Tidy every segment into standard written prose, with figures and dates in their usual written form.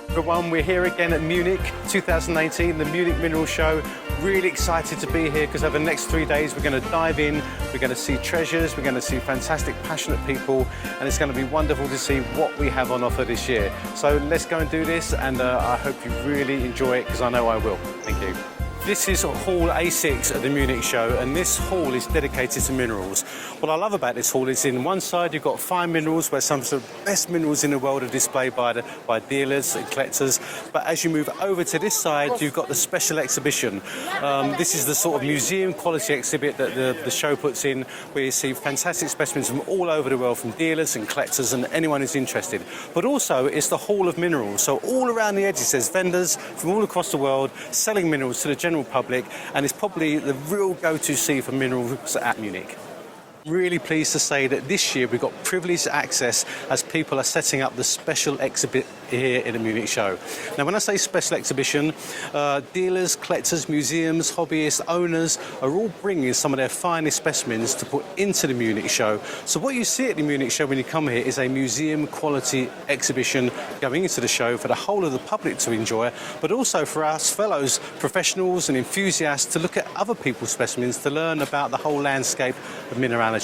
Everyone, we're here again at Munich 2018, the Munich Mineral Show. Really excited to be here because over the next 3 days we're going to dive in, we're going to see treasures, we're going to see fantastic, passionate people, and it's going to be wonderful to see what we have on offer this year. So let's go and do this, and I hope you really enjoy it because I know I will. Thank you. This is Hall A6 at the Munich Show, and this hall is dedicated to minerals. What I love about this hall is in one side you've got fine minerals where some of the best minerals in the world are displayed by dealers and collectors. But as you move over to this side, you've got the special exhibition. This is the sort of museum quality exhibit that the show puts in, where you see fantastic specimens from all over the world, from dealers and collectors and anyone who's interested. But also it's the Hall of Minerals. So all around the edges there's vendors from all across the world selling minerals to the general public, and it's probably the real go-to see for minerals at Munich. Really pleased to say that this year we've got privileged access as people are setting up the special exhibit here in the Munich Show. Now, when I say special exhibition, dealers, collectors, museums, hobbyists, owners are all bringing some of their finest specimens to put into the Munich Show. So what you see at the Munich Show when you come here is a museum quality exhibition going into the show for the whole of the public to enjoy, but also for us fellows professionals and enthusiasts to look at other people's specimens to learn about the whole landscape of mineralogy.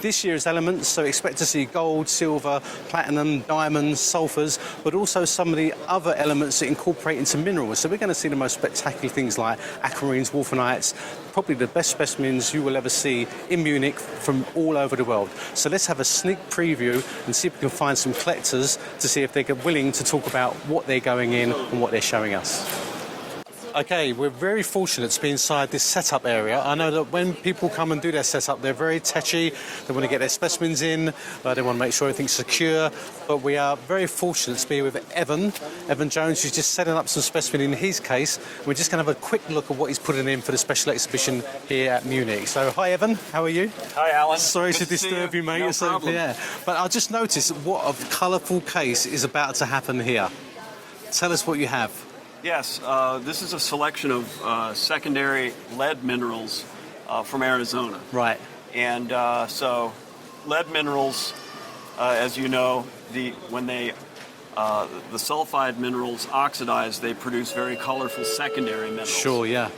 This year is elements, so expect to see gold, silver, platinum, diamonds, sulfurs, but also some of the other elements that incorporate into minerals. So we're going to see the most spectacular things like aquamarines, wolfenites, probably the best specimens you will ever see in Munich from all over the world. So let's have a sneak preview and see if we can find some collectors to see if they're willing to talk about what they're going in and what they're showing us. Okay, we're very fortunate to be inside this setup area. I know that when people come and do their setup, they're very touchy. They want to get their specimens in. They want to make sure everything's secure. But we are very fortunate to be here with Evan Jones, who's just setting up some specimen in his case. We're just going to have a quick look at what he's putting in for the special exhibition here at Munich. So, hi, Evan. How are you? Hi, Alan. Sorry to disturb you, mate. No problem. Yeah. But I just noticed what a colourful case is about to happen here. Tell us what you have. Yes, this is a selection of secondary lead minerals from Arizona. Right. And so lead minerals, as you know, when the sulfide minerals oxidize, they produce very colorful secondary minerals. Sure, yeah.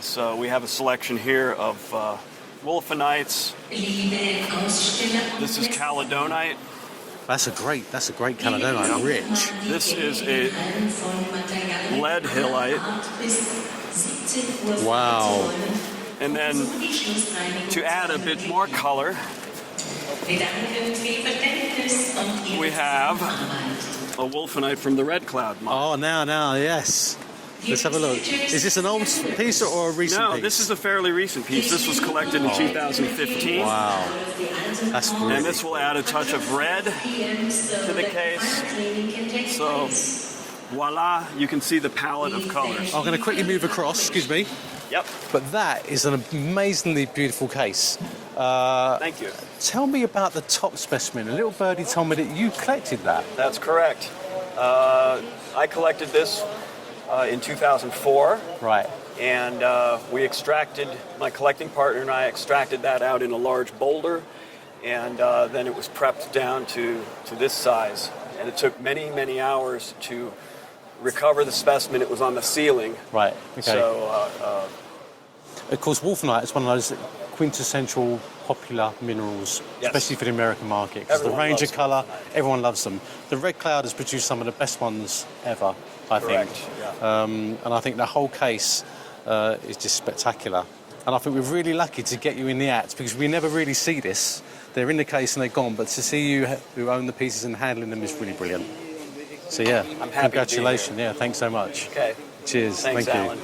So we have a selection here of wolfenites. This is caledonite. That's a great caledonite, rich. This is a lead hillite. Wow. And then to add a bit more color, we have a wolfenite from the Red Cloud mine. Oh, now, yes. Let's have a look. Is this an old piece or a recent piece? No, this is a fairly recent piece. This was collected in 2015. Wow. That's brilliant. And this will add a touch of red to the case. So, voila, you can see the palette of colors. I'm going to quickly move across, excuse me. Yep. But that is an amazingly beautiful case. Thank you. Tell me about the top specimen. A little birdie told me that you collected that. That's correct. I collected this in 2004. Right. And my collecting partner and I extracted that out in a large boulder, and then it was prepped down to this size. And it took many, many hours to recover the specimen. It was on the ceiling. Right, okay. So, of course, wolfenite is one of those quintessential popular minerals, yes, especially for the American market, because the range of colour, everyone loves them. The Red Cloud has produced some of the best ones ever, I correct, think. Yeah. And I think the whole case is just spectacular. And I think we're really lucky to get you in the act, because we never really see this. They're in the case and they're gone, but to see you who own the pieces and handling them is really brilliant. So yeah, I'm happy congratulations. To be here. Yeah, thanks so much. Okay. Cheers. Thanks, Thank you. Alan.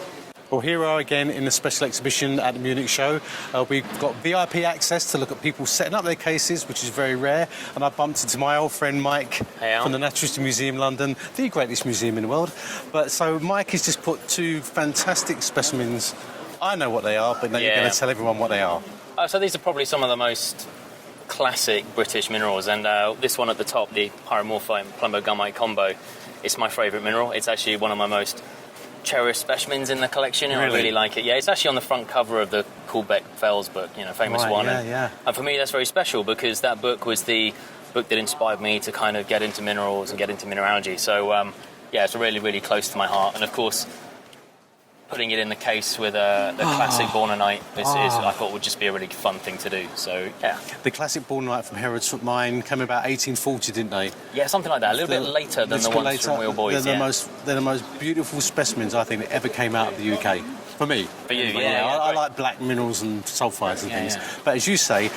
Well, here we are again in the special exhibition at the Munich Show. We've got VIP access to look at people setting up their cases, which is very rare. And I bumped into my old friend Mike from the Natural History Museum, London, the greatest museum in the world. But so Mike has just put two fantastic specimens. I know what they are, but now you're going to tell everyone what they are. So these are probably some of the most classic British minerals, and this one at the top, the pyromorphite-plumbogummite combo, is my favourite mineral. It's actually one of my most cherished specimens in the collection, and I really like it. Yeah, it's actually on the front cover of the Kuhlbeck Fels book, famous one. Yeah. And for me, that's very special because that book was the book that inspired me to kind of get into minerals and get into mineralogy. So yeah, it's really, really close to my heart. And of course, putting it in the case with the classic Bornonite is I thought would just be a really fun thing to do. So yeah, The classic Bornonite from Herod's mine came about 1840, didn't they? yeah, something like that. A little bit later than the ones from Wheel Boys. They're the most beautiful specimens I think that ever came out of the UK. For me. For you, But yeah. I like black minerals and sulphides and things. yeah. But as you say,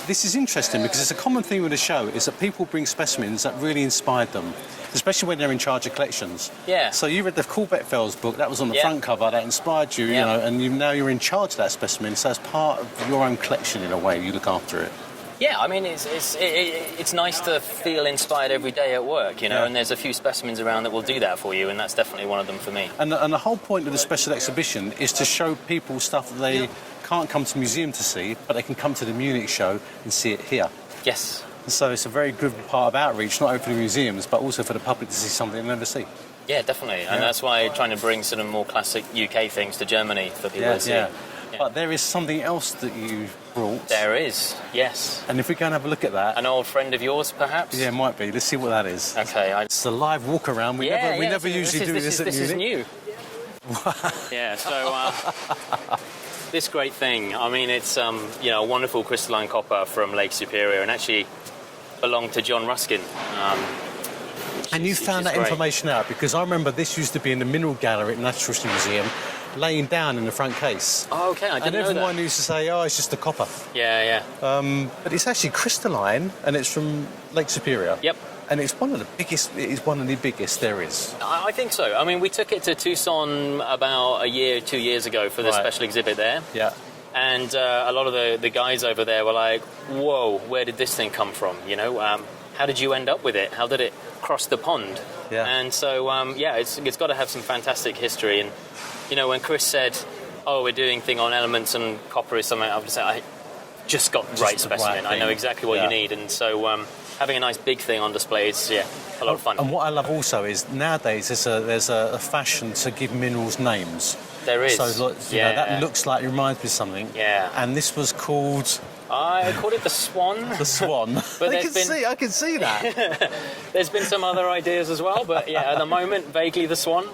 this is interesting because it's a common theme with the show is that people bring specimens that really inspired them, especially when they're in charge of collections. Yeah. So you read the Coolbeck-Fells book, that was on the Yeah. front cover, that inspired you, you Yeah. know, and now you're in charge of that specimen, so it's part of your own collection in a way, you look after it. Yeah, I mean, it's nice to feel inspired every day at work, you know, Yeah. and there's a few specimens around that will do that for you, and that's definitely one of them for me. And the whole point of the special exhibition is to show people stuff that they can't come to the museum to see, but they can come to the Munich show and see it here. Yes. So it's a very good part of outreach, not only for the museums, but also for the public to see something they never see. Yeah, definitely. And that's why trying to bring sort of more classic UK things to Germany for people to see. Yeah. But there is something else that you brought. There is, yes. And if we go and have a look at that. An old friend of yours, perhaps? Yeah, it might be. Let's see what that is. Okay. It's a live walk around. We never usually do this at Munich. This is new. Yeah, so this great thing, I mean, it's a wonderful crystalline copper from Lake Superior, and actually belonged to John Ruskin. And you found that information out because I remember this used to be in the Mineral Gallery at the Natural History Museum, laying down in the front case. Oh, okay, I didn't know that. And everyone used to say, oh, it's just the copper. Yeah. But it's actually crystalline, and it's from Lake Superior. Yep. And it's one of the biggest. It is one of the biggest there is. I think so. I mean, we took it to Tucson about 2 years ago for the special exhibit there. Yeah. And a lot of the guys over there were like, whoa, where did this thing come from? You know, how did you end up with it? How did it cross the pond? Yeah. And so, it's got to have some fantastic history. And, you know, when Chris said, oh, we're doing thing on elements and copper is something, I would say, I just got the right specimen. I know exactly what you need. And so having a nice big thing on display is, a lot of fun. And what I love also is nowadays there's a fashion to give minerals names. There is. So you know, that looks like it reminds me of something. Yeah. And this was called... I called it the Swan. The Swan. But I can see that. There's been some other ideas as well, but at the moment, vaguely the Swan.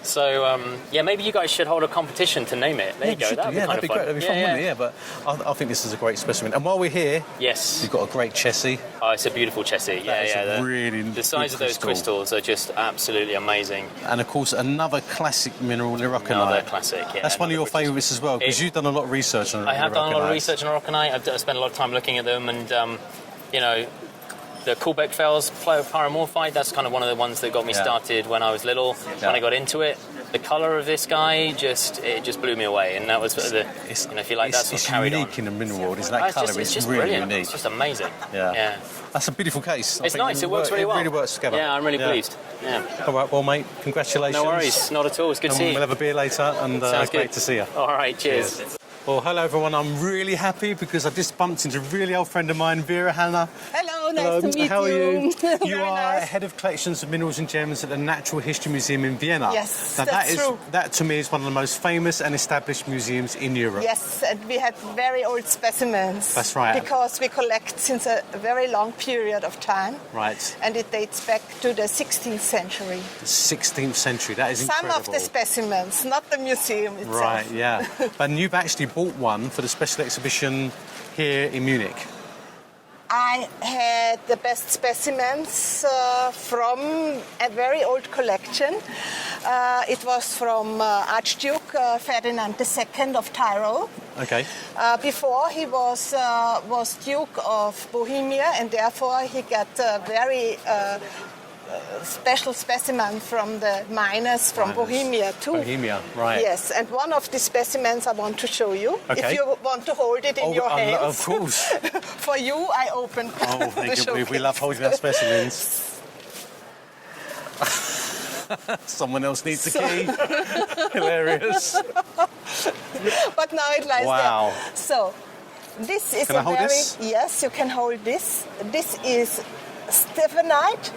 So, maybe you guys should hold a competition to name it. There you go. That'd be great. That'd be fun, wouldn't it? Yeah, but I think this is a great specimen. And while we're here, yes, you've got a great chessie. Oh, it's a beautiful chessie. The size of those crystals are just absolutely amazing. And of course, another classic mineral, Lirocconite. Another classic. Yeah, that's one of your favourites as well, because you've done a lot of research on. I have done a lot of research on Lirocconite. I've spent a lot of time looking at them, and the Coolbeck-Fells pyromorphite, that's kind of one of the ones that got me started when I was little. When I got into it, the colour of this guy just blew me away, and that was if you like that sort of carried on. It's unique in the mineral world, is that colour? It's just really brilliant. unique. It's just amazing. Yeah. That's a beautiful case. It's nice. It works really well. It really works together. Yeah, I'm really pleased. Yeah. All right, well, mate, congratulations. No worries, not at all. It's good to see you. We'll have a beer later, and Sounds great good. to see you. All right, cheers. Well, hello everyone. I'm really happy because I just bumped into a really old friend of mine, Vera Hannah. Hello, nice to meet you. How are you? You Very are nice. head of collections of minerals and gems at the Natural History Museum in Vienna. Yes, now, that's true. That to me is one of the most famous and established museums in Europe. Yes, and we had very old specimens. That's right. Because we collect since a very long period of time. Right. And it dates back to the 16th century. The 16th century. That is incredible. Some of the specimens, not the museum itself. Right, yeah. And you've actually bought one for the special exhibition here in Munich. I had the best specimens from a very old collection. It was from Archduke Ferdinand II of Tyrol. Okay. Before he was Duke of Bohemia, and therefore he got a very special specimen from the miners from Bohemia too. Bohemia, right. Yes, and one of the specimens I want to show you. Okay. If you want to hold it in your hands. Of course. For you, I open Oh, thank the you. We love holding our specimens. Someone else needs the key. Hilarious. But now it lies Wow. there. So, this is Can I hold very... this? Yes, you can hold this. This is stephanite.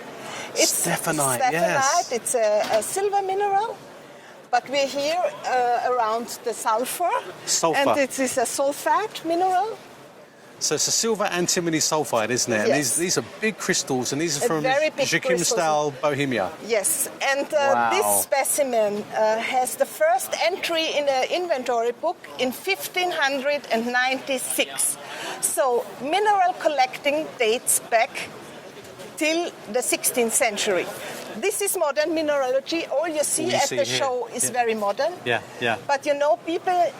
Stephanite, yes. It's a silver mineral, but we're here around the sulfur. Sulfur. And it is a sulfate mineral. So it's a silver antimony sulfide, isn't it? And Yes. these are big crystals, and these are A from very big Joachim crystals. Stahl, Bohemia. Yes, and Wow. this specimen has the first entry in the inventory book in 1596. So mineral collecting dates back till the 16th century. This is modern mineralogy. All you see you at see the here. show is Yeah. very modern. Yeah, yeah. But you know, people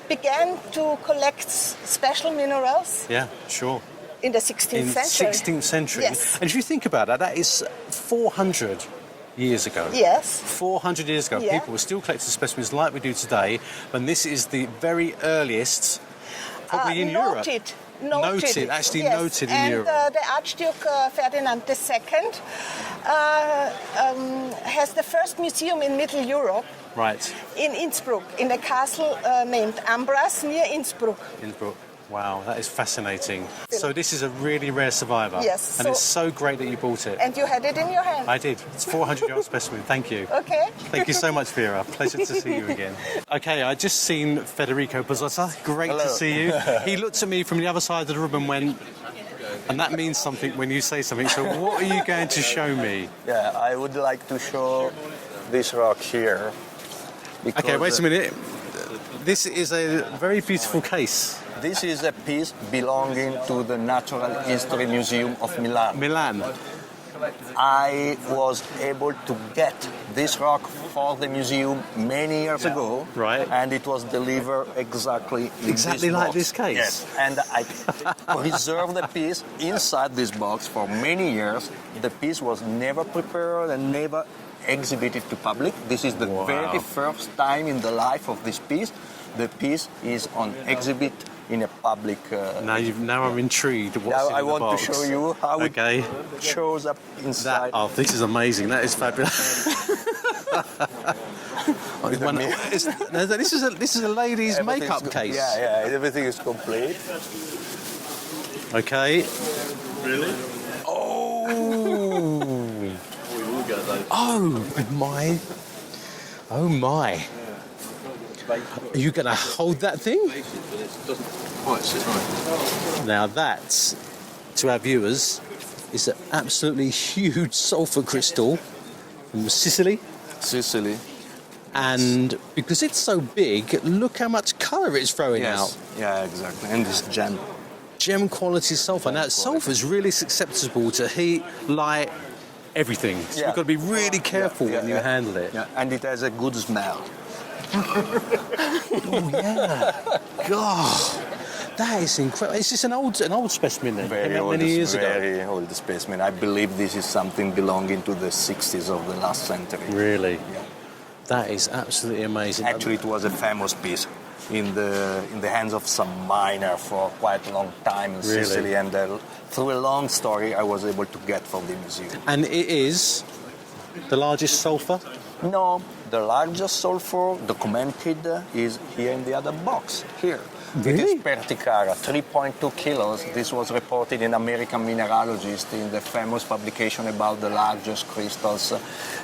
began to collect special minerals Yeah, sure. in the 16th In century. 16th century. Yes. And if you think about that, that is 400 years ago. Yes. 400 years ago, Yeah. people were still collecting specimens like we do today, and this is the very earliest, probably in Europe. Noted, actually yes. noted in and, Europe. The Archduke Ferdinand II has the first museum in Middle Europe Right, in Innsbruck, in a castle named Ambras near Innsbruck. Innsbruck. Wow, that is fascinating. So this is a really rare survivor. Yes, And so- it's so great that you bought it. And you had it in your hand. I did. It's a 400-year-old specimen. Thank you. Okay. Thank you so much, Vera. Pleasure to see you again. Okay, I just seen Federico Pezzotta. Great to see you. He looked at me from the other side of the room and went, and that means something when you say something. So what are you going to show me? Yeah, I would like to show this rock here. Okay, wait a because, minute. This is a very beautiful case. This is a piece belonging to the Natural History Museum of Milan. Milan. I was able to get this rock for the museum many years ago. Right. And it was delivered exactly in Exactly this like box. this case? Yes. And I preserved the piece inside this box for many years. The piece was never prepared and never exhibited to public. This is the Wow. very first time in the life of this piece. The piece is on exhibit in a public. Now I'm intrigued. What's Now in I the want box. to show you how Okay. it shows up inside. This is amazing. That is fabulous. With the One- mirror. this is a lady's Everything's makeup co- case. Yeah, everything is complete. Okay. Really? Oh. We will get those. Oh my. Oh my. Are you going to hold that thing? But it doesn't quite sit right. Now that, to our viewers, is an absolutely huge sulfur crystal from Sicily. Sicily. And because it's so big, look how much colour it's throwing out. Yeah, exactly. And this gem. Gem quality sulfur. Now, sulfur is really susceptible to heat, light, everything. So Yeah. you've got to be really careful when you handle it. Yeah, and it has a good smell. Oh, yeah. God, that is incredible. It's just an old specimen then. Very Came out old, many years ago. very old specimen. I believe this is something belonging to the 60s of the last century. Really? Yeah. That is absolutely amazing. Actually, it was a famous piece in the hands of some miner for quite a long time in Really? Sicily, and through a long story, I was able to get from the museum. And it is the largest sulfur? No, the largest sulfur documented is here in the other box, here. Really? It is Perticara, 3.2 kilos. This was reported in American Mineralogist in the famous publication about the largest crystals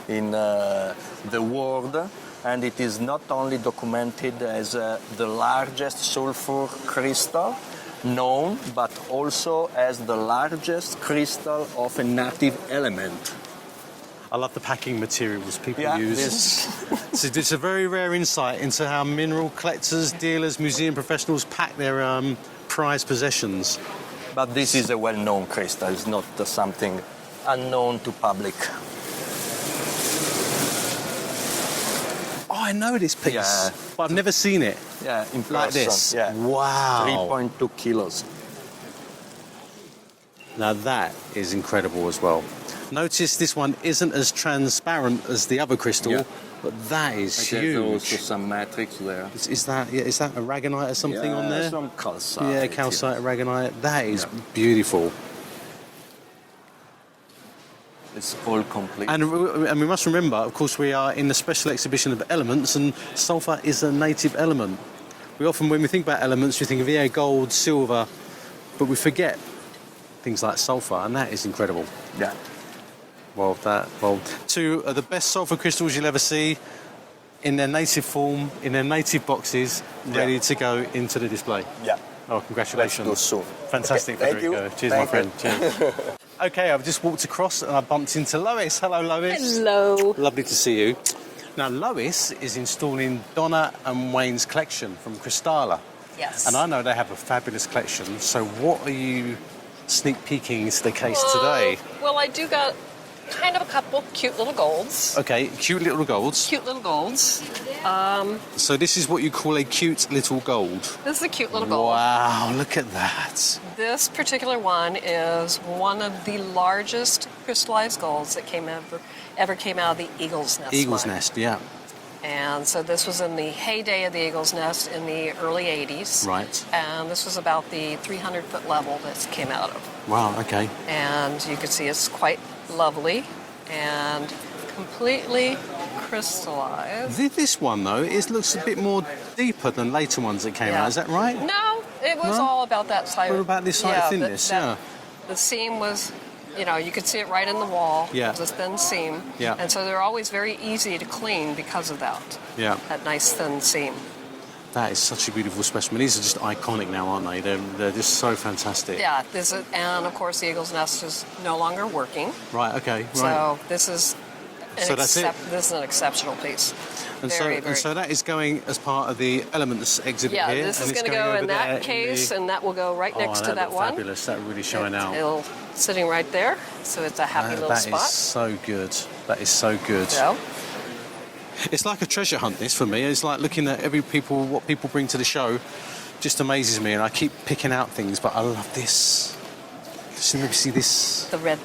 in the world. And it is not only documented as the largest sulfur crystal known, but also as the largest crystal of a native element. I love the packing materials people Yeah, use. this- So it's a very rare insight into how mineral collectors, dealers, museum professionals pack their prized possessions. But this is a well-known crystal. It's not something unknown to public. Oh, I know this piece, Yeah. but I've never seen it Yeah, in like person. this. Yeah. Wow. 3.2 kilos. Now that is incredible as well. Notice this one isn't as transparent as the other crystal, Yeah. but that is There's huge. also some matrix there. Is that aragonite or something on there? Some calcite. Yeah, calcite, aragonite. That is beautiful. It's all complete. And we must remember, of course, we are in the special exhibition of elements, and sulfur is a native element. We often, when we think about elements, we think of gold, silver, but we forget things like sulfur, and that is incredible. yeah. Well, two of the best sulfur crystals you'll ever see in their native form, in their native boxes, ready to go into the display. Yeah. Oh, congratulations. Let's do soon. Fantastic, Okay, thank Federico. you. Cheers, Thank my you. friend. Cheers. Okay, I've just walked across and I bumped into Lois. Hello, Lois. Hello. Lovely to see you. Now, Lois is installing Donna and Wayne's collection from Crystalline. Yes. And I know they have a fabulous collection. So what are you sneak peeking into the case today? Well, I do got kind of a couple cute little golds. Okay, cute little golds. Cute little golds. So this is what you call a cute little gold. This is a cute little gold. Wow, look at that. This particular one is one of the largest crystallized golds that ever came out of the eagle's nest. Eagle's line. nest, yeah. And so this was in the heyday of the eagle's nest in the early 80s. Right. And this was about the 300-foot level that came out of. Wow, okay. And you can see it's quite lovely and completely crystallized. This one, though, it looks a bit more deeper than later ones that came Yeah. out. Is that right? No, it was No? all about that side. All about this side of thinness, yeah. The seam was, you could see it right in the wall. Yeah. It was a thin seam. Yeah. And so they're always very easy to clean because of that. Yeah. That nice thin seam. That is such a beautiful specimen. These are just iconic now, aren't they? They're just so fantastic. Yeah, and of course the eagle's nest is no longer working. Right, okay, right. So this is So that's it? This is an exceptional piece. And Very, so, very. and so that is going as part of the Elements exhibit Yeah, here. this and is it's going to go over in there that case, the... and that will go right next to that looked one. Fabulous. That really showing out. It'll sitting right there, so it's a happy little That spot. is so good. That is so good. So, It's like a treasure hunt, this, for me. It's like looking at what people bring to the show. Just amazes me, and I keep picking out things, but I love this. Just let me see this. the red.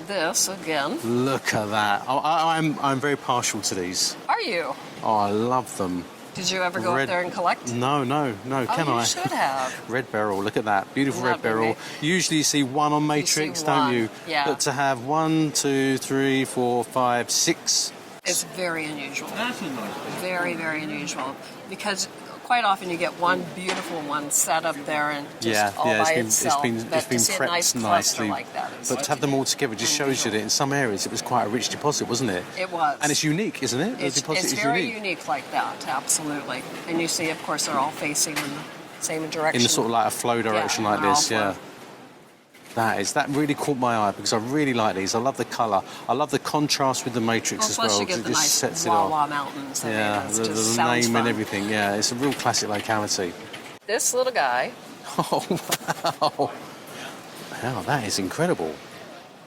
This again. Look at that. I'm very partial to these. Are you? Oh, I love them. Did you ever go Red- up there and collect? No. Can you I? should have. Red beryl. Look at that. Beautiful Not red beryl. really. Usually you see one on Matrix, see don't one, you? yeah. But to have 1, 2, 3, 4, 5, 6. It's very unusual. That's a nice one. Very, very unusual. Because quite often you get one beautiful one set up there and just all by itself. It's But been to see a prepped nice cluster nicely. like that is But to have them all together just shows you that in some areas it was quite a rich deposit, wasn't it? It was. And it's unique, isn't it? The It's deposit is very unique. unique like that, absolutely. And you see, of course, they're all facing in the same direction. In the sort of like a flow direction like they're all this, yeah. flow. That really caught my eye because I really like these. I love the colour. I love the contrast with the Matrix as Plus well. you 'cause get it the just nice sets it Wawa off. Mountains. I Yeah, mean, it's the just sounds name fun. and everything. Yeah, it's a real classic locality. This little guy, Oh, wow. Wow, that is incredible.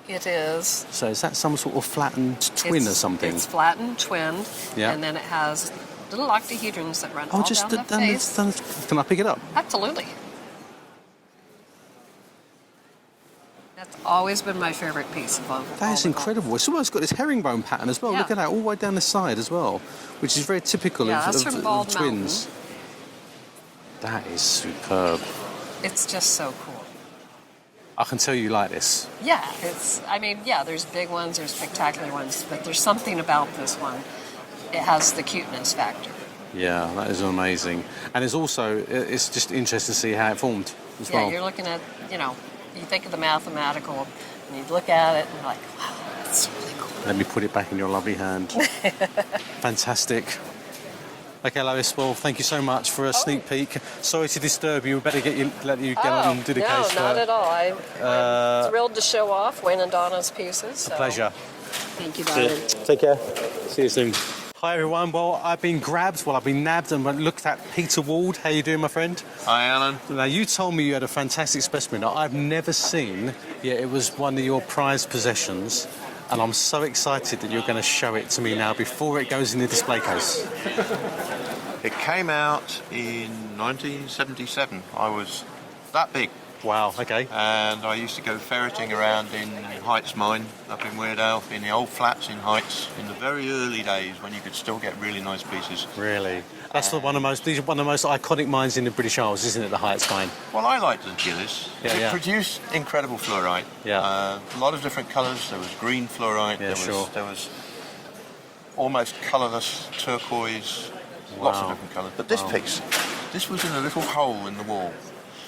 it is. So is that some sort of flattened twin or something? It's flattened, twinned, Yeah. and then it has little octahedrons that run Oh, all just down the face. can I pick it up? Absolutely. That's always been my favorite piece of all. That is incredible. It's almost got this herringbone pattern as well. Yeah. Look at that, all the way down the side as well, which is very typical Yeah, that's of from Bald twins. That is superb. It's just so cool. I can tell you like this. Yeah, there's big ones, there's spectacular ones, but there's something about this one. It has the cuteness factor. Yeah, that is amazing. And it's just interesting to see how it formed as Yeah, well. you're looking at, you think of the mathematical, and you look at it, and you're like, wow, that's really cool. Let me put it back in your lovely hand. Fantastic. Okay, Lois, well, thank you so much for a sneak peek. Sorry to disturb you. We better let you get on and do the no, case. not at all. I'm thrilled to show off Wayne and Donna's pieces. So. Pleasure. Thank you, darling. Take care. See you soon. Hi, everyone. Well, I've been nabbed and looked at Peter Ward. How you doing, my friend? Hi, Alan. Now, you told me you had a fantastic specimen that I've never seen, yet it was one of your prized possessions. And I'm so excited that you're going to show it to me now before it goes in the display case. It came out in 1977. I was that big. Wow, okay. And I used to go ferreting around in Heights Mine up in Weardale, in the old flats in Heights, in the very early days when you could still get really nice pieces. Really? These are one of the most iconic mines in the British Isles, isn't it, the Heights mine? Well, I liked the Gillis. Yeah, it yeah. produced incredible fluorite. Yeah. A lot of different colours. There was green fluorite. Yeah, There was almost colourless turquoise. Lots of Wow. different colours. But this piece, this was in a little hole in the wall.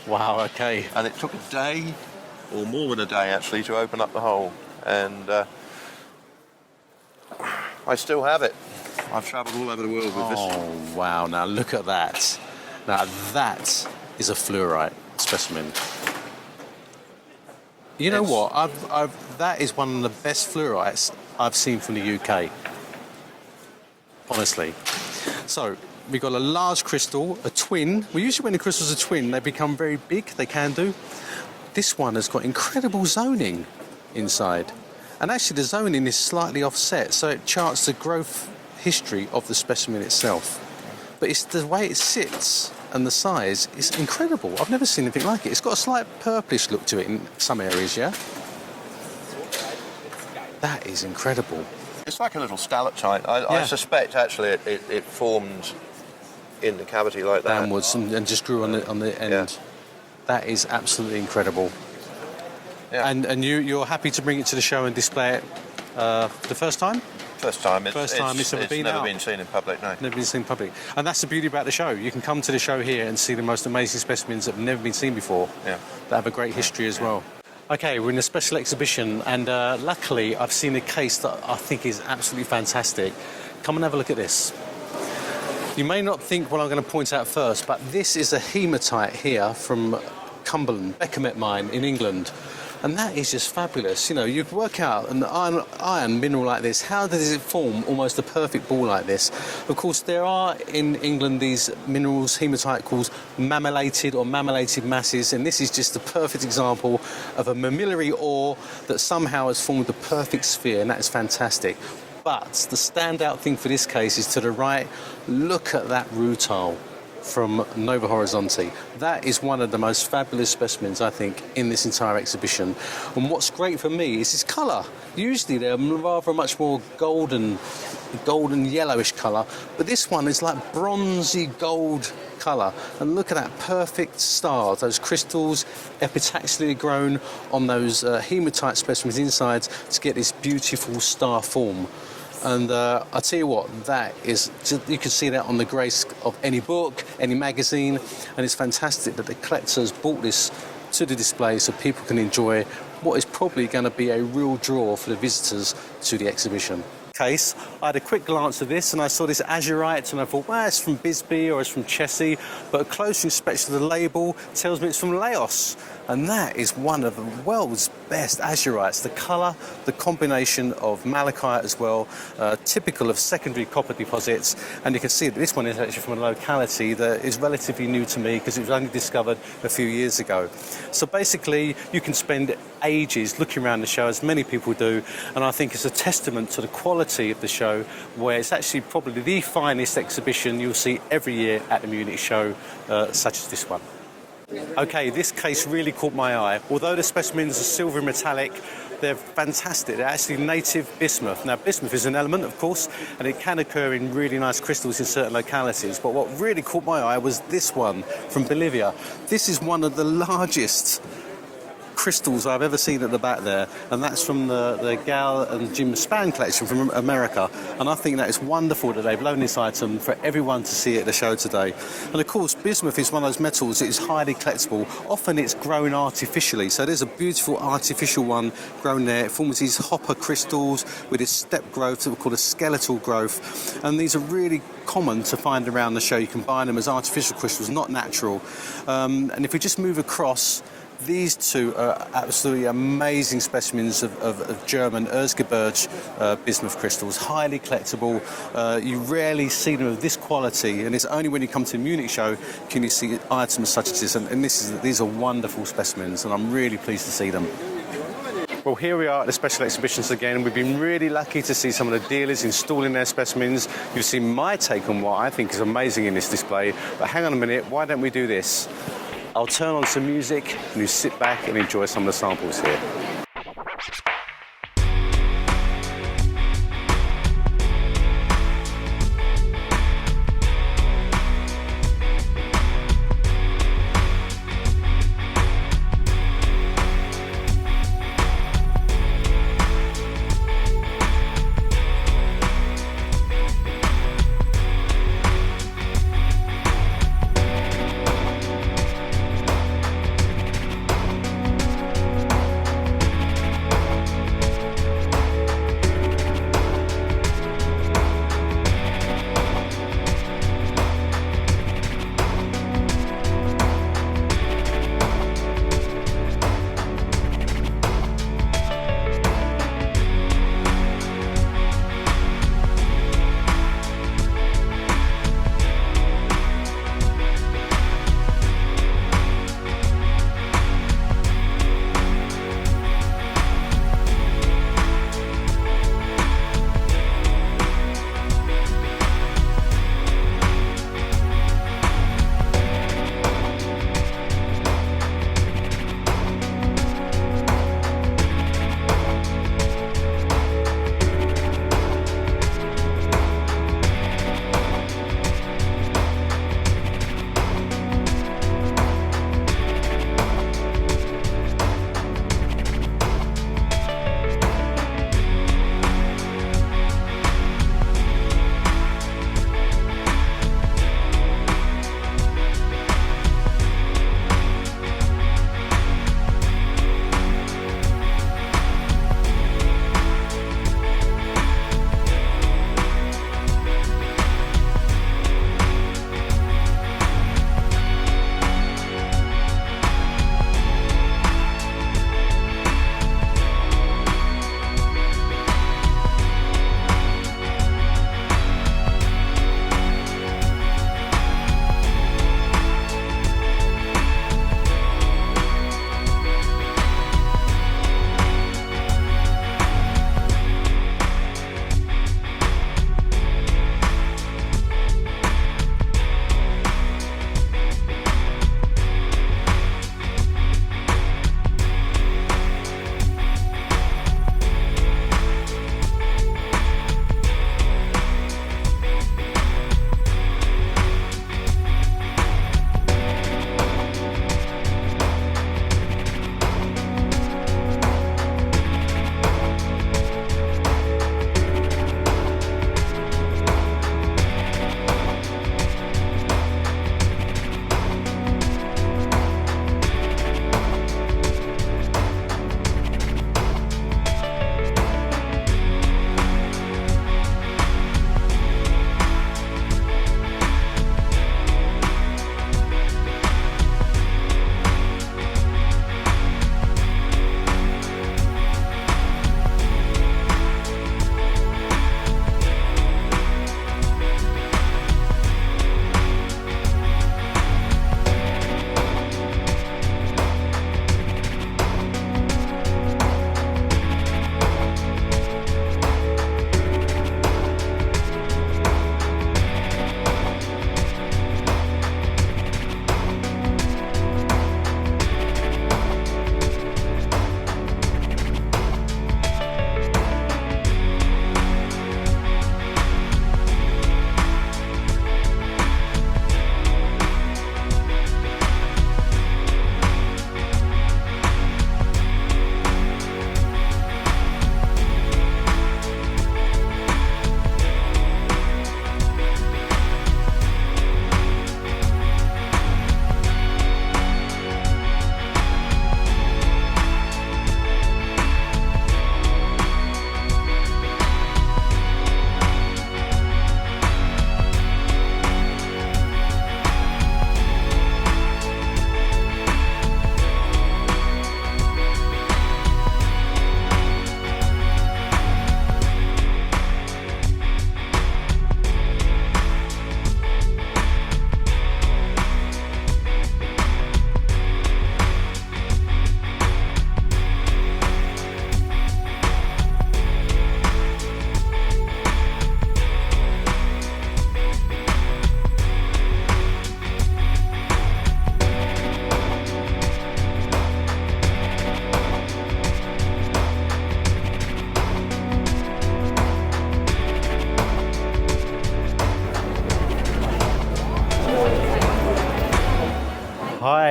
Wow, okay. And it took a day, or more than a day actually, to open up the hole. And I still have it. I've travelled all over the world with this. Oh, wow. Now, look at that. Now, that is a fluorite specimen. You know what? That is one of the best fluorites I've seen from the UK. Honestly. So, we've got a large crystal, a twin. Well, usually when the crystals are twin, they become very big. They can do. This one has got incredible zoning inside. And actually the zoning is slightly offset, so it charts the growth history of the specimen itself. But it's the way it sits and the size is incredible. I've never seen anything like it. It's got a slight purplish look to it in some areas, yeah? That is incredible. It's like a little stalactite. I suspect actually it formed in the cavity like that. Downwards and just grew on the end. Yeah. That is absolutely incredible. Yeah. And you're happy to bring it to the show and display it the first time? First time. It's never been seen in public, no. Never been seen in public. And that's the beauty about the show. You can come to the show here and see the most amazing specimens that have never been seen before. Yeah. That have a great history as well. Okay, we're in a special exhibition, and luckily I've seen a case that I think is absolutely fantastic. Come and have a look at this. You may not think what I'm going to point out first, but this is a hematite here from Cumberland, Beckermet mine in England. And that is just fabulous. You know, you'd work out an iron mineral like this, how does it form almost a perfect ball like this? Of course, there are in England these minerals, hematite, called mammillated masses, and this is just the perfect example of a mammillary ore that somehow has formed the perfect sphere, and that is fantastic. But the standout thing for this case is to the right. Look at that rutile from Nova Horizonte. That is one of the most fabulous specimens, I think, in this entire exhibition. And what's great for me is its colour. Usually they're rather much more golden yellowish colour, but this one is like bronzy gold colour. And look at that perfect stars, those crystals epitaxially grown on those hematite specimens inside to get this beautiful star form. And I tell you what, that is, you can see that on the grace of any book, any magazine, and it's fantastic that the collectors brought this to the display so people can enjoy what is probably going to be a real draw for the visitors to the exhibition. Case, I had a quick glance at this and I saw this azurite and I thought, well, it's from Bisbee or it's from Chessy, but a closer inspection of the label tells me it's from Laos, and that is one of the world's best azurites. The colour, the combination of malachite as well, typical of secondary copper deposits, and you can see that this one is actually from a locality that is relatively new to me because it was only discovered a few years ago. So basically you can spend ages looking around the show, as many people do, and I think it's a testament to the quality of the show, where it's actually probably the finest exhibition you'll see every year at the Munich Show, such as this one. Okay, this case really caught my eye. Although the specimens are silver metallic, they're fantastic. They're actually native bismuth. Now, bismuth is an element, of course, and it can occur in really nice crystals in certain localities. But what really caught my eye was this one from Bolivia. This is one of the largest crystals I've ever seen at the back there, and that's from the Gal and Jim Spann collection from America, and I think that is wonderful that they've loaned this item for everyone to see at the show today. And of course, bismuth is one of those metals that is highly collectible. Often it's grown artificially, so there's a beautiful artificial one grown there. It forms these hopper crystals with this step growth that we call a skeletal growth, and these are really common to find around the show. You can buy them as artificial crystals, not natural. And if we just move across, these two are absolutely amazing specimens of German Erzgebirge bismuth crystals, highly collectible. You rarely see them of this quality, and it's only when you come to the Munich Show can you see items such as this. And these are wonderful specimens, and I'm really pleased to see them. Well, here we are at the special exhibitions again. We've been really lucky to see some of the dealers installing their specimens. You've seen my take on what I think is amazing in this display. But hang on a minute, why don't we do this? I'll turn on some music and you sit back and enjoy some of the samples here.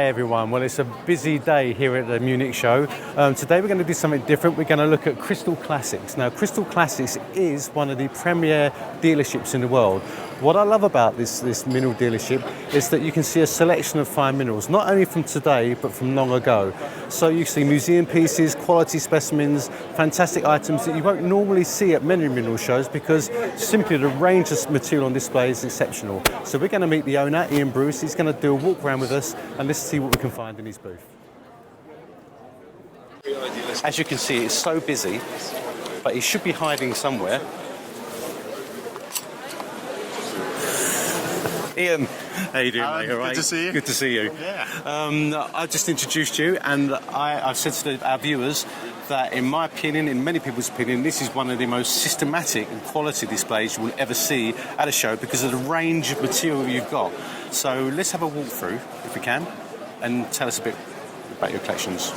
Hi everyone. Well, it's a busy day here at the Munich Show. Today we're going to do something different. We're going to look at Crystal Classics. Now, Crystal Classics is one of the premier dealerships in the world. What I love about this mineral dealership is that you can see a selection of fine minerals, not only from today, but from long ago. So you see museum pieces, quality specimens, fantastic items that you won't normally see at many mineral shows because simply the range of material on display is exceptional. So we're going to meet the owner, Ian Bruce. He's going to do a walk around with us and let's see what we can find in his booth. As you can see, it's so busy, but he should be hiding somewhere. Ian, how you doing, mate? All right? Good to see you. Good to see you. Yeah. I just introduced you, and I've said to our viewers that, in my opinion, in many people's opinion, this is one of the most systematic and quality displays you will ever see at a show because of the range of material you've got. So let's have a walk through, if we can, and tell us a bit about your collections.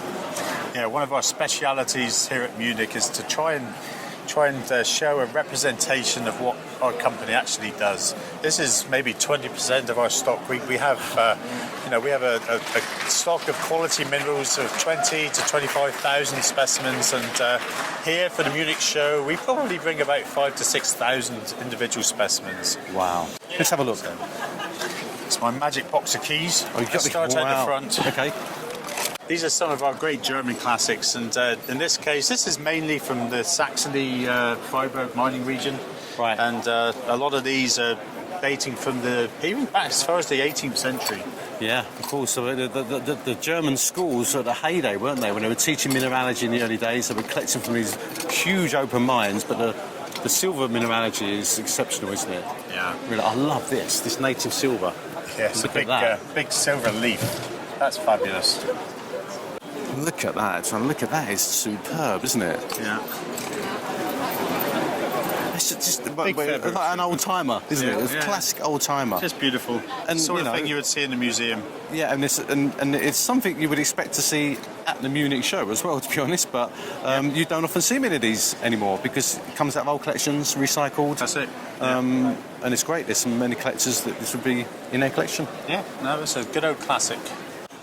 Yeah, one of our specialities here at Munich is to try and show a representation of what our company actually does. This is maybe 20% of our stock. We have a stock of quality minerals of 20 to 25,000 specimens, and here for the Munich show we probably bring about 5,000 to 6,000 individual specimens. Wow. Let's have a look. It's my magic box of keys. Oh, you've got Let's start at the front. Okay. These are some of our great German classics, and in this case, this is mainly from the Saxony Freiburg mining region. Right. And a lot of these are dating from even back as far as the 18th century. Yeah, of course. So the German schools at the heyday, weren't they? When they were teaching mineralogy in the early days, they were collecting from these huge open mines, but the silver mineralogy is exceptional, isn't it? Yeah. Really, I love this native silver. Yeah, it's Look a at that. big silver leaf. That's fabulous. Look at that. Look at that. It's superb, isn't it? Yeah. It's just Big feathers. like an old timer, isn't it? It's a classic old timer. Just beautiful. And, Sort you of know, thing you would see in a museum. Yeah, and it's something you would expect to see at the Munich show as well, to be honest. But you don't often see many of these anymore because it comes out of old collections, recycled. That's it. And it's great. There's so many collectors that this would be in their collection. Yeah, no, it's a good old classic.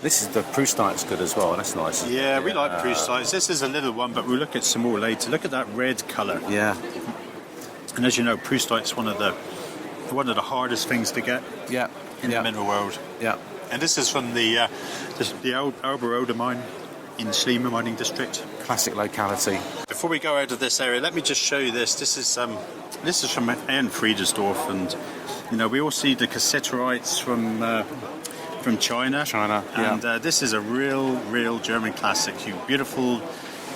This is the Perovskite's good as well. That's nice. Yeah, we like Perovskite. This is a little one, but we'll look at some more later. Look at that red colour. Yeah. And as you know, Perovskite's one of the hardest things to get in the mineral world. Yeah. And this is from the old Albert mine in Schliemann mining district. Classic locality. Before we go out of this area, let me just show you this. This is from Friedersdorf, and we all see the cassitterites from China. And this is a real German classic. Beautiful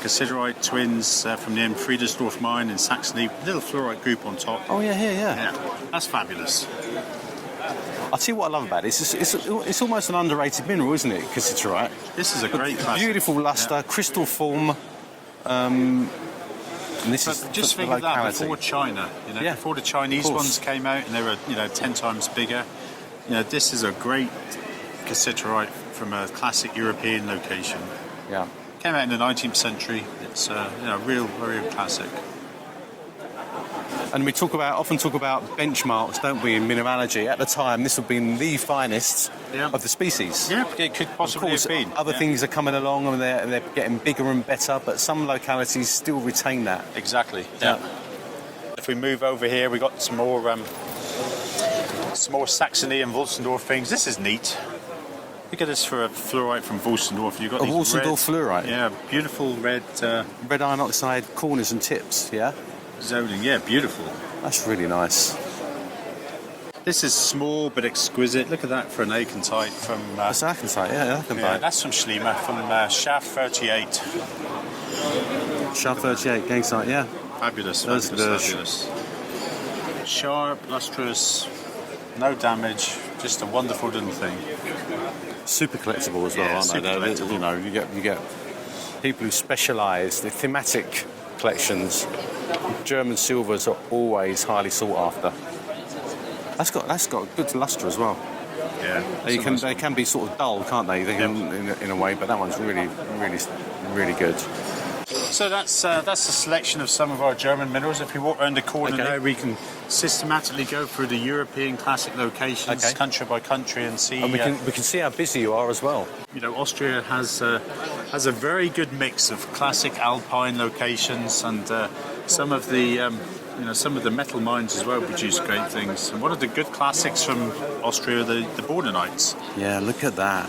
cassiterite twins from the Friedersdorf mine in Saxony. Little fluorite group on top. Oh yeah. Yeah, that's fabulous. I'll tell you what I love about it. It's almost an underrated mineral, isn't it? Cassiterite. This is a great classic. Beautiful luster, crystal form. And this is just the think of that locality. before China. Before the Chinese ones came out, and they were 10 times bigger. This is a great cassiterite from a classic European location. Yeah. Came out in the 19th century. It's a real classic. And we often talk about benchmarks, don't we, in mineralogy? At the time, this would have been the finest of the species. Yeah, it could possibly have been. Other things are coming along and they're getting bigger and better, but some localities still retain that. Exactly. Yeah. If we move over here, we got some more Saxony and Wulstendorf things. This is neat. Look at this for a fluorite from Wulstendorf. You've got these Wulstendorf fluorite. Yeah, beautiful red iron oxide corners and tips. Yeah. zoning. Yeah, beautiful. That's really nice. This is small but exquisite. Look at that for an Aconite from... That's Aconite, yeah, Aconite. Yeah, that's from Schliemann, from Shaft 38. Shaft 38, Gangsite, yeah. Fabulous, Those fabulous. Sharp, lustrous, no damage, just a wonderful little thing. Super collectible as well, Yeah, aren't super they? collectible. You know, you get people who specialise. The thematic collections. German silvers are always highly sought after. That's got good lustre as well. Yeah, They can be sort of dull, can't they? They can, in a way, but that one's really good. So that's a selection of some of our German minerals. If we walk around the corner now, we can systematically go through the European classic locations, Okay. country by country, and see. And we can see how busy you are as well. You know, Austria has a very good mix of classic alpine locations, and some of the metal mines as well produce great things. And one of the good classics from Austria, the Bordenites. Yeah, look at that.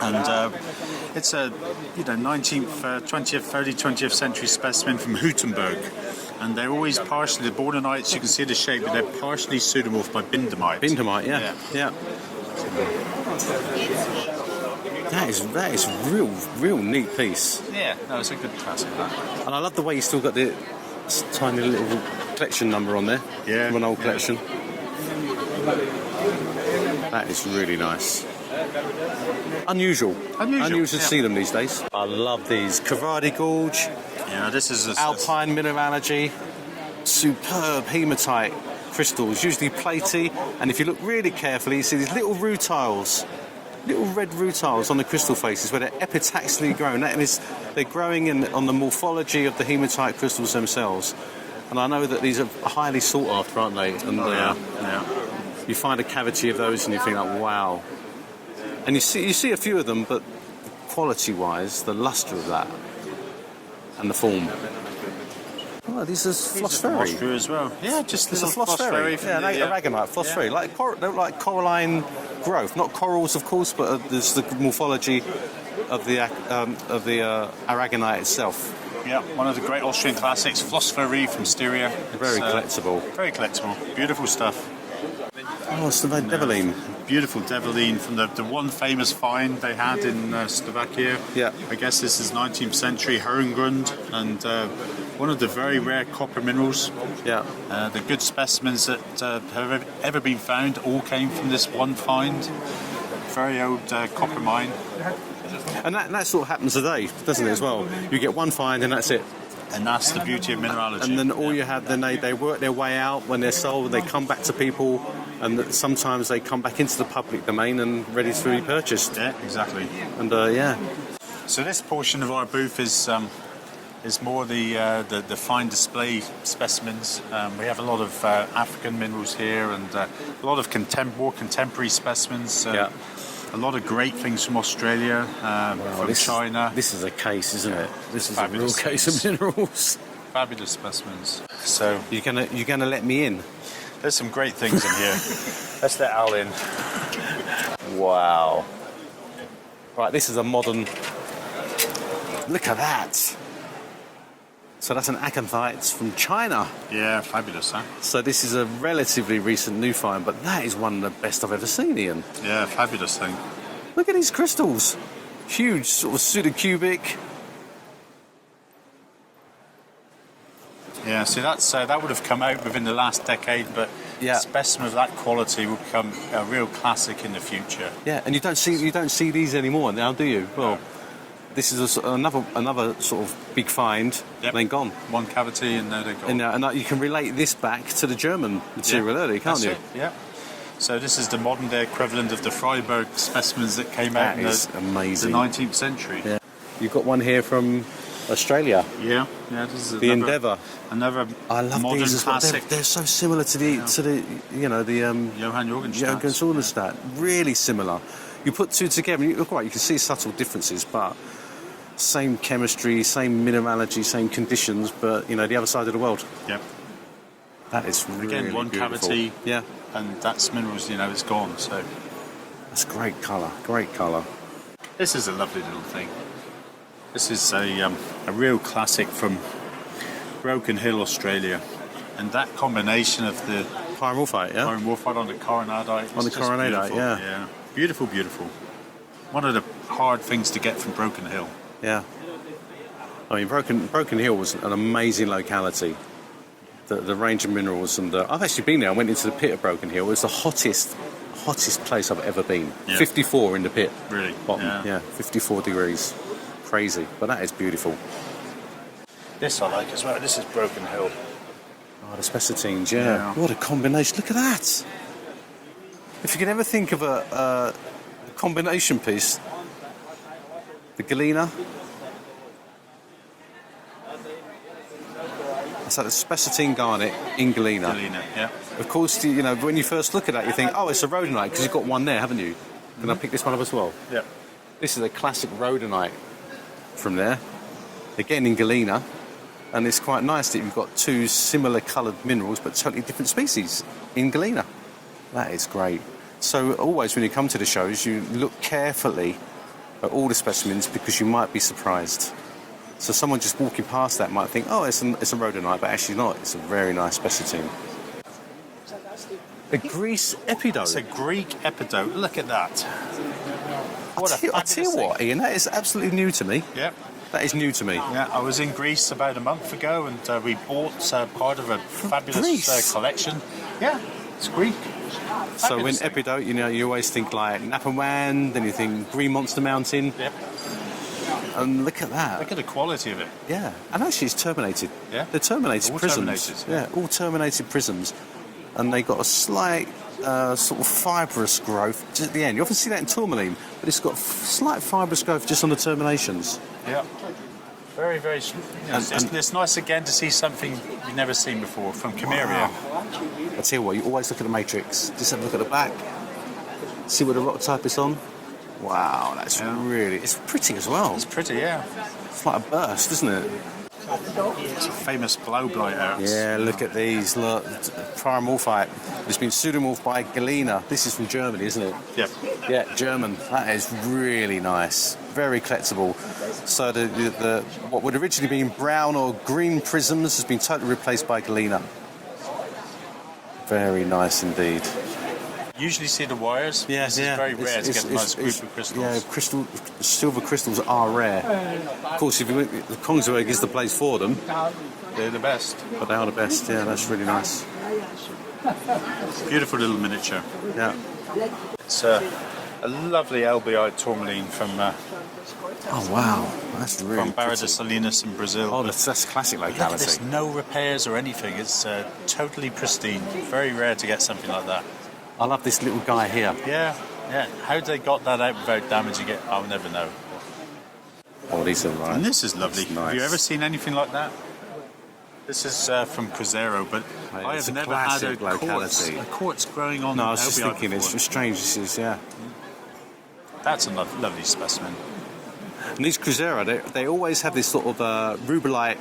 And it's a 19th, 20th, early 20th century specimen from Hüttenberg. And they're always partially, the Bordenites, you can see the shape, but they're partially pseudomorphed by Bindemite. Bindemite, yeah. That is real neat piece. Yeah, no, it's a good classic, that. And I love the way you still got the tiny little collection number on there. Yeah. From an old collection. That is really nice. Unusual to see them these days. I love these. Cavadi Gorge, Yeah, this is Alpine Mineralogy, superb hematite crystals, usually platy, and if you look really carefully, you see these little rutiles, little red rutiles on the crystal faces where they're epitaxially grown. That is, they're growing on the morphology of the hematite crystals themselves. And I know that these are highly sought after, aren't they? And you find a cavity of those and you think like, wow. And you see a few of them, but quality-wise, the luster of that and the form. Oh, these are phospheri. Austria as well. Yeah, just It's a little phospheri. from Yeah, the, aragonite, phospheri. They're like coralline growth, not corals, of course, but there's the morphology of the aragonite itself. Yeah, one of the great Austrian classics, phospheri from Styria. Very collectible. Very collectible. Beautiful stuff. Oh, it's the Develine. Beautiful Develine from the one famous find they had in Slovakia. Yeah. I guess this is 19th century Herrengrund, and one of the very rare copper minerals. Yeah. The good specimens that have ever been found all came from this one find. Very old copper mine. And that sort of happens today, doesn't it, as well? You get one find and that's it. And that's the beauty of mineralogy. And then all you have, then they work their way out. When they're sold, they come back to people, and sometimes they come back into the public domain and ready to be purchased. Yeah, exactly. And So this portion of our booth is more the fine display specimens. We have a lot of African minerals here, and a lot of more contemporary specimens. A lot of great things from Australia, from China. This is a case, isn't it? This is a real Fabulous case of minerals. Fabulous specimens. So You're gonna let me in? there's some great things in here. Let's let Al in. Wow. Right, this is a modern. Look at that. So that's an acanthite from China. Yeah, fabulous, huh? So this is a relatively recent new find, but that is one of the best I've ever seen, Ian. Yeah, fabulous thing. Look at these crystals. Huge, sort of pseudocubic. Yeah, see that would have come out within the last decade, but Yeah. a specimen of that quality will become a real classic in the future. Yeah, and you don't see these anymore now, do you? Well, this is another sort of big find. Yep. Then gone. One cavity and now they're gone. And you can relate this back to the German material earlier, can't That's you? it, yeah. So this is the modern day equivalent of the Freiburg specimens that came out That in is the amazing. 19th century. Yeah. You've got one here from Australia. Yeah. This is The Endeavour. Another I love modern these as well. classic. They're so similar to the Johann Jorgenstadt. Jorgenstadt. Really similar. You put two together, and you can see subtle differences, but same chemistry, same mineralogy, same conditions, but the other side of the world. Yep. That is really Again, one beautiful. cavity. Yeah, And that's minerals, it's gone. So that's great colour. Great colour. this is a lovely little thing. This is a real classic from Broken Hill, Australia, and that combination of the Pyromorphite, yeah. Pyromorphite on the coronadite. On the is just coronadite, beautiful. yeah. Beautiful, beautiful. One of the hard things to get from Broken Hill. Yeah. I mean, Broken Hill was an amazing locality. The range of minerals, and I've actually been there. I went into the pit of Broken Hill. It was the hottest place I've ever been. Yeah. 54 in the pit. Really? Bottom. Yeah. Yeah, 54 degrees. Crazy, but that is beautiful. This I like as well. This is Broken Hill. Oh, the spessartines, yeah. Yeah. What a combination. Look at that. If you can ever think of a combination piece, the galena. So the spessartine garnet in galena. Galena, yeah. Of course, you know, when you first look at that, you think, oh, it's a rhodonite, because you've got one there, haven't you? Can I pick this one up as well? Yeah. This is a classic rhodonite from there. Again in galena. And it's quite nice that you've got two similar coloured minerals, but totally different species in galena. That is great. So always when you come to the shows, you look carefully at all the specimens because you might be surprised. So someone just walking past that might think, oh, it's a rhodonite, but actually not. It's a very nice spessartine. A Greece epidote. It's a Greek epidote. Look at that. I tell you what, Ian, that is absolutely new to me. Yeah. That is new to me. Yeah, I was in Greece about a month ago, and we bought part of a fabulous collection. Yeah, it's Greek. So in Fabulous thing. epidote, you know, you always think like Napawan, then you think Green Monster Mountain. Yep. And look at that. Look at the quality of it. Yeah, and actually it's terminated. Yeah. They're terminated All prisms. terminated. Yeah, all terminated prisms. And they got a slight sort of fibrous growth just at the end. You often see that in tourmaline, but it's got slight fibrous growth just on the terminations. Yeah. Very, very... it's nice again to see something you've never seen before from Chimeria. I tell you what, you always look at the matrix. Just have a look at the back. See what the rock type is on. Wow, that's really... It's pretty as well. It's pretty, yeah. It's like a burst, isn't it? It's a famous blow blight errors. Yeah, look at these. Look, pyramorphite. It's been pseudomorphed by galena. This is from Germany, isn't it? Yep. Yeah, German. That is really nice. Very collectible. So the what would originally be in brown or green prisms has been totally replaced by galena. Very nice indeed. Usually see the wires. Yes, This is very rare to get a nice group of crystals. Yeah, silver crystals are rare. Of course, if you look, the Kongsberg is the place for them. They're the best. But they are the best. Yeah, that's really nice. Beautiful little miniature. Yeah. It's a lovely albiite tourmaline from Oh wow, that's really from Barra de pretty. Salinas in Brazil. Oh, that's classic Look at locality. this, no repairs or anything. It's totally pristine. Very rare to get something like that. I love this little guy here. Yeah, yeah. How they got that out without damaging it, I'll never know. Oh, these are right. And this is lovely. That's Have you nice. ever seen anything like that? This is from Cruzeiro, but Right, I it's have a never had classic locality. a quartz growing on. No, I was just albiite thinking, before. it's strange. This is, yeah. That's a lovely specimen. And these Cruzeiro, they always have this sort of rubellite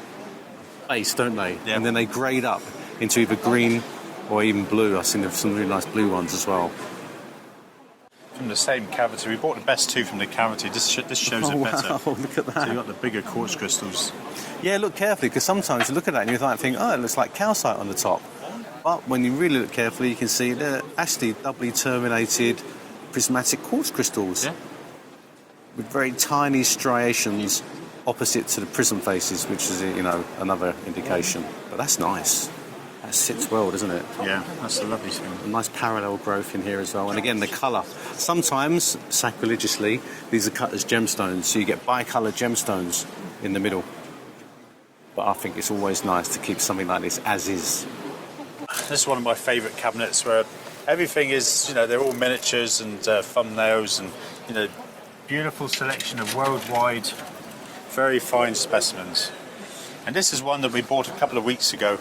base, don't they? Yeah. And then they grade up into either green or even blue. I've seen some really nice blue ones as well. From the same cavity, we bought the best two from the cavity. This shows it better. Wow, look at that. So you got the bigger quartz crystals. Yeah, look carefully, because sometimes you look at that and you might think, oh, it looks like calcite on the top. But when you really look carefully, you can see they're actually doubly terminated prismatic quartz crystals. Yeah. With very tiny striations opposite to the prism faces, which is, you know, another indication. But that's nice. That sits well, doesn't it? Yeah, that's a lovely thing. A nice parallel growth in here as well. And again, the colour. Sometimes, sacrilegiously, these are cut as gemstones, so you get bicoloured gemstones in the middle. But I think it's always nice to keep something like this as is. This is one of my favourite cabinets where everything is, you know, they're all miniatures and thumbnails and, you know, beautiful selection of worldwide, very fine specimens. And this is one that we bought a couple of weeks ago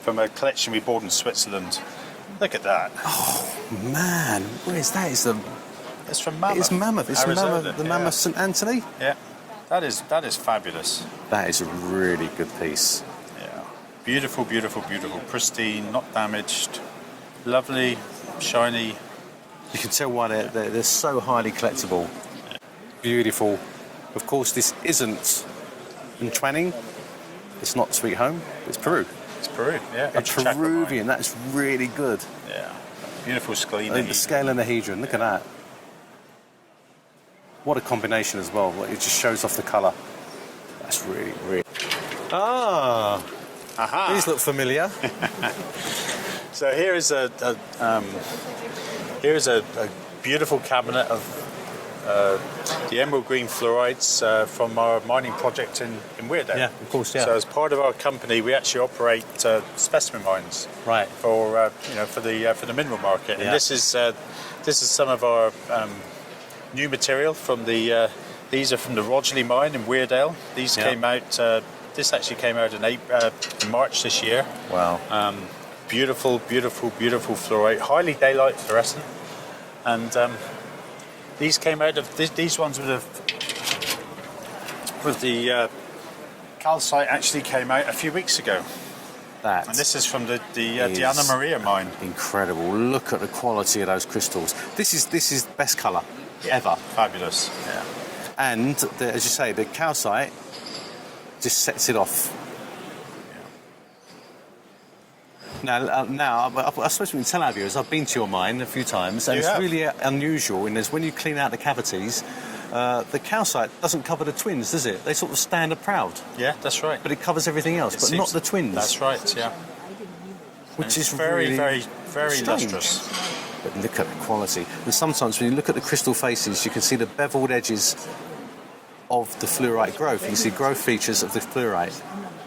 from a collection we bought in Switzerland. Look at that. Oh, man. What is that? It's from Mammoth. It's Mammoth. It's Arizona, Mammoth, the yeah. Mammoth St. Anthony. Yeah, that is fabulous. That is a really good piece. Yeah, beautiful, beautiful, beautiful, pristine, not damaged, lovely, shiny. You can tell why they're so highly collectible. Beautiful. Of course, this isn't in Twanning. It's not Sweet Home. It's Peru. It's Peru, yeah. A It's chocolate Peruvian. That is really good. wine. Yeah, beautiful scalene. The scale and the hedron. Look at that. What a combination as well. It just shows off the colour. That's really, really. Ah, Aha! these look familiar. So here is a beautiful cabinet of the emerald green fluorides from our mining project in Weirdo. Yeah, of course, yeah. So as part of our company, we actually operate specimen mines. Right. For for the mineral market, Yeah. and this is some of our new material from the. These are from the Rodgley mine in Weardale. These Yeah. came out This actually came out in March this year. Wow. Beautiful, beautiful, beautiful fluorite, highly daylight fluorescent, and these came out of these ones with the calcite actually came out a few weeks ago. That And this is from the Anna Maria mine. incredible. Look at the quality of those crystals. This is best colour ever. Fabulous. Yeah. And as you say, the calcite just sets it off. Now, I suppose we can tell our viewers, I've been to your mine a few times, and You it's have? really unusual in this. When you clean out the cavities, the calcite doesn't cover the twins, does it? They sort of stand up proud, Yeah, that's right. but it covers everything else, but not the twins. That's right. Yeah. Which is very, really very, very strange. lustrous. But look at the quality. And sometimes when you look at the crystal faces, you can see the beveled edges of the fluorite growth. You can see growth features of the fluorite.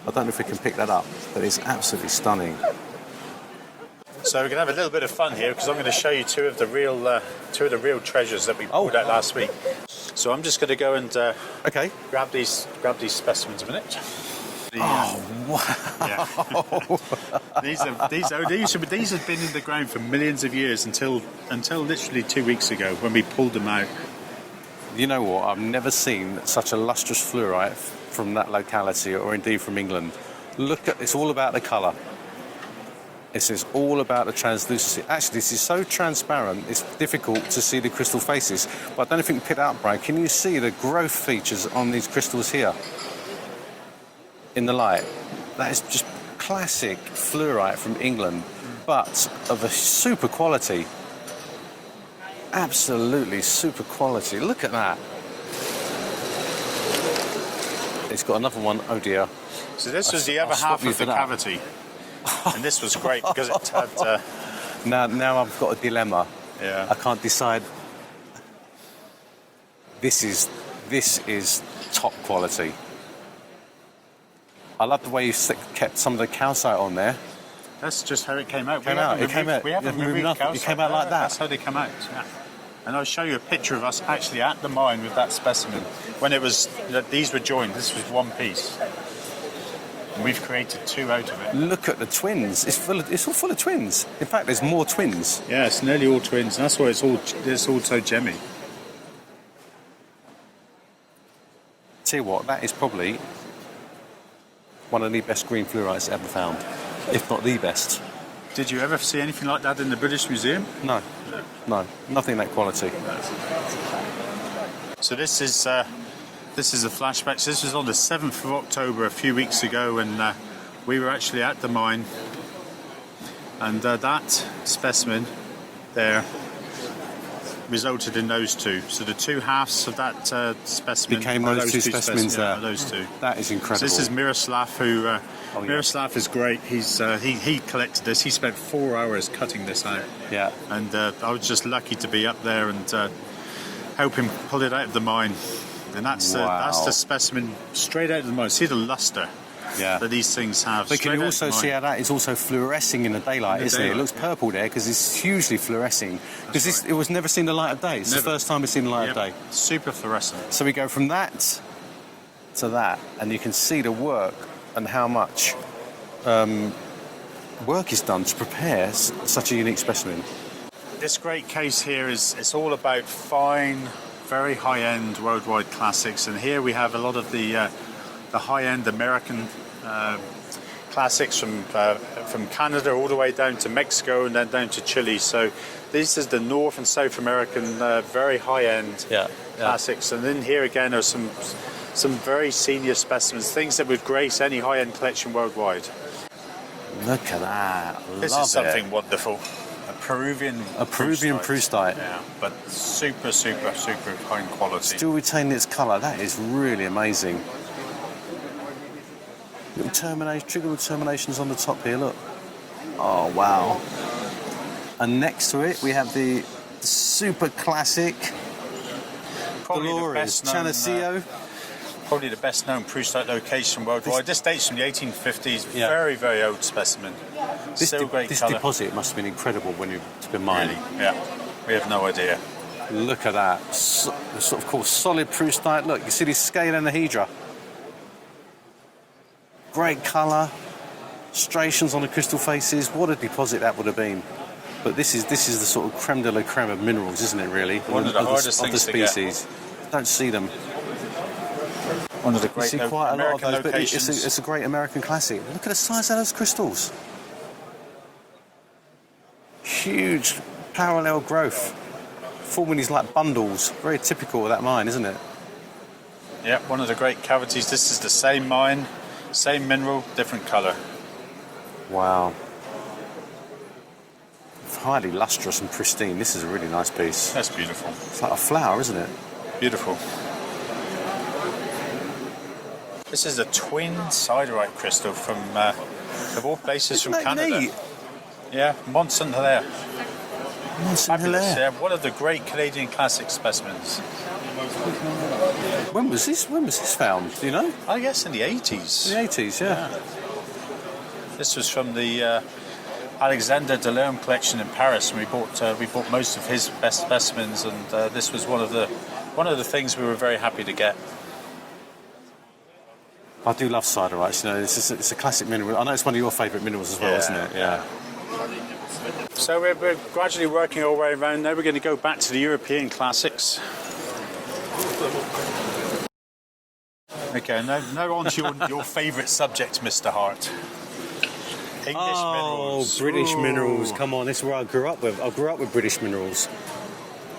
I don't know if we can pick that up, but it's absolutely stunning. So we're going to have a little bit of fun here because I'm going to show you two of the real treasures that we pulled out last week. So I'm just going to go and Okay. grab these specimens a minute. Wow. Yeah. these have been in the ground for millions of years until literally 2 weeks ago when we pulled them out. You know what? I've never seen such a lustrous fluorite from that locality, or indeed from England. Look at, it's all about the colour. This is all about the translucency. Actually, this is so transparent, it's difficult to see the crystal faces. But I don't know if you can pick that up, Brian. Can you see the growth features on these crystals here in the light? That is just classic fluorite from England, but of a super quality. Absolutely super quality. Look at that. It's got another one. Oh dear. So this was the other I'll stop half you of for the that. cavity. And this was great because it had... Now I've got a dilemma. Yeah. I can't decide. This is top quality. I love the way you kept some of the calcite on there. That's just how it came out. It came out. We haven't removed nothing. It calcite. came out like that. That's how they come out. Yeah. And I'll show you a picture of us actually at the mine with that specimen when it was these were joined. This was one piece. And we've created two out of it. Look at the twins. It's all full of twins. In fact, there's more twins. Yeah, it's nearly all twins. And that's why it's all so gemmy. Tell you what, that is probably one of the best green fluorites ever found, if not the best. Did you ever see anything like that in the British Museum? No, nothing that quality. So this is a flashback. So this was on the 7th of October a few weeks ago, and we were actually at the mine, and that specimen there resulted in those two. So the two halves of that specimen Became are those two specimens there. Yeah, those two. That is incredible. So this is Miroslav, who Miroslav is great. He's he collected this. He spent 4 hours cutting this out. Yeah. And I was just lucky to be up there and help him pull it out of the mine. And that's the specimen straight out of the mine. See the luster that these things have. But can you also see how that is also fluorescing in the daylight, isn't it? It looks purple there because it's hugely fluorescing. Because it was never seen the light of day. It's the first time it's seen the light of day. Super fluorescent. So we go from that to that, and you can see the work and how much work is done to prepare such a unique specimen. This great case here it's all about fine, very high-end worldwide classics, and here we have a lot of the high-end American classics from Canada all the way down to Mexico and then down to Chile. So this is the North and South American very high-end classics, and then here again are some very senior specimens, things that would grace any high-end collection worldwide. Look at that. This is something wonderful. A Peruvian Perovskite. Yeah, but super fine quality. Still retaining its colour. That is really amazing. Little trigonal terminations on the top here, look. Oh, wow. And next to it, we have the super classic Fluorides, Chanacio. Probably the best known Perovskite location worldwide. This dates from the 1850s. Very, very old specimen. This great colour. deposit must have been incredible when you've been mining. Really? Yeah, we have no idea. Look at that. Sort of called solid Perovskite. Look, you see this scale anhedra. Great colour, striations on the crystal faces. What a deposit that would have been. But this is the sort of creme de la creme of minerals, isn't it, really? One of the hardest of the things to get. species. Don't see them. One of the You great see quite a lot of American those, but locations. it's a great American classic. Look at the size of those crystals. Huge parallel growth, forming these like bundles. Very typical of that mine, isn't it? Yeah, one of the great cavities. This is the same mine, same mineral, different colour. Wow. Highly lustrous and pristine. This is a really nice piece. That's beautiful. It's like a flower, isn't it? Beautiful. This is a twin siderite crystal from, of all places, from Isn't that Canada. neat? Yeah, Mont Saint Hilaire. Fabulous. Hilaire. Yeah, one of the great Canadian classic specimens. When was this found? Do you know? I guess in the 80s. In the 80s, yeah. This was from the Alexander Delorme collection in Paris, and we bought most of his best specimens, and this was one of the things we were very happy to get. I do love siderites. You know, it's a classic mineral. I know it's one of your favourite minerals as well, Yeah, isn't it? Yeah. So we're gradually working our way around. Now we're going to go back to the European classics. Okay, now on to your favourite subject, Mr. Hart. English minerals. British Ooh. minerals. Come on, this is where I grew up with. I grew up with British minerals.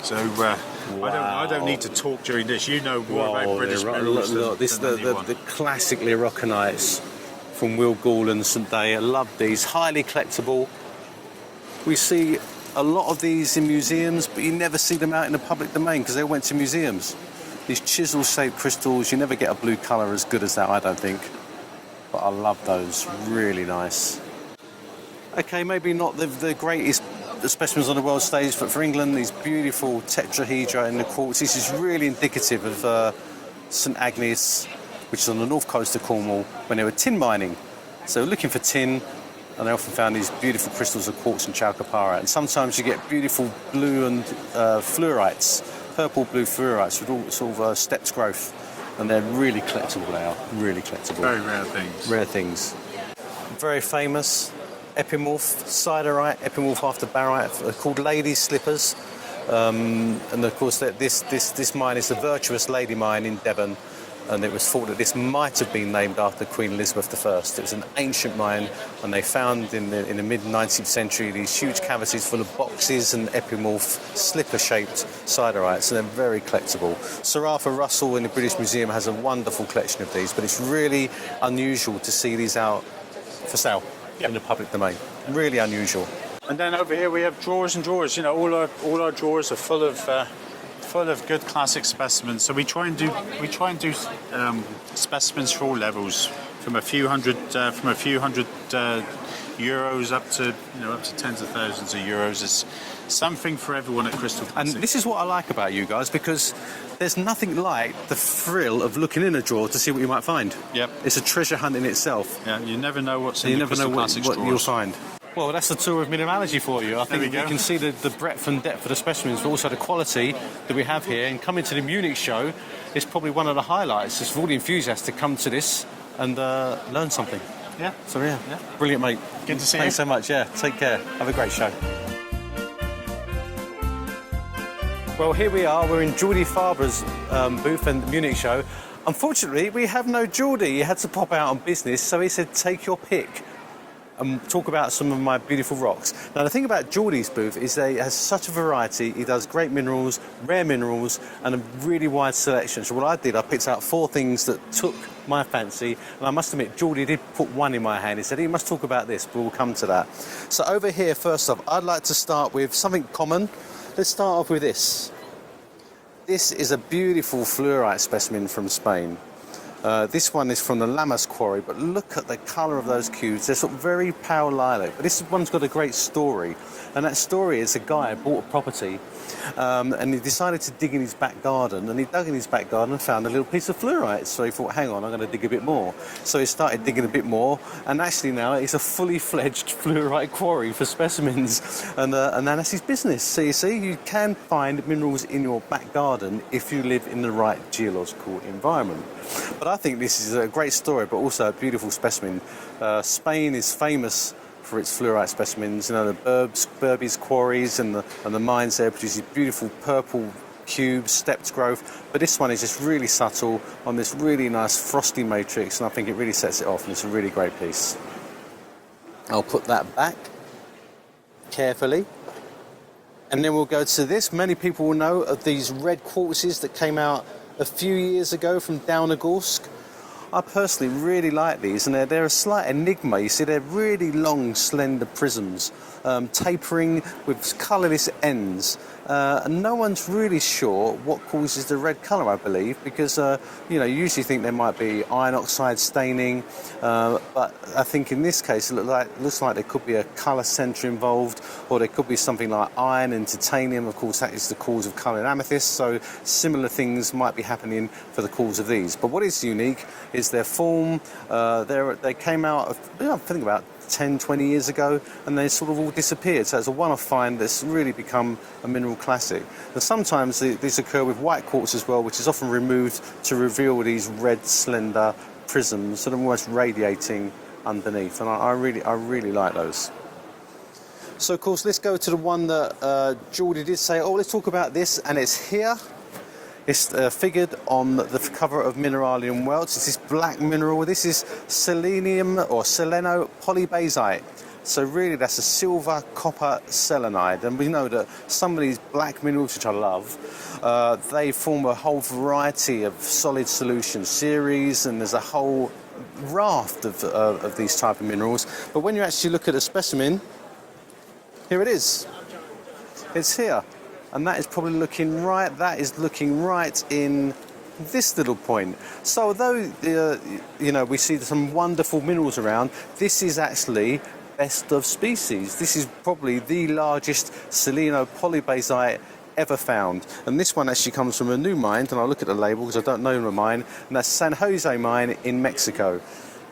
So I don't need to talk during this. You know more about British minerals Look, this than is anyone. the classic Lirocanites from Will Gall and St Day. I love these. Highly collectible. We see a lot of these in museums, but you never see them out in the public domain because they went to museums. These chisel-shaped crystals, you never get a blue colour as good as that, I don't think. But I love those. Really nice. Okay, maybe not the greatest specimens on the world stage, but for England, these beautiful tetrahedra in the quartz. This is really indicative of St Agnes, which is on the north coast of Cornwall, when they were tin mining. So looking for tin, and they often found these beautiful crystals of quartz and chalcopyrite. And sometimes you get beautiful blue and fluorites, purple-blue fluorites with all sort of stepped growth. And they're really collectible now, really collectible. Very rare things. Rare things. Very famous epimorph, siderite, epimorph after barite, called ladies' slippers. And of course, this mine is the Virtuous Lady Mine in Devon, and it was thought that this might have been named after Queen Elizabeth I. It was an ancient mine, and they found in the mid-19th century these huge cavities full of boxes and epimorph, slipper-shaped siderites, and they're very collectible. Sir Arthur Russell in the British Museum has a wonderful collection of these, but it's really unusual to see these out for sale in the public domain. Really unusual. And then over here we have drawers and drawers. You know, all our drawers are full of good classic specimens. So we try and do specimens for all levels, from a few hundred euros up to tens of thousands of euros. It's something for everyone at Crystal Classic. And this is what I like about you guys, because there's nothing like the thrill of looking in a drawer to see what you might find. Yep. It's a treasure hunt in itself. Yeah, you never know what's in You the never Crystal know Classics what drawers. you'll find. Well, that's the tour of mineralogy for you. I think we you go. can see the breadth and depth of the specimens, but also the quality that we have here. And coming to the Munich show is probably one of the highlights. It's for all the enthusiasts to come to this and learn something. Yeah. So, yeah. Brilliant, mate. Good to see Thanks you. so much, yeah. Take care. Have a great show. Well, here we are. We're in Geordie Farber's booth and the Munich show. Unfortunately, we have no Geordie. He had to pop out on business, so he said, take your pick and talk about some of my beautiful rocks. Now, the thing about Geordie's booth is that he has such a variety. He does great minerals, rare minerals, and a really wide selection. So what I did, I picked out 4 things that took my fancy, and I must admit, Geordie did put one in my hand. He said, he must talk about this, but we'll come to that. So over here, first off, I'd like to start with something common. Let's start off with this. This is a beautiful fluorite specimen from Spain. This one is from the Lamas quarry, but look at the colour of those cubes. They're sort of very pale lilac, but this one's got a great story. And that story is a guy who bought a property and he decided to dig in his back garden, and he dug in his back garden and found a little piece of fluorite. So he thought, hang on, I'm going to dig a bit more. So he started digging a bit more, and actually now it's a fully fledged fluorite quarry for specimens, and that's his business. So you see, you can find minerals in your back garden if you live in the right geological environment. But But I think this is a great story, but also a beautiful specimen. Spain is famous for its fluorite specimens. You know, the Berbice quarries and the mines there produce these beautiful purple cubes, stepped growth. But this one is just really subtle on this really nice frosty matrix, and I think it really sets it off, and it's a really great piece. I'll put that back carefully. And then we'll go to this. Many people will know of these red quartzes that came out a few years ago from Downagorsk. I personally really like these, and they're a slight enigma. You see, they're really long, slender prisms, tapering with colourless ends. And no one's really sure what causes the red colour, I believe, because, you usually think there might be iron oxide staining, but I think in this case it looks like there could be a colour centre involved, or there could be something like iron and titanium. Of course, that is the cause of colour in amethyst, so similar things might be happening for the cause of these. But what is unique is their form. They came out, I think, about 10, 20 years ago, and they sort of all disappeared. So it's a one-off find that's really become a mineral classic. And sometimes these occur with white quartz as well, which is often removed to reveal these red, slender prisms, sort of almost radiating underneath. And I really like those. So, of course, let's go to the one that Geordie did say, oh, let's talk about this, and it's here. It's figured on the cover of Mineralium Welts. It's this black mineral. This is selenium or seleno polybasite. So really that's a silver copper selenide. And we know that some of these black minerals, which I love, they form a whole variety of solid solution series, and there's a whole raft of these type of minerals. But when you actually look at a specimen, here it is. It's here. And that is probably looking right in this little point. So although, we see some wonderful minerals around, this is actually best of species. This is probably the largest seleno polybasite ever found. And this one actually comes from a new mine, and I'll look at the label because I don't know the mine, and that's San Jose mine in Mexico.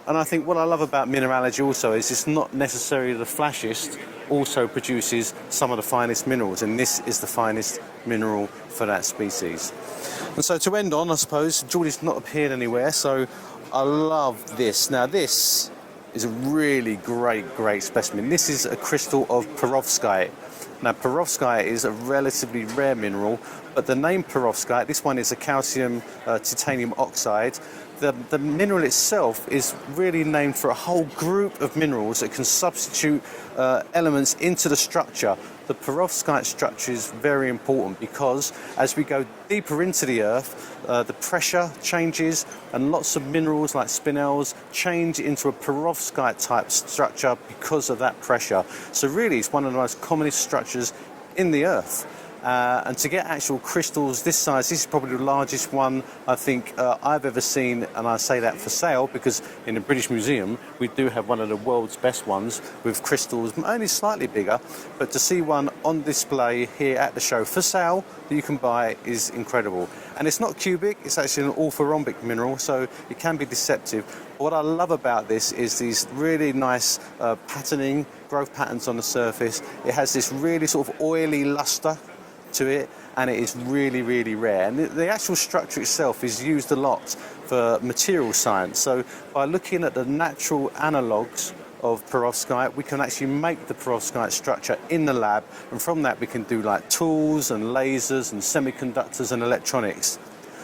And I think what I love about mineralogy also is it's not necessarily the flashiest, also produces some of the finest minerals, and this is the finest mineral for that species. And so to end on, I suppose, Geordie's not appeared anywhere, so I love this. Now this is a really great specimen. This is a crystal of Perovskite. Now Perovskite is a relatively rare mineral, but the name Perovskite, this one is a calcium titanium oxide. The mineral itself is really named for a whole group of minerals that can substitute elements into the structure. The perovskite structure is very important because as we go deeper into the earth, the pressure changes, and lots of minerals like spinels change into a perovskite type structure because of that pressure. So really it's one of the most commonest structures in the earth. And to get actual crystals this size, this is probably the largest one I think I've ever seen, and I say that for sale because in the British Museum we do have one of the world's best ones with crystals only slightly bigger, but to see one on display here at the show for sale that you can buy is incredible. And it's not cubic, it's actually an orthorhombic mineral, so it can be deceptive. What I love about this is these really nice patterning, growth patterns on the surface. It has this really sort of oily luster to it, and it is really rare. And the actual structure itself is used a lot for material science. So by looking at the natural analogues of perovskite, we can actually make the perovskite structure in the lab, and from that we can do like tools and lasers and semiconductors and electronics.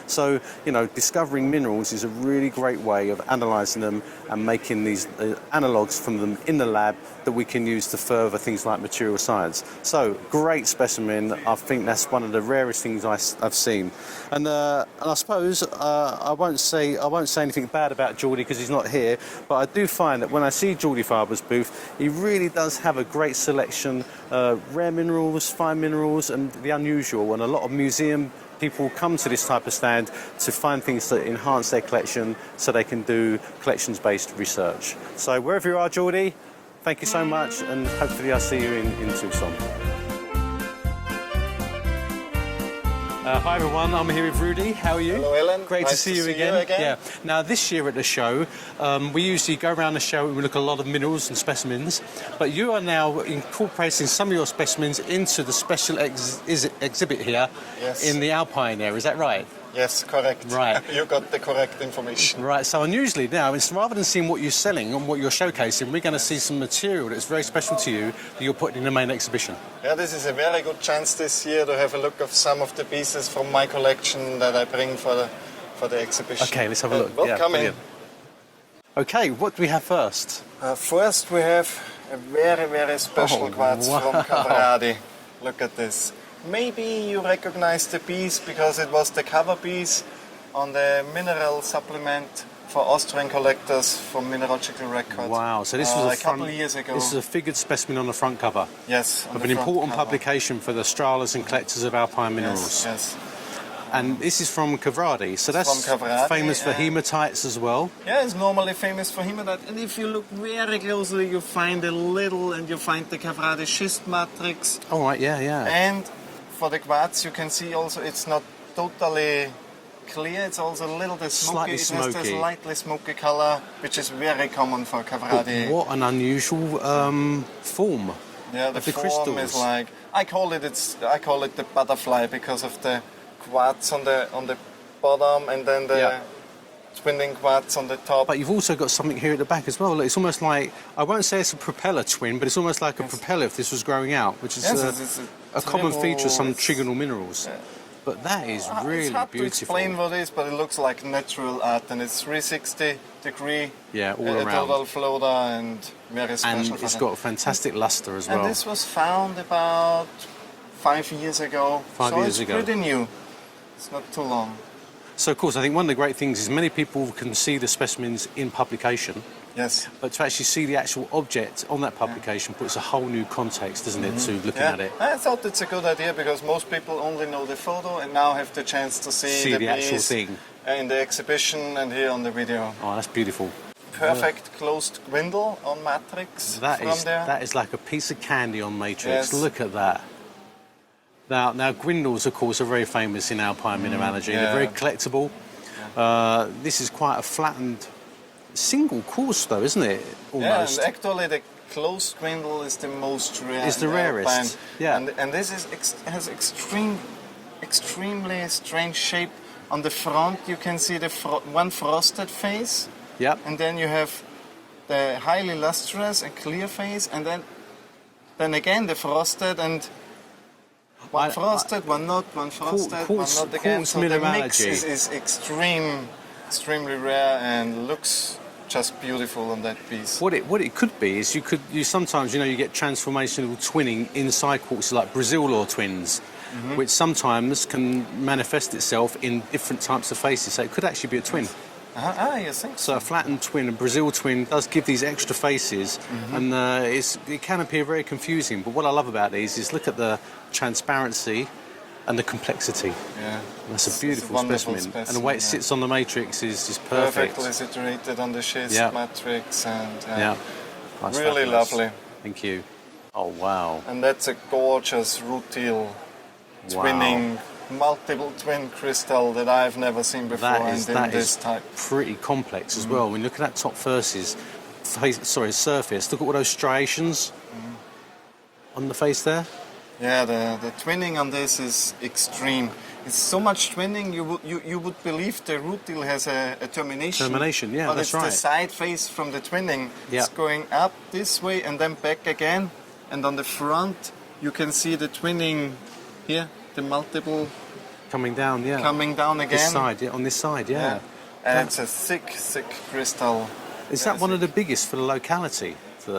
So, discovering minerals is a really great way of analysing them and making these analogues from them in the lab that we can use to further things like material science. So, great specimen. I think that's one of the rarest things I've seen. And I suppose I won't say anything bad about Geordie because he's not here, but I do find that when I see Geordie Farber's booth, he really does have a great selection, rare minerals, fine minerals, and the unusual, and a lot of museum people come to this type of stand to find things that enhance their collection so they can do collections-based research. So wherever you are, Geordie, thank you so much, and hopefully I'll see you in Tucson. Hi everyone, I'm here with Rudy. How are you? Hello, Alan. Great nice to see you again. Yeah. Now this year at the show, we usually go around the show and we look at a lot of minerals and specimens, but you are now incorporating some of your specimens into the special exhibit here in the Alpine area. Is that right? Yes, correct. Right. You got the correct information. Right, so unusually now, it's rather than seeing what you're selling and what you're showcasing, we're going to see some material that's very special to you that you're putting in the main exhibition. Yeah, this is a very good chance this year to have a look of some of the pieces from my collection that I bring for the exhibition. Okay, let's have a look. Welcome in. Okay, what do we have first? First we have a very, very special quartz from Cavradi. Look at this. Maybe you recognize the piece because it was the cover piece on the mineral supplement for Austrian collectors from Mineralogical Record. Wow, so this was a couple of years ago. This is a figured specimen on the front cover. Yes, of an important publication for the Strahlers and collectors of alpine minerals. Yes. And this is from Cavradi, so that's From Cavradi, famous for hematites as well. Yeah, it's normally famous for hematite. And if you look very closely, you find a little, and you find the Cavradi schist matrix. All right, yeah. And for the quartz, you can see also it's not totally clear. It's also a little bit smoky. Slightly It has the slightly smoky color, which is very common for Cavradi. What an unusual form. Yeah, the of the form crystals. is like I call it the butterfly because of the quartz on the bottom and then the twinning quartz on the top. But you've also got something here at the back as well. It's almost like, I won't say it's a propeller twin, but it's almost like a propeller if this was growing out, which is it's a common feature of some it's- trigonal minerals. Yeah. But that is really it's hard beautiful. to explain what it is, but it looks like natural art, and it's 360-degree. Yeah, all around. Total floater and very special. And for it's that. got a fantastic luster as well. And this was found about 5 years ago. 5 years so it's ago. pretty new. It's not too long. So, of course, I think one of the great things is many people can see the specimens in publication, Yes. but to actually see the actual object on that publication puts a whole new context, doesn't it, to looking Yeah, at it. I thought it's a good idea because most people only know the photo and now have the chance to see The actual piece thing. in the exhibition and here on the video. Oh, that's beautiful. Perfect closed gwindle on matrix That from there. that is like a piece of candy on matrix. Yes. Look at that. Now, gwindles, of course, are very famous in alpine mineralogy. They're very collectible. This is quite a flattened single course, though, isn't it? Almost. Yeah, and actually the closed gwindle is the most rare. It's the in rarest, alpine. yeah. And this is has extremely strange shape. On the front, you can see the one frosted face. Yep. And then you have the highly lustrous and clear face, and then again the frosted and one frosted, one not, one frosted, one not again. Quartz So the mix mineralogy. is extremely rare and looks just beautiful on that piece. What it could be is you sometimes you get transformational twinning inside quartz like Brazil ore twins, which sometimes can manifest itself in different types of faces. So it could actually be a twin. You think So a flattened twin, a Brazil twin, does give these extra faces, and it can appear very confusing. But what I love about these is look at the transparency and the complexity. Yeah. That's a It's beautiful wonderful specimen. And the way it sits on the matrix is perfect. Perfectly situated on the schist Yeah. matrix and Yeah. That's really fabulous. lovely. Thank you. Oh, wow. And that's a gorgeous rutile twinning, multiple twin crystal that I've never seen before and in this type. Pretty complex as well. When you look at that top surface, look at all those striations on the face there. Yeah, the twinning on this is extreme. It's so much twinning you would believe the rutile has a termination. Termination, yeah, but that's it's right. the side face from the twinning. Yeah. It's going up this way and then back again. And on the front you can see the twinning here, the multiple Coming down, yeah. coming down again. This side, yeah, on this side, yeah. And it's a thick crystal. Is that one of the biggest for the locality? From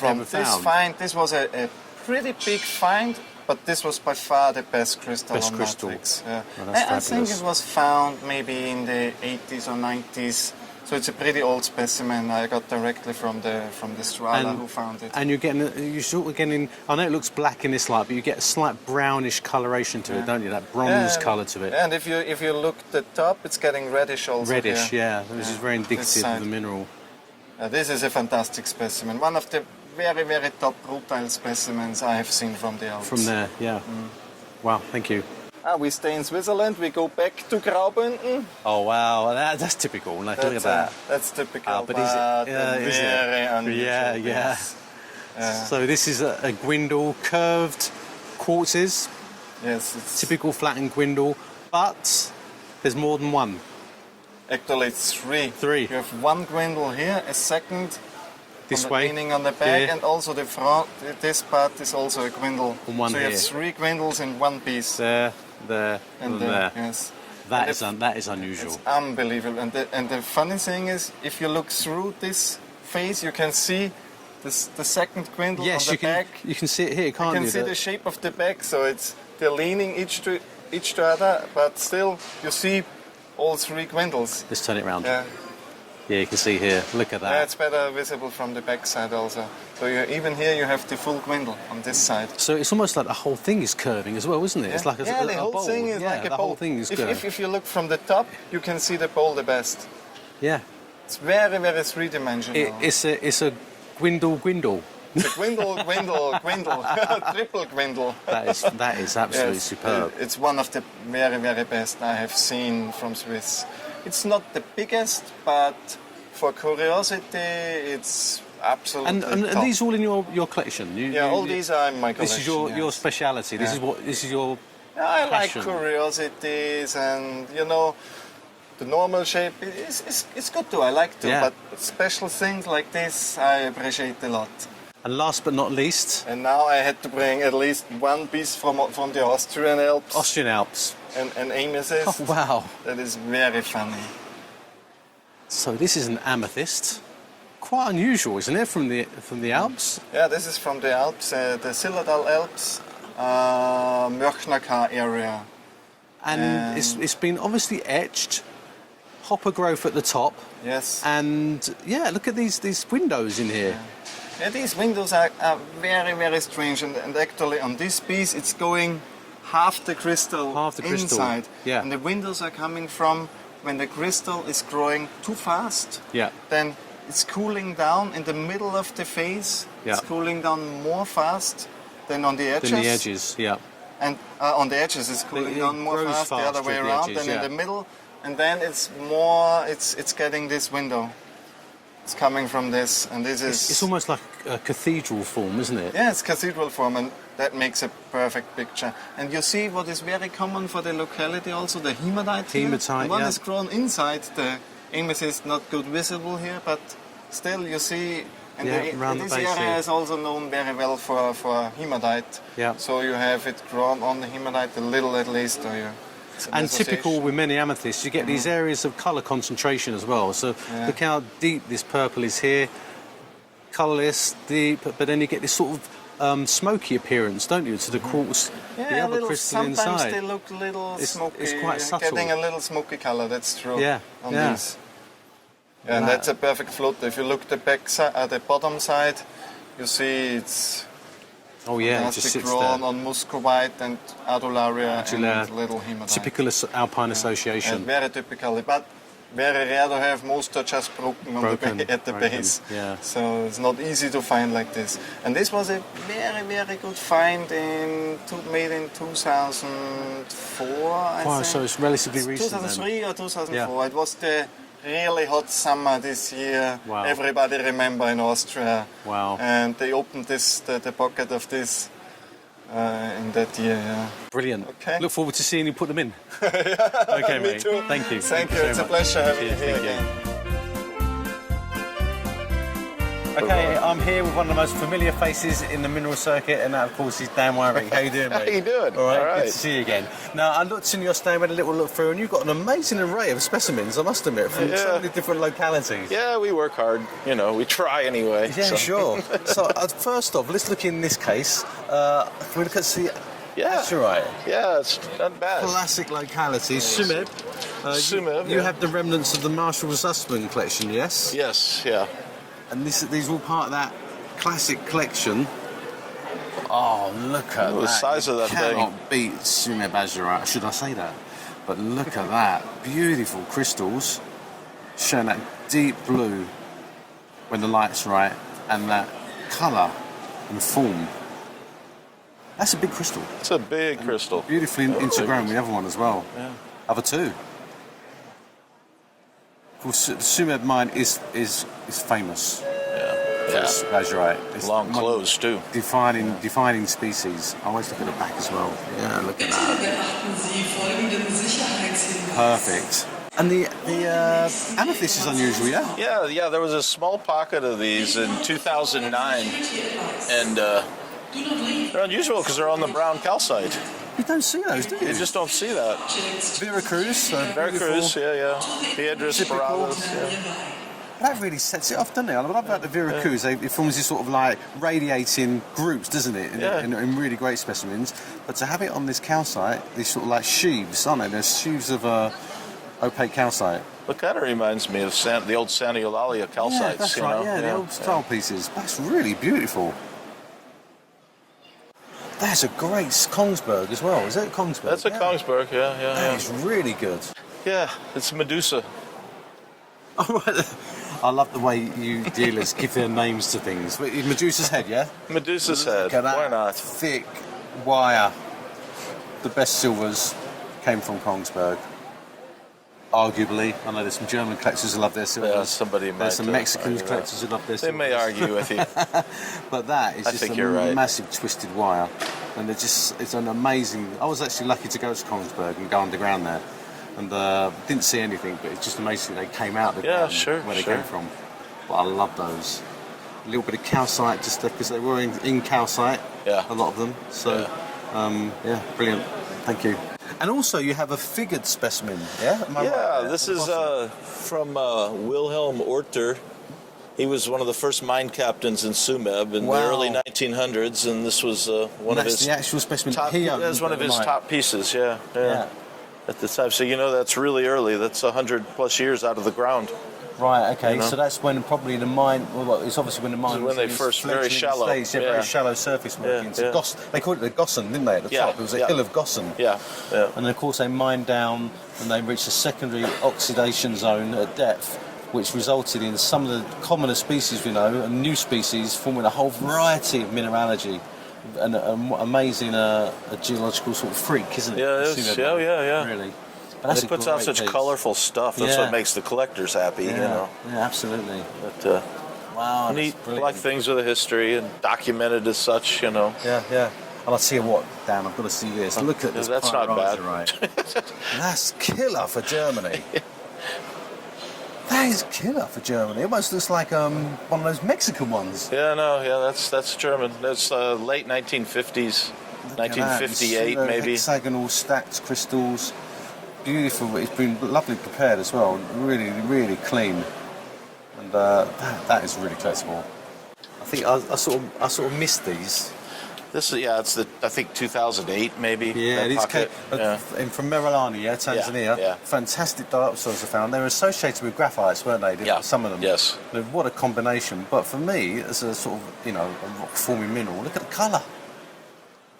ever this found? find, this was a pretty big find, but this was by far the best crystal Best on crystal. matrix. Yeah. Oh, that's I think fabulous. it was found maybe in the 80s or 90s. So it's a pretty old specimen. I got directly from the Strahler who found it. And you're sort of getting, I know it looks black in this light, but you get a slight brownish coloration to it, don't you? That bronze colour to it. And if you look at the top, it's getting reddish also. Reddish, here. yeah. This is very indicative of side. the mineral. This is a fantastic specimen. One of the very, very top rutile specimens I have seen from the Alps. From there, yeah. Wow, thank you. We stay in Switzerland. We go back to Graubünden. Oh, wow. That's typical. Like, look at that. That's typical. But is it very unusual. Yeah. piece. So this is a gwindle, curved quartzes, Yes, it's typical flattened gwindle, but There's more than one. Actually, it's three. Three. You have one grindle here, a second This on way. leaning on the back, Here. and also the front. This part is also a grindle. And one so you here. have three grindles in one piece. There, and and there. Yes. That And is that is unusual. It's unbelievable. And the funny thing is, if you look through this face, you can see the second grindle Yes, on the you can. back. You can see it here, can't You can you? see That- the shape of the back, so they're leaning each to other, but still you see all three grindles. Let's turn it round. Yeah. Yeah, you can see here. Look at that. Yeah, it's better visible from the back side also. So even here you have the full grindle on this side. So it's almost like the whole thing is curving as well, isn't it? It's like a, yeah, the a whole bowl. thing is yeah, like a the bowl. whole thing is curved. If you look from the top, you can see the bowl the best. Yeah. It's very, very three-dimensional. It's a gwindle. It's a gwindle, triple gwindle. That is absolutely Yes, superb. It's one of the very, very best I have seen from Swiss. It's not the biggest, but for curiosity, it's absolutely And top. these all in your collection? All these are in my collection. This is your yes. speciality. This is your Yeah, I like passion. curiosities, and the normal shape is good too. I like to, Yeah. but special things like this I appreciate a lot. And last but not least, And now I had to bring at least one piece from the Austrian Alps Austrian Alps. and amethyst. Oh wow! That is very funny. So this is an amethyst. Quite unusual, isn't it, from the Alps? Yeah, this is from the Alps, the Zillertal Alps, Mörchnerkar area. And it's been obviously etched. Hopper growth at the top. Yes. And yeah, look at these windows in here. Yeah, these windows are very, very strange, and actually on this piece it's going half the crystal inside. Yeah. And the windows are coming from when the crystal is growing too fast. Yeah. Then it's cooling down in the middle of the face. Yeah. It's cooling down more fast than on the edges. Then the edges, yeah. And on the edges it's cooling It down more grows fast the other faster way at the around edges, than yeah. in the middle. And then it's more, it's getting this window. It's coming from this, and this is... It's almost like a cathedral form, isn't it? Yeah, it's cathedral form, and that makes a perfect picture. And you see what is very common for the locality also, the hematite here. Hematite, The one yeah. is grown inside the amethyst, not good visible here, but still you see... And Yeah, around the this base area here. is also known very well for hematite. Yeah. So you have it grown on the hematite, a little at least. Or it's an And association. typical with many amethysts, you get these areas of colour concentration as well. So Yeah. look how deep this purple is here, colourless, deep, but then you get this sort of smoky appearance, don't you, to the quartz, Yeah, the a other little, crystal sometimes inside. they look a little It's- smoky. it's quite subtle. Getting a little smoky color, that's true. Yeah, On yeah. these. Yeah, and Wow. that's a perfect float. If you look the back side, the bottom side, you see it's Oh yeah, it just fantastic sits drawn there. on muscovite and adularia Adular. and little hematite. Typical alpine association. And very typical, but very rare to have. Most are just broken, Broken, at the broken, base. yeah. So it's not easy to find like this. And this was a very, very good find made in 2004, I Wow, think. so it's relatively recent then. 2003 or 2004. Yeah. It was the really hot summer this year. Wow. Everybody remember in Austria. Wow. And they opened the pocket of this in that year. Yeah. Brilliant. Okay. Look forward to seeing you put them in. Okay, Me mate. too. Thank you. Thank you. so It's a much. pleasure having you Cheers, here thank you. again. Okay, I'm here with one of the most familiar faces in the mineral circuit, and that, of course, is Dan Wyrick. How you doing, mate? How you doing? All right, All right. good to see you again. Now, I looked in your stand, had a little look through, and you've got an amazing array of specimens, I must admit, from so Yeah. many different localities. Yeah, we work hard. You know, we try anyway. Yeah, so. sure. So, first off, let's look in this case. Can we look at the Yeah. Azurite? Yeah, it's not bad. Classic locality, Sumeb. Sumeb, You yeah. have the remnants of the Marshall Zussman collection, yes? Yes, yeah. And these are all part of that classic collection. Oh, look at Oh, that. the size of that You thing. cannot beat Sumeb Azurite, should I say that? But look at that. Beautiful crystals showing that deep blue when the light's right, and that colour and form. That's a big crystal. It's a big crystal. Beautifully intergrown with the other one as well. Yeah. Other two. Of course, the Sumeb mine is famous. Yeah. It's Azurite. It's Long one- clothes too. Defining species. I always look at the back as well. Yeah, look at that. Beachten Sie folgenden Sicherheitshinweise. perfect. And the amethyst is unusual, yeah? Yeah, there was a small pocket of these in 2009, and they're unusual because they're on the brown calcite. You don't see those, do you? You just don't see that. Vera Cruz. Veracruz, yeah. Piedras Paradas, yeah. That really sets it off, doesn't it? I love about the Vera Cruz. It forms these sort of like radiating groups, doesn't it? In really great specimens. But to have it on this calcite, these sort of like sheaves, aren't they? There's sheaves of opaque calcite. It kind of reminds me of the old Santa Eulalia calcites. Yeah, that's right. You know? The old style pieces. That's really beautiful. That's a great Kongsberg as well. Is it Kongsberg? That's a Kongsberg, yeah. That is really good. Yeah, it's Medusa. Oh, right. I love the way you dealers give their names to things. Medusa's head, yeah? Medusa's head. Look at that Why not? thick wire. The best silvers came from Kongsberg. Arguably, I know there's some German collectors who love their silvers. Yeah, somebody might. There's some Mexican collectors who love their silvers. They may argue with you. But that is just a right. massive twisted wire. And it's an amazing... I was actually lucky to go to Kongsberg and go underground there. And didn't see anything, but it's just amazing they came out the ground where they came from. But I love those. A little bit of calcite, just because they were in calcite, a lot of them. So, brilliant. Thank you. And also, you have a figured specimen, yeah? Yeah, this is from Wilhelm Orter. He was one of the first mine captains in Sumeb in the early 1900s, and this was one of his... That's the actual specimen top, he owned. That's one of his top pieces, yeah. At the time, so that's really early. That's 100 plus years out of the ground. Right. Okay. So that's when probably the mine. Well, it's obviously when the mine was when they first very shallow. Stage, very shallow surface workings. They called it the Gossan, didn't they? At the top, it was a hill of Gossan. Yeah. And then, of course, they mined down and they reached a secondary oxidation zone at depth, which resulted in some of the commoner species we know and new species forming a whole variety of mineralogy. An amazing a geological sort of freak, isn't it? Yeah, it is. Yeah. Really. And it puts out such colorful stuff. That's what makes the collectors happy, Yeah, absolutely. But, wow, neat, like things with a history and documented as such, Yeah. And I'll see what, Dan, I've got to see this. Look at this. That's not bad. That's killer for Germany. That is killer for Germany. It almost looks like one of those Mexican ones. That's German. That's late 1950s, 1958 maybe. Hexagonal stacked crystals. Beautiful. It's been lovely prepared as well. Really, really clean. And that is really collectible. I think I sort of missed these. This is it's I think 2008 maybe. Yeah, these came from Merilani, Tanzania. Yeah. Fantastic dioxodes I found. They were associated with graphites, weren't they? Some of them. Yes. What a combination! But for me, as a sort of a rock forming mineral, look at the colour.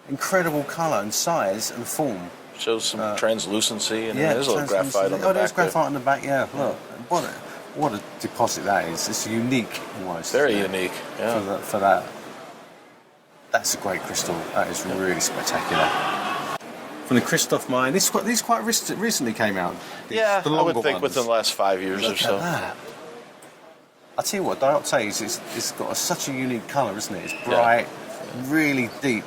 Incredible colour and size and form. Shows some translucency and there's a little graphite on the back. There's graphite on the back. Yeah. Look, what a deposit that is. It's unique almost. Very unique. Yeah. For that. That's a great crystal. That is really spectacular. From the Christoph mine, these quite recently came out. I would think within the last 5 years or so. That. I tell you what, dioptase, it's got such a unique colour, isn't it? It's bright, really deep.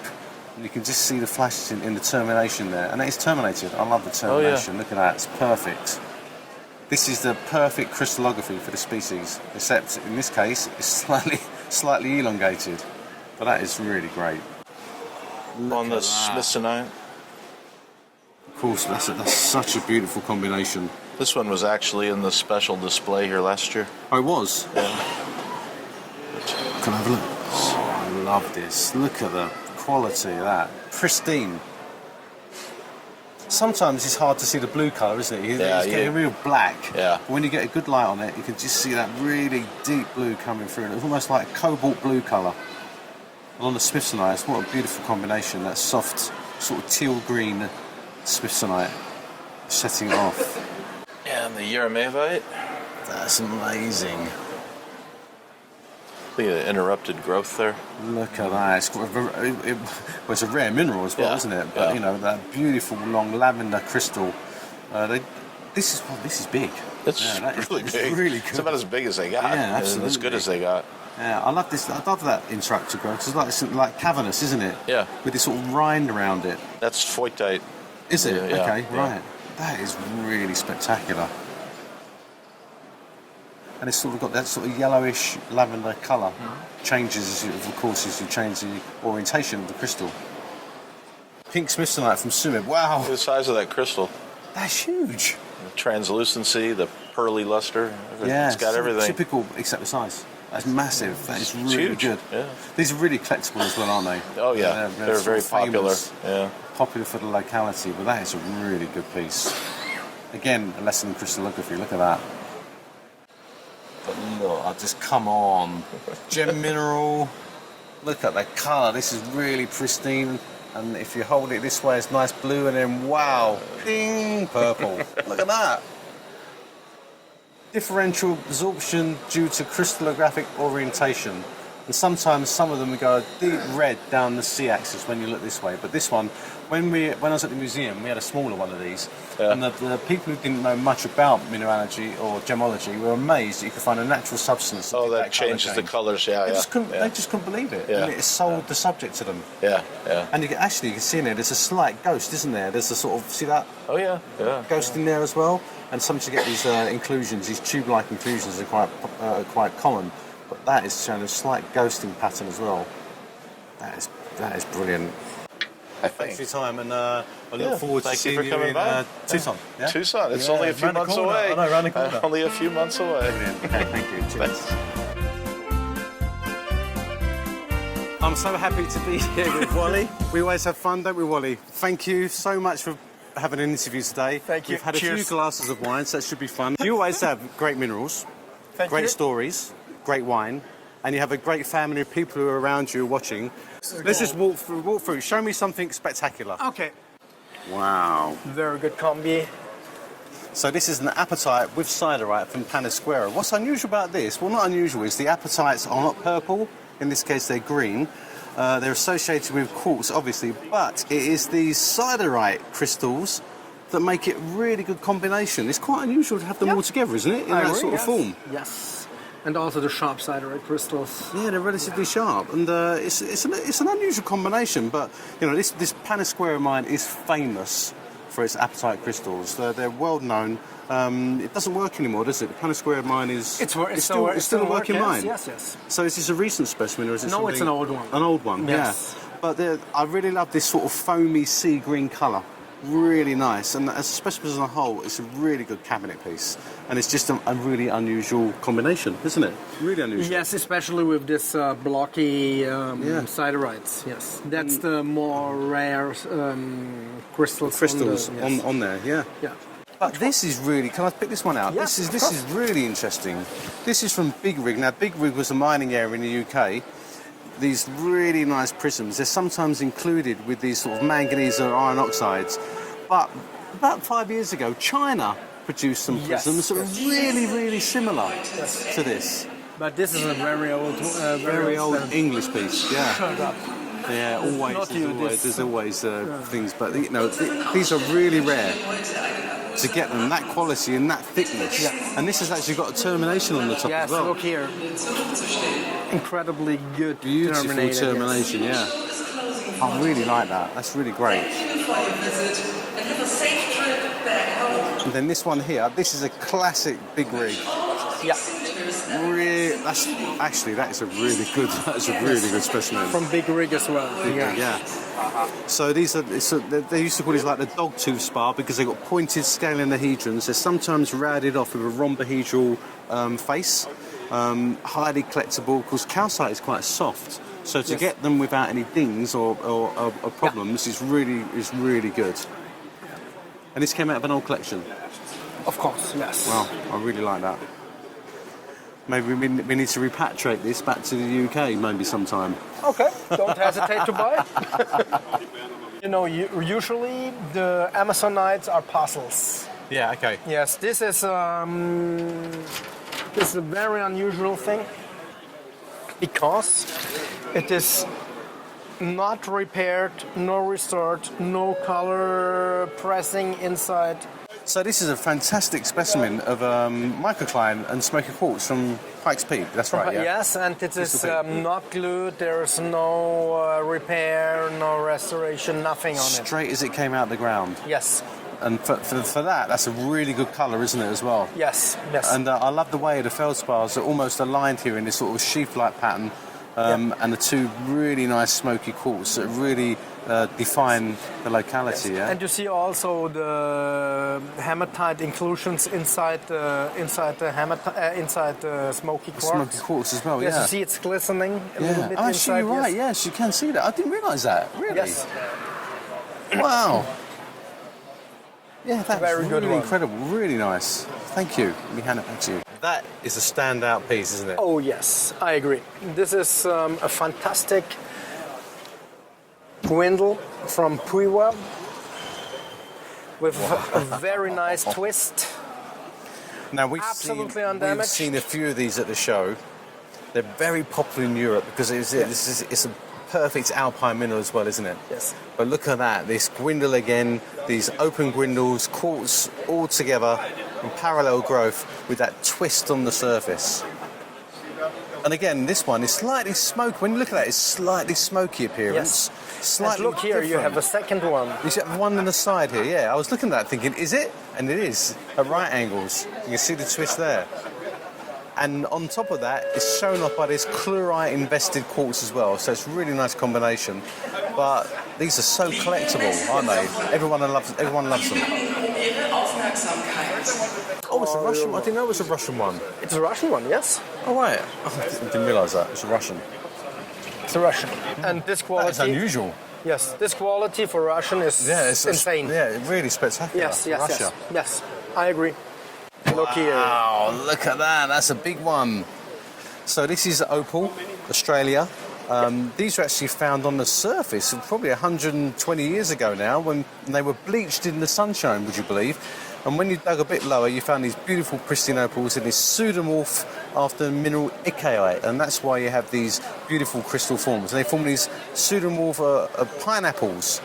And you can just see the flashes in the termination there. And it is terminated. I love the termination. Look at that. It's perfect. This is the perfect crystallography for the species, except in this case, it's slightly elongated. But that is really great. On the Smithsonite. Of course, that's such a beautiful combination. This one was actually in the special display here last year. Oh, it was? Yeah. Can I have a look? Oh, I love this. Look at the quality of that. Pristine. Sometimes it's hard to see the blue colour, isn't it? It's getting real black. Yeah. But when you get a good light on it, you can just see that really deep blue coming through. It's almost like a cobalt blue colour. And on the Smithsonite, what a beautiful combination. That soft, sort of teal green Smithsonite setting it off. Yeah, and the Uramavite. That's amazing. The interrupted growth there. Look at that. It's a rare mineral as well, isn't it? But that beautiful long lavender crystal. This is big. It's really big. It's really good. It's about as big as they got. Yeah, absolutely. As good as they got. Yeah, I love this. I love that interrupted growth. It's like cavernous, isn't it? Yeah. With this sort of rind around it. That's foytite. Is it? Yeah, okay, right. That is really spectacular. And it's sort of got that sort of yellowish lavender colour. Changes, of course, as you change the orientation of the crystal. Pink smithsonite from Sumib. Wow. The size of that crystal. That's huge. The translucency, the pearly luster. Yeah, it's got everything. Typical, except the size. That's massive. That is really huge. good. Yeah. These are really collectible as well, aren't they? Oh yeah, they're sort very of famous, popular. Yeah. Popular for the locality, but that is a really good piece. Again, a lesson in crystallography. Look at that. But look, just come on, gem mineral. Look at the colour. This is really pristine. And if you hold it this way, it's nice blue, and then wow, ding, purple. Look at that. Differential absorption due to crystallographic orientation. And sometimes some of them go a deep red down the C-axis when you look this way. But this one, when I was at the museum, we had a smaller one of these. Yeah. And the people who didn't know much about mineralogy or gemology were amazed that you could find a natural substance. That changes the colours, They just couldn't believe it. Yeah. And it sold the subject to them. Yeah, yeah. And you can see in there, there's a slight ghost, isn't there? There's a sort of, see that? Oh yeah, yeah. Ghost in there as well. And sometimes you get these inclusions, these tube-like inclusions are quite common. But that is showing a slight ghosting pattern as well. That is brilliant. Thanks for your time, and I look forward to seeing you in Tucson. Yeah? Tucson. It's only a few months away. I know, round the corner. Only a few months away. Brilliant. Okay, thank you. Cheers. Thanks. I'm so happy to be here with Wally. We always have fun, don't we, Wally? Thank you so much for having an interview today. Thank you. We've had a few glasses of wine, so that should be fun. You always have great minerals, great stories, great wine, and you have a great family of people who are around you watching. Let's just walk through. Show me something spectacular. Okay. Wow. Very good combi. So this is an apatite with siderite from Panasquera. What's unusual about this? Well, not unusual, is the apatites are not purple. In this case, they're green. They're associated with quartz, obviously, but it is these siderite crystals that make it a really good combination. It's quite unusual to have them all together, isn't it? In that sort of form. Yes. And also the sharp siderite crystals. Yeah, they're relatively sharp, and it's an unusual combination. But you know, this Panasquera mine is famous for its apatite crystals. They're well known. It doesn't work anymore, does it? The Panasquera mine is it's still a working mine. Yes. So is this a recent specimen, or is it? No, it's an old one. An old one. Yes. Yeah. But I really love this sort of foamy sea green colour. Really nice, and as a specimen as a whole, it's a really good cabinet piece, and it's just a really unusual combination, isn't it? Really unusual. Yes, especially with this blocky siderites. Yes, that's the more rare crystals. On there, yeah. Yeah. But this is really. Can I pick this one out? Yes, This is really interesting. This is from Big Rig. Now, Big Rig was a mining area in the UK. These really nice prisms. They're sometimes included with these sort of manganese or iron oxides. But about 5 years ago, China produced some prisms that are really, really similar to this. But this is a very old, very old English piece. Yeah. Shut up. Yeah, there's always things, but you know, these are really rare to get them that quality and that thickness. Yeah. And this has actually got a termination on the top as well. Yes, look here. Incredibly good. Beautiful termination, yes. yeah. I really like that. That's really great. And then this one here, this is a classic Big Rig. Yeah. That is a really good specimen. From Big Rig as well. Yeah. So they used to call these like the dog tooth spar because they've got pointed scalenohedrons. They're sometimes rounded off with a rhombohedral face. Highly collectible because calcite is quite soft. So to get them without any dings or problems is really good. And this came out of an old collection. Of course, yes. Wow, I really like that. Maybe we need to repatriate this back to the UK maybe sometime. Okay, don't hesitate to buy it. You know, usually the Amazonites are puzzles. Yeah, okay. Yes, this is a very unusual thing because it is not repaired, no restored, no color pressing inside. So this is a fantastic specimen of microcline and smoky quartz from Pikes Peak. That's right, yeah? Yes, and it is not glued. There is no repair, no restoration, nothing on it. Straight as it came out of the ground. Yes. And for that, that's a really good colour, isn't it, as well? Yes, yes. And I love the way the feldspars are almost aligned here in this sort of sheath-like pattern, and the two really nice smoky quartz that really define the locality. Yes. Yeah. And you see also the hematite inclusions inside the smoky quartz. Smoky quartz as well. Yes, yeah. you see it's glistening a little bit Actually, inside. you're right. Yes, you can see that. I didn't realise that. Really? Yes. Wow. Yeah, that's Very good really one. incredible. Really nice. Thank you. Let me hand it back to you. That is a standout piece, isn't it? Oh yes, I agree. This is a fantastic Gwindel from Puiwa with a very nice twist. Now we've Absolutely seen a few of these at the show. They're very popular in Europe because it's a perfect alpine mineral as well, isn't it? Yes. But look at that, this Gwindel again, these open Gwindels, quartz all together in parallel growth with that twist on the surface. And again, this one is slightly smoky. When you look at that, it's slightly smoky appearance. Yes. Slightly and look here, you different. have a second one. You have one on the side here, yeah. I was looking at that thinking, is it? And it is, at right angles. You can see the twist there. And on top of that, it's shown off by this Fluorite invested quartz as well. So it's a really nice combination. But these are so collectible, aren't they? Everyone loves them. Oh, it's a Russian one. I didn't know it was a Russian one. It's a Russian one, yes. Oh, right. Oh, I didn't realise that. It's a Russian. It's a Russian. And this quality... That's unusual. Yes, this quality for Russian is insane. Yeah, really spectacular. Yes, Russia. yes. I agree. Look here. Wow, look at that. That's a big one. So this is Opel Australia. These were actually found on the surface probably 120 years ago now when they were bleached in the sunshine, would you believe? And when you dug a bit lower, you found these beautiful pristine opals in this pseudomorph after mineral icaite, and that's why you have these beautiful crystal forms. And they form these pseudomorph pineapples,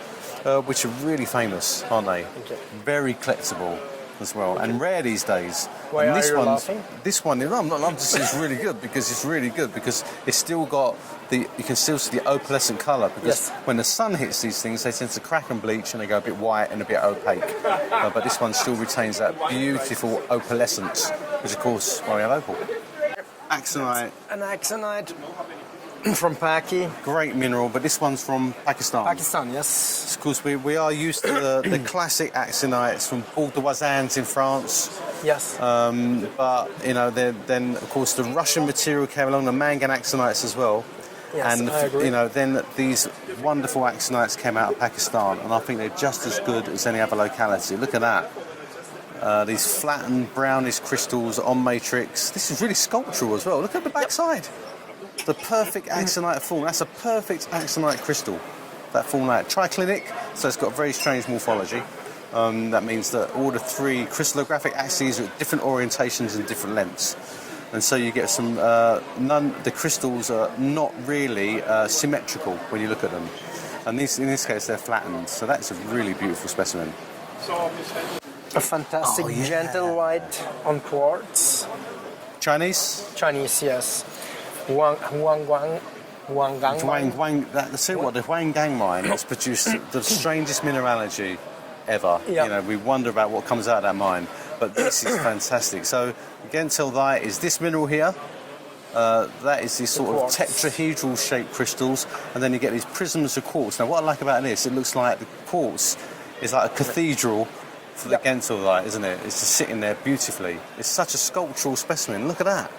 which are really famous, aren't they? Okay. Very collectible as well, and rare these days. Why and are you laughing? This one, no, I'm not laughing. It's really good because it's still got you can still see the opalescent colour because when the sun hits these things, they tend to crack and bleach and they go a bit white and a bit opaque. But this one still retains that beautiful opalescence, which of course why we have opal. Axonite. An axonite from Paki. Great mineral, but this one's from Pakistan. Pakistan, yes. Of course, we are used to the classic axonites from Bordeaux in France. Yes. But, you know, then, of course, the Russian material came along, the mangan axonites as well. Yes, and, I agree. you know, then these wonderful axonites came out of Pakistan, and I think they're just as good as any other locality. Look at that. These flattened brownish crystals on matrix. This is really sculptural as well. Look at the backside. The perfect axonite form. That's a perfect axonite crystal. That form like triclinic, so it's got very strange morphology. That means that all the three crystallographic axes are at different orientations and different lengths. And so you get some, the crystals are not really symmetrical when you look at them. And in this case, they're flattened. So that's a really beautiful specimen. A fantastic gentle white on quartz. Chinese? Chinese, yes. Huang Gang. The Huang Gang mine has produced the strangest mineralogy ever. Yep. You know, we wonder about what comes out of that mine. But this is fantastic. So, Gentelite is this mineral here. That is these sort of tetrahedral shaped crystals, and then you get these prisms of quartz. Now, what I like about this, it looks like the quartz is like a cathedral for the Gentelite, isn't it? It's just sitting there beautifully. It's such a sculptural specimen. Look at that.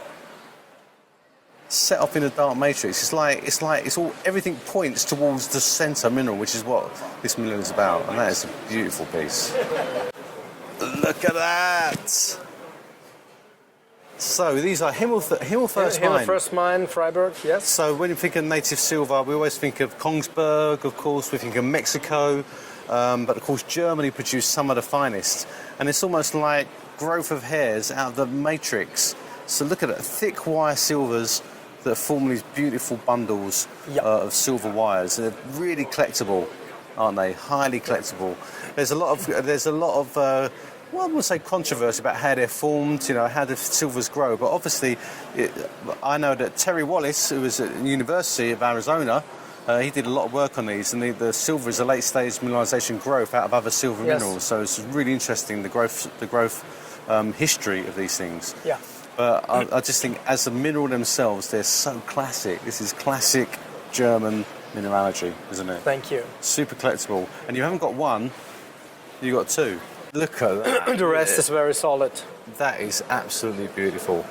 Set up in a dark matrix. It's all everything points towards the centre mineral, which is what this mineral is about, and that is a beautiful piece. Look at that. So these are Himmelfirst mine, Freiburg, yes. So when you think of native silver, we always think of Kongsberg, of course, we think of Mexico, but of course Germany produced some of the finest. And it's almost like growth of hairs out of the matrix. So look at it, thick wire silvers that form these beautiful bundles of silver wires. They're really collectible, aren't they? Highly collectible. There's a lot of well, I wouldn't say controversy about how they're formed, you know, how the silvers grow, but obviously I know that Terry Wallace, who was at the University of Arizona, He did a lot of work on these, and the silver is a late-stage mineralisation growth out of other silver minerals. So it's really interesting, the growth history of these things. Yeah. But I just think, as a mineral themselves, they're so classic. This is classic German mineralogy, isn't it? Thank you. Super collectible. And you haven't got one, you've got two. Look at that. The rest is very solid. That is absolutely beautiful.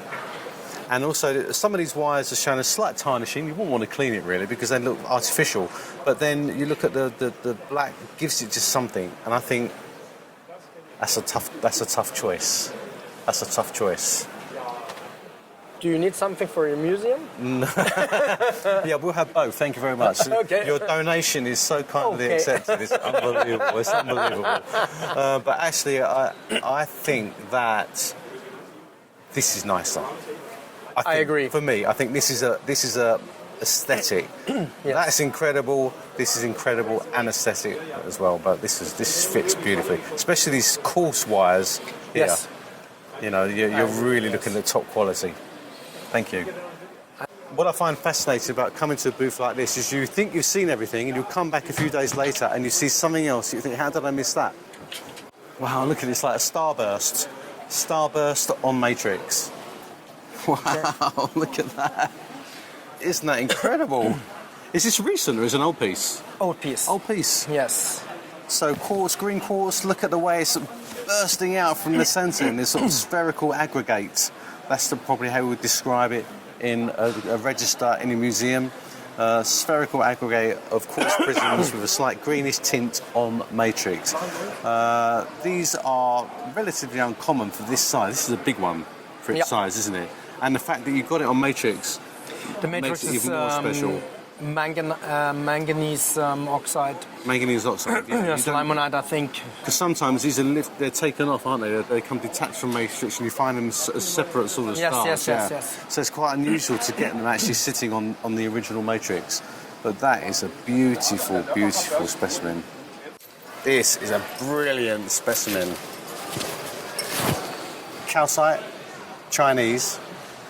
And also, some of these wires are showing a slight tarnishing. You wouldn't want to clean it, really, because they look artificial. But then you look at the black, gives it just something. And I think that's a tough choice. That's a tough choice. Do you need something for your museum? Yeah, we'll have both. Thank you very much. Okay. Your donation is so kindly accepted. It's unbelievable. It's unbelievable. But actually, I think that this is nicer. I agree. For me, I think this is a aesthetic. Yes. That's incredible. This is incredible and aesthetic as well. But this fits beautifully, especially these coarse wires here. Yes. You know, you're really looking at top quality. Thank you. What I find fascinating about coming to a booth like this is you think you've seen everything, and you'll come back a few days later and you see something else. You think, how did I miss that? Wow, look at this, like a starburst. Starburst on matrix. Wow, look at that. Isn't that incredible? Is this recent or is it an old piece? Old piece. Old piece. Yes. So quartz, green quartz, look at the way it's bursting out from the centre in this sort of spherical aggregate. That's probably how we would describe it in a register in a museum. Spherical aggregate of quartz prisms with a slight greenish tint on matrix. These are relatively uncommon for this size. This is a big one for its size, isn't it? And the fact that you've got it on matrix, the matrix makes it even more special. Manganese oxide. Manganese oxide. Yeah. Yes, limonite, I think. Because sometimes these are they're taken off, aren't they? They come detached from matrix, and you find them as separate sort of stars. Yes. So it's quite unusual to get them actually sitting on the original matrix. But that is a beautiful, beautiful specimen. This is a brilliant specimen. Calcite, Chinese,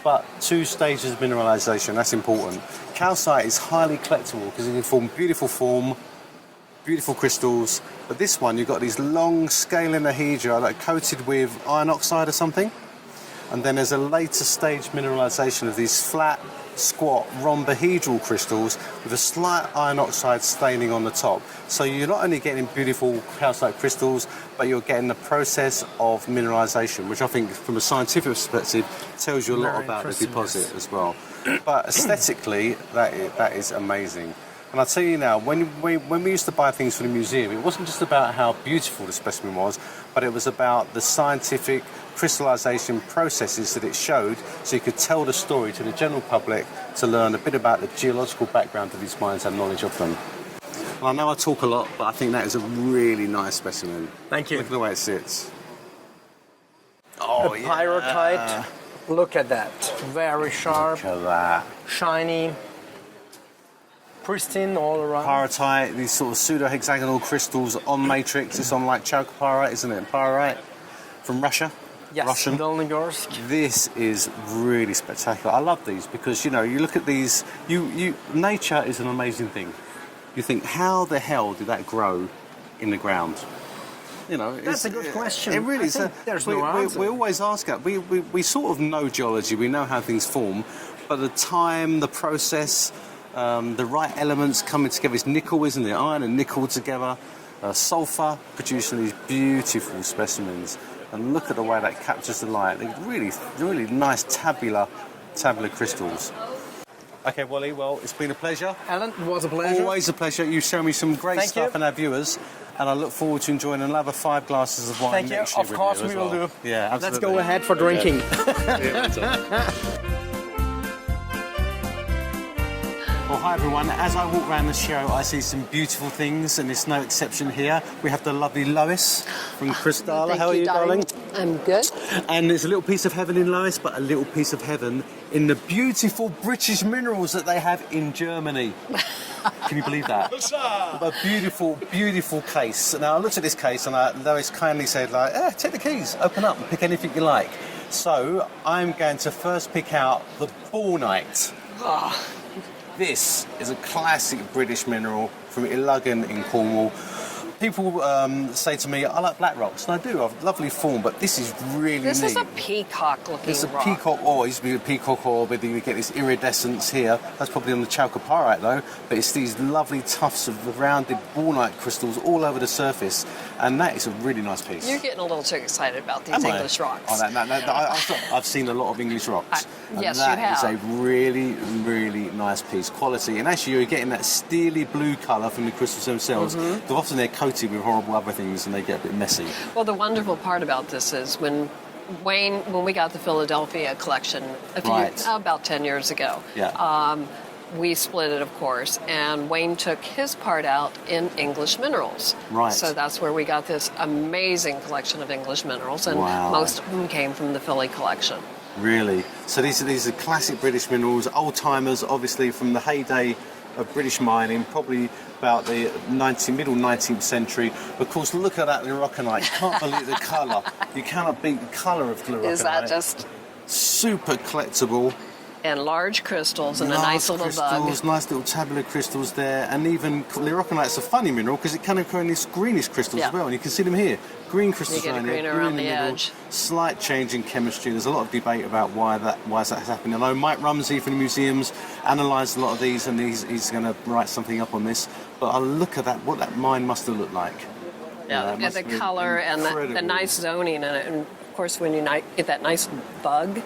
but 2 stages of mineralisation. That's important. Calcite is highly collectible because it can form beautiful crystals. But this one, you've got these long scalenohedra that are coated with iron oxide or something. And then there's a later stage mineralisation of these flat, squat, rhombohedral crystals with a slight iron oxide staining on the top. So you're not only getting beautiful calcite crystals, but you're getting the process of mineralisation, which I think, from a scientific perspective, tells you a lot about the deposit as well. But aesthetically, that is amazing. And I'll tell you now, when we used to buy things for the museum, it wasn't just about how beautiful the specimen was, but it was about the scientific crystallisation processes that it showed, so you could tell the story to the general public to learn a bit about the geological background of these mines and knowledge of them. And I know I talk a lot, but I think that is a really nice specimen. Thank you. Look at the way it sits. Oh, pyrrhotite. Look at that. Very sharp. Look at that. Shiny. Pristine all around. Pyrrhotite, these sort of pseudo-hexagonal crystals on matrix. It's on like chalcopyrite, isn't it? Pyrite from Russia. Yes, Russian. Dolnogorsk. This is really spectacular. I love these because, you know, you look at these, nature is an amazing thing. You think, how the hell did that grow in the ground? You know, that's a good question. It really is. There's no answer. We always ask that. We sort of know geology, we know how things form, but the time, the process, the right elements coming together. It's nickel, isn't it? Iron and nickel together, sulfur, producing these beautiful specimens. And look at the way that captures the light. They're really nice tabular crystals. Okay, Wally, well, it's been a pleasure. Alan, it was a pleasure. Always a pleasure. You show me some great stuff and our viewers, and I look forward to enjoying another 5 glasses of wine next year. Of course we will do. Yeah, absolutely. Let's go ahead for drinking. Well, hi everyone. As I walk around the show, I see some beautiful things, and it's no exception here. We have the lovely Lois from Crystalline. How are you, darling? I'm good. And there's a little piece of heaven in Lois, but a little piece of heaven in the beautiful British minerals that they have in Germany. Can you believe that? A beautiful, beautiful case. Now, I looked at this case, and Lois kindly said, take the keys, open up and pick anything you like. So, I'm going to first pick out the Bornite. This is a classic British mineral from Illugan in Cornwall. People say to me, I like black rocks, and I do. I've lovely form, but this is really This neat. is a peacock-looking It's a rock. peacock ore. It used to be a peacock ore, but then you get this iridescence here. That's probably on the chalcopyrite though, but it's these lovely tufts of rounded bornite crystals all over the surface, and that is a really nice piece. You're getting a little too excited about these Am I? English rocks. Oh, I've seen a lot of English rocks. And yes, you that have. is a really, really nice piece. Quality. And actually, you're getting that steely blue colour from the crystals themselves. Mm-hmm. Because often they're coated with horrible other things and they get a bit messy. Well, the wonderful part about this is when we got the Philadelphia collection about 10 years ago, we split it, of course, and Wayne took his part out in English minerals. Right. So that's where we got this amazing collection of English minerals, and Wow. most of them came from the Philly collection. Really. So these are classic British minerals, old timers, obviously from the heyday of British mining, probably about the middle 19th century. Of course, look at that Fluorite. You can't believe the colour. You cannot beat the colour of Fluorite. Is that just... super collectible. And large crystals and a nice little crystals, bug. nice little tabular crystals there, and even Fluorite's a funny mineral because it can occur in these greenish crystals as well, and you can see them here. Green crystals You get a around here, green green around in the middle, edge. Slight change in chemistry. There's a lot of debate about why that's happening. I know Mike Rumsey from the museums analysed a lot of these, and he's going to write something up on this. But I look at that, what that mine must have looked like. Yeah, it and must the have been color and the incredible. nice zoning in it. And of course, when you get that nice bug,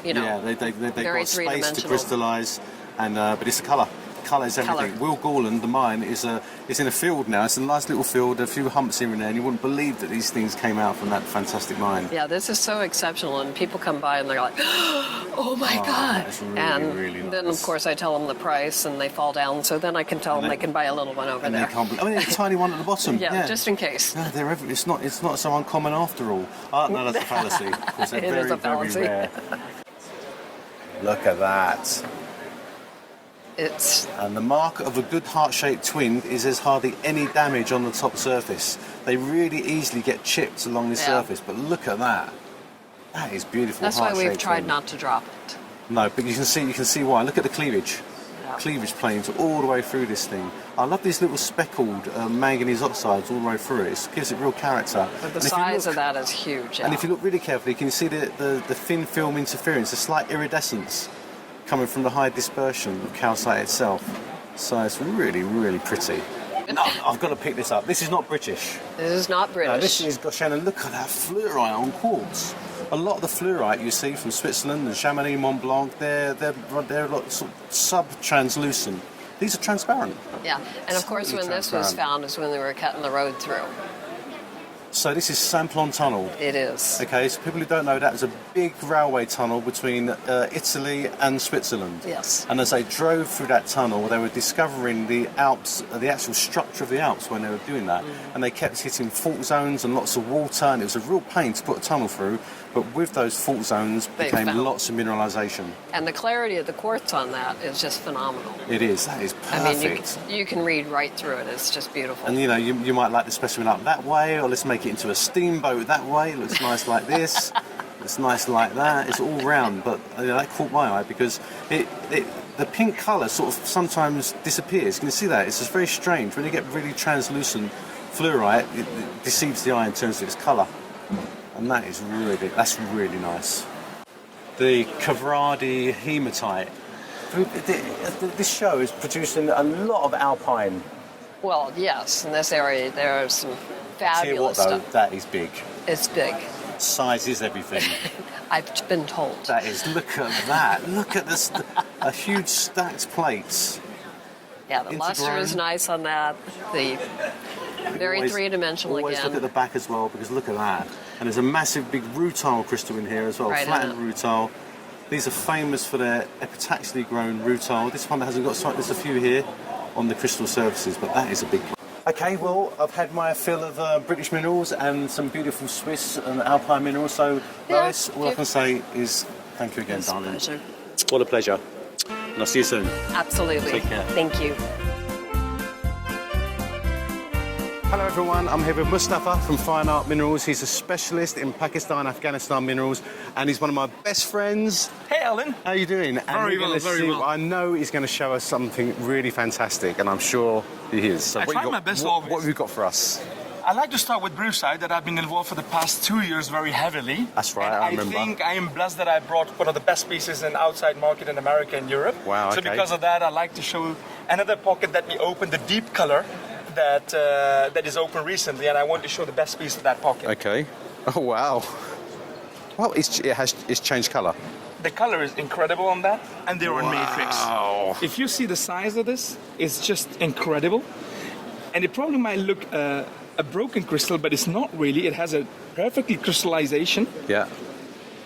you know, Yeah, they've very got space to three-dimensional. crystallise, and but it's the colour. Colour is everything. Colour. Will Gorland, the mine, is in a field now. It's a nice little field, a few humps here and there, and you wouldn't believe that these things came out from that fantastic mine. Yeah, this is so exceptional, and people come by and they're like, "Oh my God!" That's really, And really nice. then, of course, I tell them the price, and they fall down. So then I can tell them they can buy a little one over And there. they can't. I mean, there's a tiny one at the bottom. Yeah, just in case. No, they're it's not so uncommon after all. No, that's a fallacy. Of course, they're It very, is a fallacy. very rare. Look at that. And the mark of a good heart-shaped twin is there's hardly any damage on the top surface. They really easily get chipped along the surface, but look at that. That is beautiful. That's why we've heart-shaped tried twin. not to drop it. No, but you can see why. Look at the cleavage. Yeah. Cleavage planes all the way through this thing. I love these little speckled manganese oxides all the way through it. It gives it real character. But the And if you size look- of that is huge. And yeah. if you look really carefully, you can see the thin film interference, the slight iridescence coming from the high dispersion of calcite itself. So it's really, really pretty. No, I've got to pick this up. This is not British. This is not British. No, this is, gosh, Shannon, look at that fluorite on quartz. A lot of the fluorite you see from Switzerland and Chamonix, Mont Blanc, they're a lot sort of sub-translucent. These are transparent. Yeah, and of course, when Totally this was transparent. found is when they were cutting the road through. So this is Samplon Tunnel. It is. Okay, so people who don't know, that was a big railway tunnel between Italy and Switzerland. Yes. And as they drove through that tunnel, they were discovering the Alps, the actual structure of the Alps when they were doing that. And they kept hitting fault zones and lots of water, and it was a real pain to put a tunnel through. But with those fault zones They became found- lots of mineralisation. And the clarity of the quartz on that is just phenomenal. It is. That is perfect. I mean, you can read right through it. It's just beautiful. And you know, you might like the specimen up that way, or let's make it into a steamboat that way. It looks nice like this. It's nice like that. It's all round, but you know, that caught my eye because the pink colour sort of sometimes disappears. Can you see that? It's just very strange. When you get really translucent fluorite, it deceives the eye in terms of its colour. And that's really nice. The Cavradi hematite. This show is producing a lot of alpine. Well, yes, in this area there are some Tell you what fabulous though, stuff. that is big. It's big. Size is everything. I've been told. That is, look at that. Look at this, a huge stacked plates. Yeah, the luster is nice on that. The very Always- three-dimensional Always again. look at the back as well, because look at that. And there's a massive big rutile crystal in here as well, Right in flattened it. rutile. These are famous for their epitaxially grown rutile. This one hasn't got, there's a few here on the crystal surfaces, but that is a big one. Okay, well, I've had my fill of British minerals and some beautiful Swiss and Alpine minerals. So, Yeah, Lois, all I can say is thank you again, It's a darling. pleasure. What a pleasure. And I'll see you soon. Absolutely. Take care. Thank you. Hello everyone, I'm here with Mustafa from Fine Art Minerals. He's a specialist in Pakistan, Afghanistan minerals, and he's one of my best friends. Hey Alan. How are you doing? Very well. I know he's going to show us something really fantastic, and I'm sure he is. So I try my best always. What have you got for us? I like to start with Perovskite that I've been involved for the past 2 years very heavily. That's right, and I remember. I think I am blessed that I brought one of the best pieces in outside market in America and Europe. Wow, So okay. because of that, I like to show another pocket that we opened, the deep color that is open recently, and I want to show the best piece of that pocket. Okay. Oh, wow. Well, it's changed colour. The color is incredible on that, and they're on matrix. Wow. If you see the size of this, it's just incredible. And it probably might look a broken crystal, but it's not really. It has a perfectly crystallization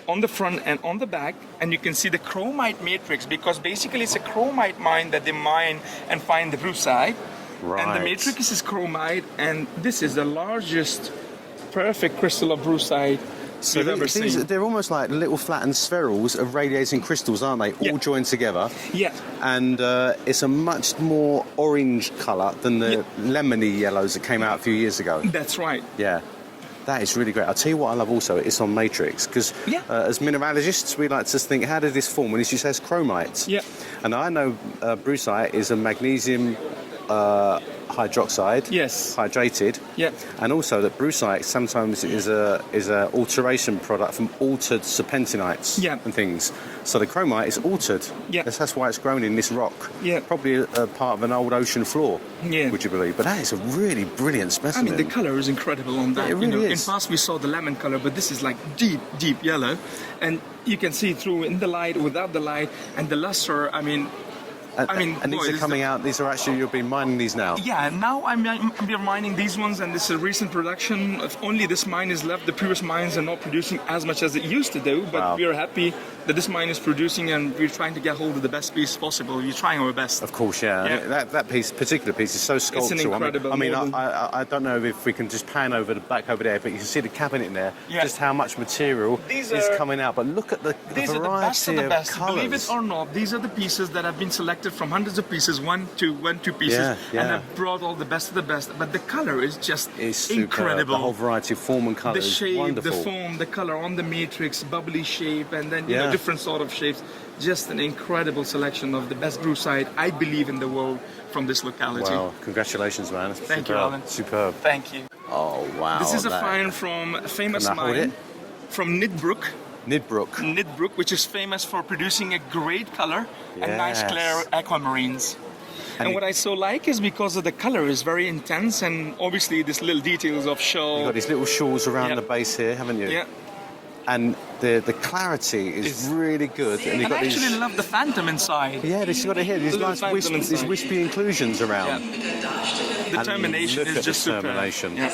on the front and on the back, and you can see the chromite matrix, because basically it's a chromite mine that they mine and find the Perovskite. Right. And the matrix is chromite, and this is the largest perfect crystal of Perovskite we've ever seen. They're almost like little flattened spherules of radiating crystals, aren't they? All joined together. Yeah. And it's a much more orange colour than the lemony yellows that came out a few years ago. That's right. Yeah. That is really great. I'll tell you what I love also, it's on matrix, because as mineralogists, we like to think, how did this form? And it says chromite. Yeah. And I know Perovskite is a magnesium hydroxide, hydrated, and also that Perovskite sometimes is a alteration product from altered serpentinites and things. So the chromite is altered. Yeah. That's why it's grown in this rock. Yeah. Probably a part of an old ocean floor. Yeah. Would you believe? But that is a really brilliant specimen. I mean, the color is incredible on that. Yeah, it really is. In past we saw the lemon color, but this is like deep, deep yellow, and you can see through in the light, without the light, and the luster. And these are coming out. These are actually, you've been mining these now. Yeah, now I'm mining these ones, and this is a recent production. If only this mine is left. The previous mines are not producing as much as it used to do, but we are happy that this mine is producing, and we're trying to get hold of the best piece possible. We're trying our best. Of course, yeah. That particular piece is so sculptural. It's an incredible. I don't know if we can just pan over the back over there, but you can see the cabinet in there. Yeah. Just how much material is coming out. But look at the variety are the best of the best. Colours. Believe it or not, these are the pieces that have been selected from hundreds of pieces, one, two pieces, and I've brought all the best of the best. But the color is just incredible. The whole variety of form and colour is shape, wonderful. The form, the color on the matrix, bubbly shape, and then different sort of shapes. Just an incredible selection of the best Perovskite, I believe, in the world from this locality. Wow! Congratulations, man! Thank you, Alan. Superb. Thank you. Oh wow! This is a find from a famous mine from Nidbrook, which is famous for producing a great color and nice clear aquamarines. And what I so like is because of the color is very intense, and obviously these little details of shell. You've got these little shawls around the base here, haven't you? Yeah. And the clarity is really good. And I actually love the phantom inside. Yeah, you've got to hear these nice these wispy inclusions around. Yeah. The termination is just superb. Yeah.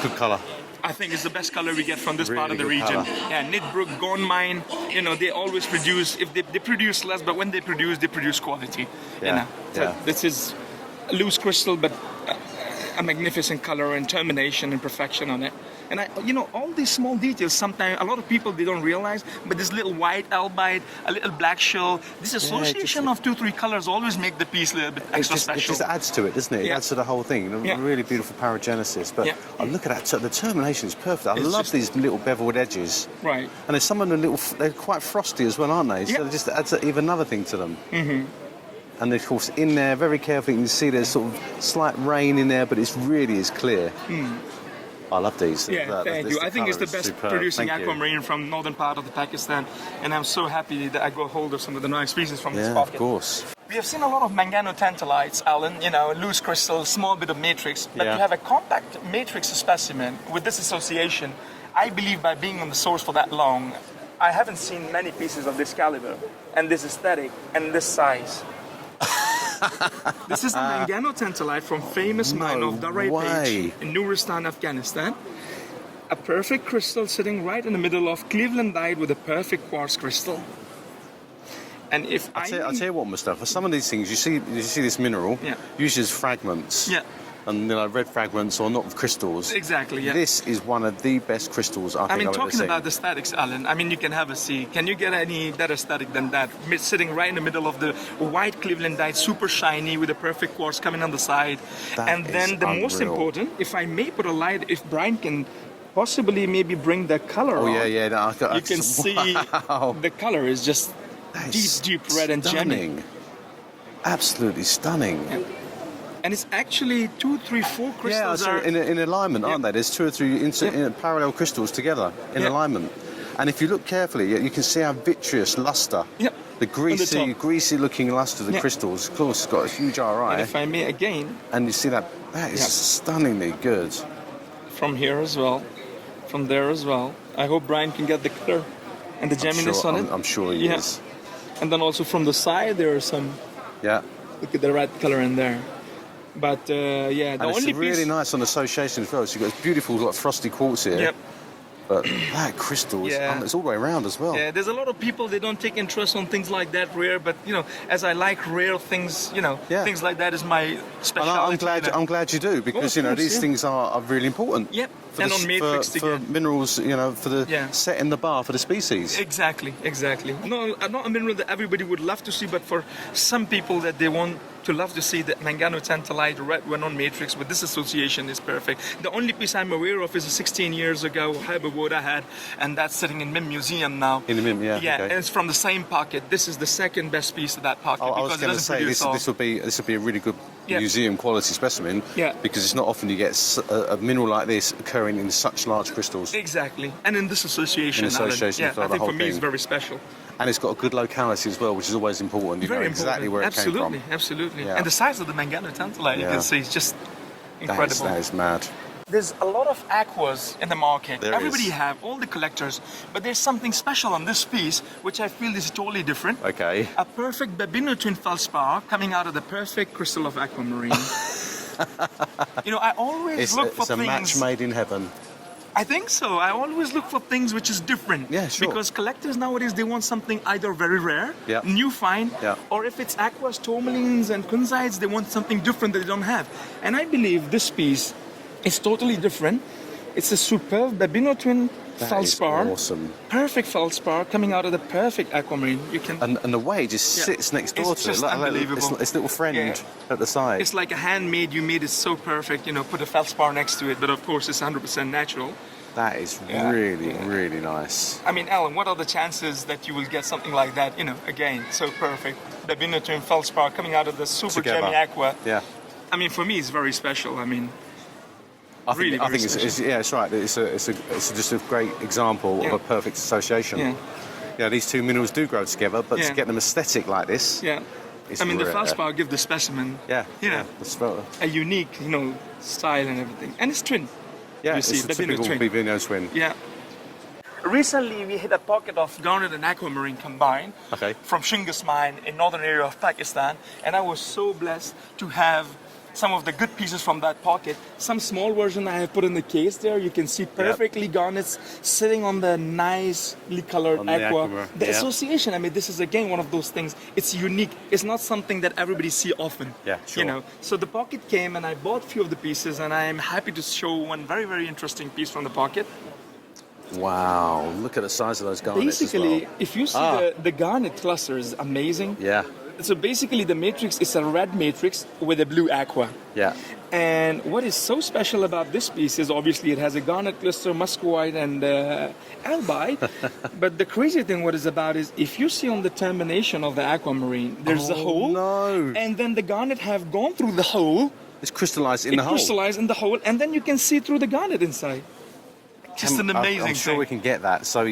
Good colour. I think it's the best color we get from this part of the region. Color. Yeah, Nidbrook, Gone Mine, they always produce, if they produce less, but when they produce quality. Yeah. So this is a loose crystal, but a magnificent color and termination and perfection on it. And all these small details, sometimes a lot of people, they don't realize, but this little white albite, a little black shell, this association of 2-3 colors always make the piece a little bit extra special. It just adds to it, doesn't it? It adds to the whole thing. Really beautiful paragenesis. But look at that, the termination is perfect. I love these little beveled edges. Right. And there's some of them they're quite frosty as well, aren't they? So it just adds even another thing to them. Mm-hmm. And of course, in there, very carefully, you can see there's sort of slight rain in there, but it really is clear. I love these. Yeah, thank you. I think it's the best producing aquamarine from northern part of the Pakistan, and I'm so happy that I got hold of some of the nice pieces from this pocket. Of course. We have seen a lot of manganotantalites, Alan, loose crystal, small bit of matrix, but you have a compact matrix specimen with this association. I believe by being on the source for that long, I haven't seen many pieces of this caliber, and this aesthetic, and this size. This is a manganotantalite from famous mine of Darai Page in Nuristan, Afghanistan. A perfect crystal sitting right in the middle of Clevelandite with a perfect quartz crystal. And I'll tell you what, Mustafa, some of these things, you see this mineral, usually as fragments. Yeah. and red fragments or not crystals. Exactly, yeah. This is one of the best crystals I think I've ever seen. Talking about the statics, Alan, you can have a seat. Can you get any better static than that? Sitting right in the middle of the white Clevelandite, super shiny with a perfect quartz coming on the side. And then the most important, if I may put a light, if Brian can possibly maybe bring the color on. Yeah. No, you can see the color is just deep red and gemmy. Absolutely stunning. Yeah. And it's actually 2, 3, 4 crystals in alignment, aren't they? There's 2 or 3 parallel crystals together in alignment. And if you look carefully, you can see how vitreous luster. Yep. The greasy-looking luster of the crystals. Of course, it's got a huge RI. And if I may again. And you see that is stunningly good. From here as well, from there as well. I hope Brian can get the color and the gemminess on it. I'm sure he is. And then also from the side, there are some. Yeah. Look at the red color in there. But the only it's really nice on association as well. So you've got beautiful frosty quartz here. Yep. But that crystal, it's all the way around as well. Yeah, there's a lot of people, they don't take interest on things like that rare, but as I like rare things, things like that is my specialty. I'm glad you do, because these things are really important. Yep. And on matrix for minerals, for the setting the bar for the species. Exactly. No, not a mineral that everybody would love to see, but for some people that they want to love to see the manganotantalite red one on matrix with this association is perfect. The only piece I'm aware of is a 16 years ago Hyperwood I had, and that's sitting in MIM Museum now. In the MIM, yeah. Yeah, and it's from the same pocket. This is the second best piece of that pocket. I was going to say this would be a really good museum quality specimen. Yeah. Because it's not often you get a mineral like this occurring in such large crystals. Exactly, and in this association. I think for me it's very special. And it's got a good locality as well, which is always important. You know exactly where it came from. Absolutely. Yeah. And the size of the manganotantalite, you can see, is just incredible. That is mad. There's a lot of aquas in the market. Everybody have, all the collectors, but there's something special on this piece, which I feel is totally different. Okay. A perfect Babino twin feldspar coming out of the perfect crystal of aquamarine. I always look for things. It's a match made in heaven. I think so. I always look for things which is different. Yeah, sure. Because collectors nowadays, they want something either very rare, new find, or if it's aquas, tourmalines, and kunzites, they want something different that they don't have. And I believe this piece is totally different. It's a superb Babino twin feldspar. Awesome. Perfect feldspar coming out of the perfect aquamarine. And the way it just sits next door to it. Unbelievable. It's little friend at the side. It's like a handmade. You made it so perfect. Put a feldspar next to it, but of course it's 100% natural. That is really nice. Alan, what are the chances that you will get something like that? Again, so perfect. Babino twin feldspar coming out of the super gemmy aqua. Yeah. For me, it's very special. I think it's right. It's just a great example of a perfect association. Yeah. These two minerals do grow together, but to get them aesthetic like this. Yeah. The feldspar give the specimen. A unique, style and everything, and it's twin. Yeah, it's a typical Babino twin. Yeah. Recently, we hit a pocket of garnet and aquamarine combined from Shingas mine in northern area of Pakistan, and I was so blessed to have some of the good pieces from that pocket. Some small version I have put in the case there. You can see perfectly garnets sitting on the nicely colored aqua. The association, this is again one of those things. It's unique. It's not something that everybody see often. Yeah, sure. So the pocket came and I bought a few of the pieces, and I am happy to show one very, very interesting piece from the pocket. Wow, look at the size of those garnets. Basically, if you see the garnet cluster is amazing. Yeah. So basically the matrix is a red matrix with a blue aqua. Yeah. And what is so special about this piece is obviously it has a garnet cluster, muscovite, and albite. But the crazy thing what is about is if you see on the termination of the aquamarine, there's a hole. No. And then the garnet have gone through the hole. It's crystallized in the hole. Crystallized in the hole, and then you can see through the garnet inside. Just an amazing thing. I'm sure we can get that. So,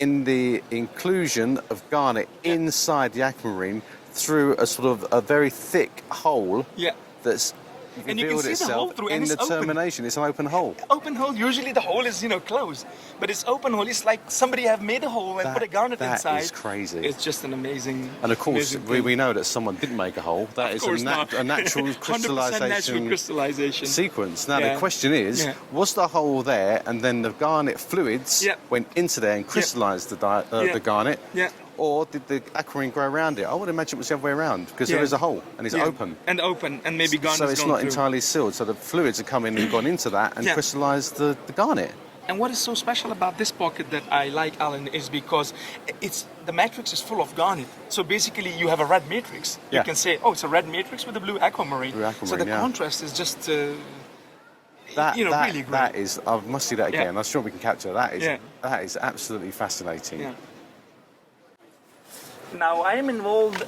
in the inclusion of garnet inside the aquamarine through a sort of a very thick hole that's revealed itself in the termination. It's an open hole. Open hole. Usually the hole is closed, but it's open hole. It's like somebody have made a hole and put a garnet inside. That is crazy. It's just an amazing. And of course, we know that someone didn't make a hole. That is a natural crystallization sequence. Now the question is, was the hole there, and then the garnet fluids went into there and crystallized the garnet? Yeah. Or did the aquamarine grow around it? I would imagine it was the other way around because there is a hole and it's open. And open, and maybe garnet. So it's not entirely sealed. So the fluids have come in and gone into that and crystallized the garnet. And what is so special about this pocket that I like, Alan, is because the matrix is full of garnet. So basically, you have a red matrix. You can say, oh, it's a red matrix with a blue aquamarine. So the contrast is just, really great. That is, I must see that again. I'm sure we can capture that. That is absolutely fascinating. Yeah. Now, I am involved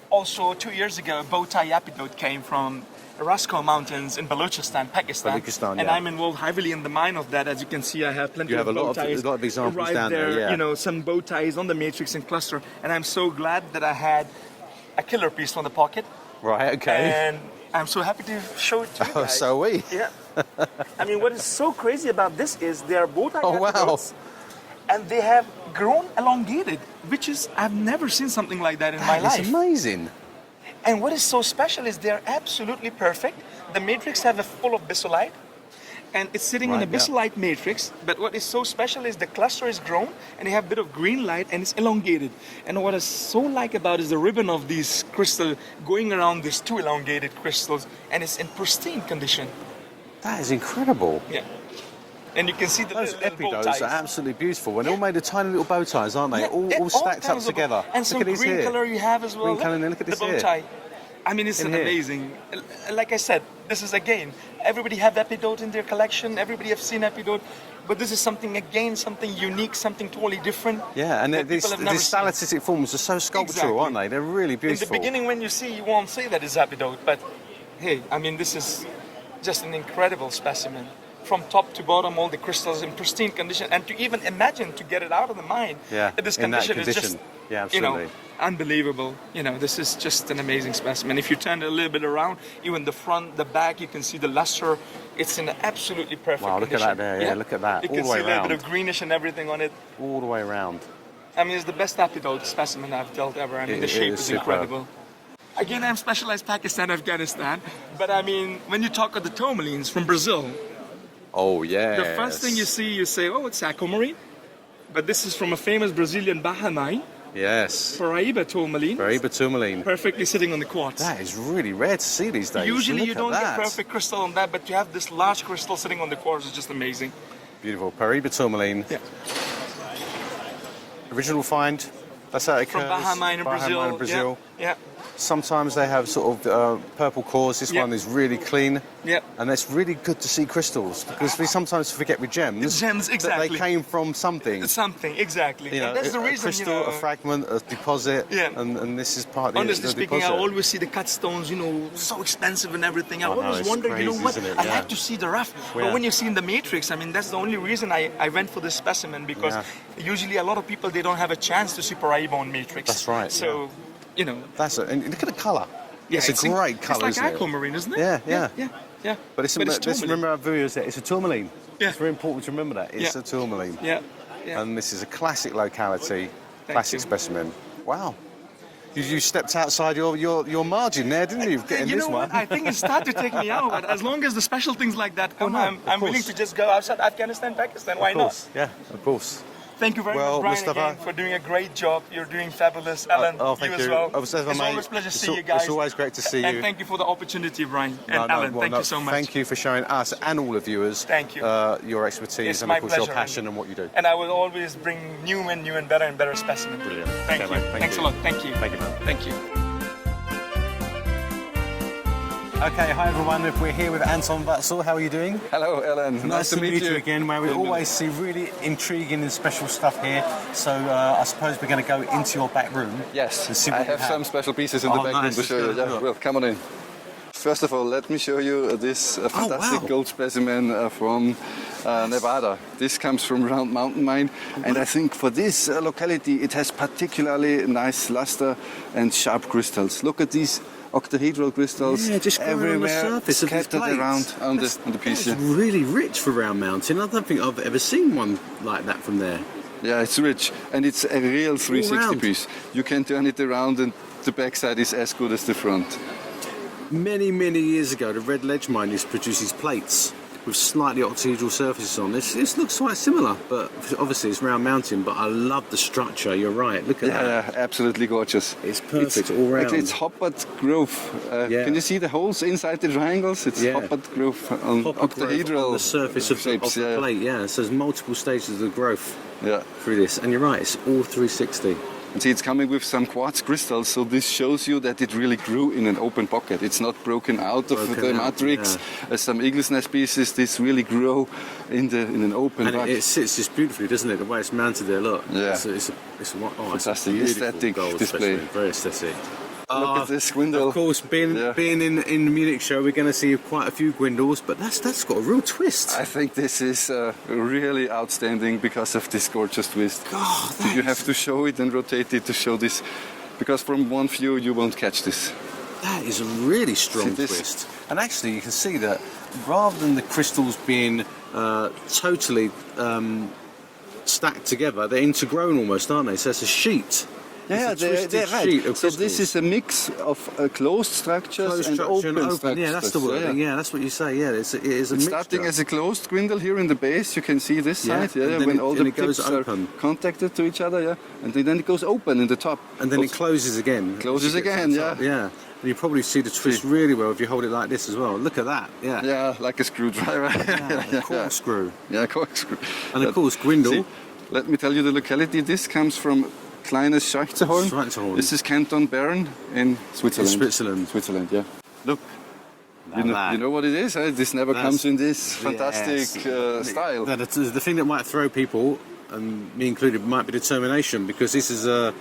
also 2 years ago. A bow tie episode came from Ruskin Mountains in Balochistan, Pakistan. And I'm involved heavily in the mine of that. As you can see, I have plenty of bow ties. A lot of examples right down there. You know, some bow ties on the matrix and cluster. And I'm so glad that I had a killer piece from the pocket. Right, okay. And I'm so happy to show it to you guys. So are we. Yeah. I mean, what is so crazy about this is they are bow tie episodes, and they have grown elongated, which is, I've never seen something like that in my life. It's amazing. And what is so special is they're absolutely perfect. The matrix have a full of bismuth, and it's sitting in a bismuth matrix. But what is so special is the cluster is grown, and they have a bit of green light, and it's elongated. And what I so like about is the ribbon of these crystals going around these two elongated crystals, and it's in pristine condition. That is incredible. Yeah. And you can see those little bow epidotes ties. are absolutely beautiful. And they're all made of tiny little bow ties, aren't they? All stacked up together. And some green color you have as well. Green color, and look at this the bow tie. I mean, it's amazing. Like I said, this is again, everybody have epidote in their collection. Everybody have seen epidote. But this is something, again, something unique, something totally different. Yeah, and these stalactitic forms are so sculptural, aren't they? They're really beautiful. In the beginning, when you see, you won't say that it's epidote. But hey, I mean, this is just an incredible specimen. From top to bottom, all the crystals in pristine condition, and to even imagine to get it out of the mine in this condition is just, unbelievable. You know, this is just an amazing specimen. If you turn it a little bit around, even the front, the back, you can see the luster. It's in absolutely perfect condition. Wow, look at that there. Yeah, look at that. You can see a little bit of greenish and everything on it. All the way around. I mean, it's the best epidote specimen I've dealt ever. I mean, the shape is incredible. Again, I'm specialized Pakistan, Afghanistan, but I mean, when you talk of the tourmalines from Brazil. Oh, yeah. The first thing you see, you say, oh, it's aquamarine. But this is from a famous Brazilian Baja mine. Yes. Paraíba tourmaline. Paraíba tourmaline. Perfectly sitting on the quartz. That is really rare to see these days. Usually you don't get perfect crystal on that, but you have this large crystal sitting on the quartz. It's just amazing. Beautiful. Paraíba tourmaline. Yeah. Original find. That's how it occurs. From Baja mine in Brazil. Yeah. Sometimes they have sort of purple cores. This one is really clean. Yeah. And it's really good to see crystals because we sometimes forget with gems. Gems, exactly. That they came from something. Something, exactly. You know, that's the reason, a crystal, a fragment, a deposit. Yeah. And this is part of the Honestly speaking, deposit. I always see the cut stones, so expensive and everything. I always wonder, crazy, what? I like to see the rough. Yeah. But when you see in the matrix, I mean, that's the only reason I went for this specimen because usually a lot of people, they don't have a chance to see Paraíba on matrix. That's right. So, That's it. And look at the colour. Yeah, it's a great colour, isn't it? It's like aquamarine, isn't it? Yeah. But let's remember our viewers that it's a tourmaline. Yeah. It's very important to remember that. It's a tourmaline. Yeah. And this is a classic locality, classic specimen. Wow. You stepped outside your margin there, didn't you? Getting this one. What? I think it started to take me out, but as long as the special things like that come, I'm willing to just go outside Afghanistan, Pakistan. Why not? Yeah, of course. Thank you very much, Brian, again, for doing a great job. You're doing fabulous. Alan, thank you as well. It's always a pleasure to see you guys. It's always great to see you. And thank you for the opportunity, Brian. And Alan, thank you so much. Thank you for showing us and all the viewers your expertise and, of course, your passion and what you do. And I will always bring new and better specimens. Brilliant. Thank you. Thanks a lot. Thank you. Thank you, man. Thank you. Okay, hi everyone. We're here with Anton Vatzel. How are you doing? Hello, Alan. Nice to meet you again. Where we always see really intriguing and special stuff here. So I suppose we're going to go into your back room. Yes, and see what I have some special pieces in the back room to show you. Yeah, well, come on in. First of all, let me show you this fantastic gold specimen from Nevada. This comes from Round Mountain Mine, and I think for this locality it has particularly nice luster and sharp crystals. Look at these octahedral crystals just everywhere, on the surface scattered of this around on the piece. It's really rich for Round Mountain. I don't think I've ever seen one like that from there. Yeah, it's rich, and it's a real 360 piece. You can turn it around, and the backside is as good as the front. Many years ago, the Red Ledge mine used to produce these plates with slightly octahedral surfaces on. This looks quite similar, but obviously it's round mountain. But I love the structure. You're right. Look at that. Yeah, absolutely gorgeous. It's perfect all round. Actually, it's hopper groove. Can you see the holes inside the triangles? It's hopper groove on octahedral on the surface of the plate. Yeah, so there's multiple stages of growth through this. And you're right. It's all 360. And see, it's coming with some quartz crystals, so this shows you that it really grew in an open pocket. It's not broken out of the matrix. As some eagle's nest pieces, this really grow in an open rock. It sits just beautifully, doesn't it? The way it's mounted there, look. Yeah. It's fantastic aesthetic display. Very aesthetic. Look at this Gwindal. Of course, being in the Munich show, we're going to see quite a few Gwindals, but that's got a real twist. I think this is really outstanding because of this gorgeous twist. You have to show it and rotate it to show this, because from one view you won't catch this. That is a really strong twist. And actually, you can see that rather than the crystals being totally stacked together, they're intergrown almost, aren't they? So it's a sheet. Yeah, they're right. So this is a mix of closed structures and open structures. Yeah, that's the word. Yeah, that's what you say. Yeah, it is a mixture. Starting as a closed Gwindal here in the base, you can see this side. Yeah, when all the tips are contacted to each other. Yeah, and then it goes open in the top. And then it closes again. Closes again. Yeah. Yeah. And you probably see the twist really well if you hold it like this as well. Look at that. Yeah. Yeah, like a screwdriver. Corkscrew. Yeah, corkscrew. And of course, Gwindal. Let me tell you the locality. This comes from Kleines Schweizerhorn. This is Canton Bern in Switzerland. Switzerland, yeah. Look, you know what it is? This never comes in this fantastic style. The thing that might throw people, and me included, might be determination, because this is a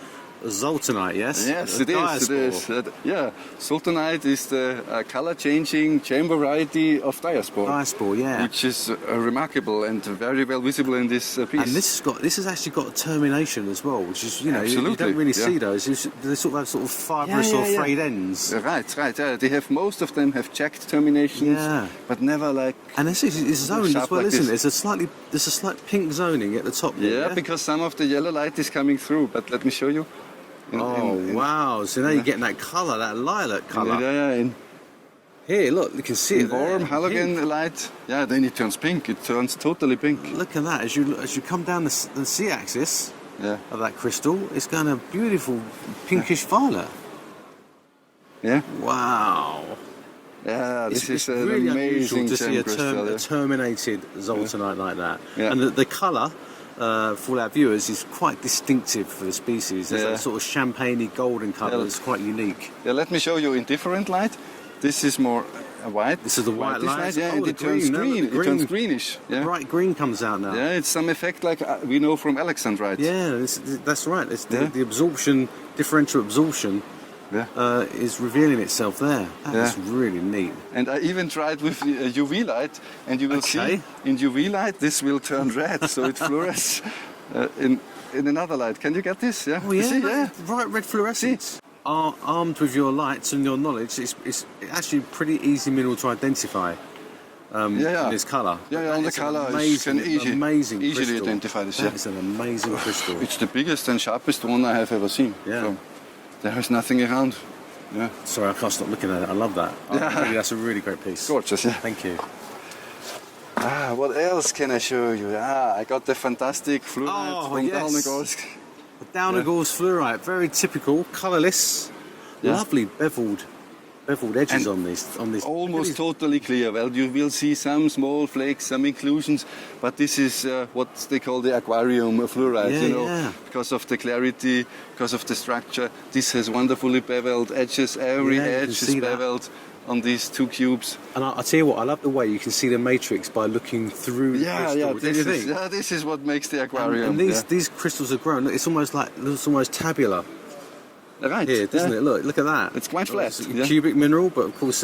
Zoltanite, yes? Yes, it is. Yeah, Zoltanite is the color-changing chamber variety of diaspore. Diaspore, yeah. Which is remarkable and very well visible in this piece. And this has actually got a termination as well, which is, you Absolutely. You don't really see those. They sort of have fibrous or frayed ends. Right. Yeah. They have, most of them have jagged terminations, but never like. And it's zoned as well, isn't it? There's a slight pink zoning at the top. Yeah, because some of the yellow light is coming through. But let me show you. Wow! So now you're getting that colour, that lilac colour. Yeah. Here, look, you can see it. Warm halogen light. Yeah, then it turns pink. It turns totally pink. Look at that. As you come down the C-axis of that crystal, it's going a beautiful pinkish violet. Yeah. Wow. Yeah, this is an really amazing to see a crystal. terminated Zoltanite like that. Yeah. And the colour. For all our viewers, is quite distinctive for the species. There's that sort of champagne-y golden colour that's quite unique. Yeah, let me show you in different light. This is more white. This is the white light. Yeah, and it turns green. It turns greenish. Yeah. Bright green comes out now. Yeah, it's some effect like we know from Alexandrite. Yeah, that's right. It's the absorption, differential absorption. Is revealing itself there. That's really neat. And I even tried with UV light, and you will see in UV light this will turn red, so it fluoresces in another light. Can you get this? Yeah. Oh yeah. See? Bright red fluorescence. Armed with your lights and your knowledge, it's actually pretty easy mineral to identify. In this colour. Yeah, on the colour you can easily crystal. identify this. It's an amazing crystal. It's the biggest and sharpest one I have ever seen. Yeah. So, there is nothing around. Yeah. Sorry, I can't stop looking at it. I love that. That's a really great piece. Gorgeous, yeah. Thank you. What else can I show you? I got the fantastic fluorite from Downegorsk. The Downegorsk fluorite, very typical, colourless, lovely beveled edges on this. Almost totally clear. Well, you will see some small flakes, some inclusions, but this is what they call the aquarium fluorite, because of the clarity, because of the structure. This has wonderfully beveled edges. Every edge is beveled on these two cubes. And I'll tell you what, I love the way you can see the matrix by looking through the crystal. This is what makes the aquarium. And these crystals are grown. It's almost tabular. Right. Here, doesn't it? Look at that. It's quite flat. It's a cubic mineral, but of course,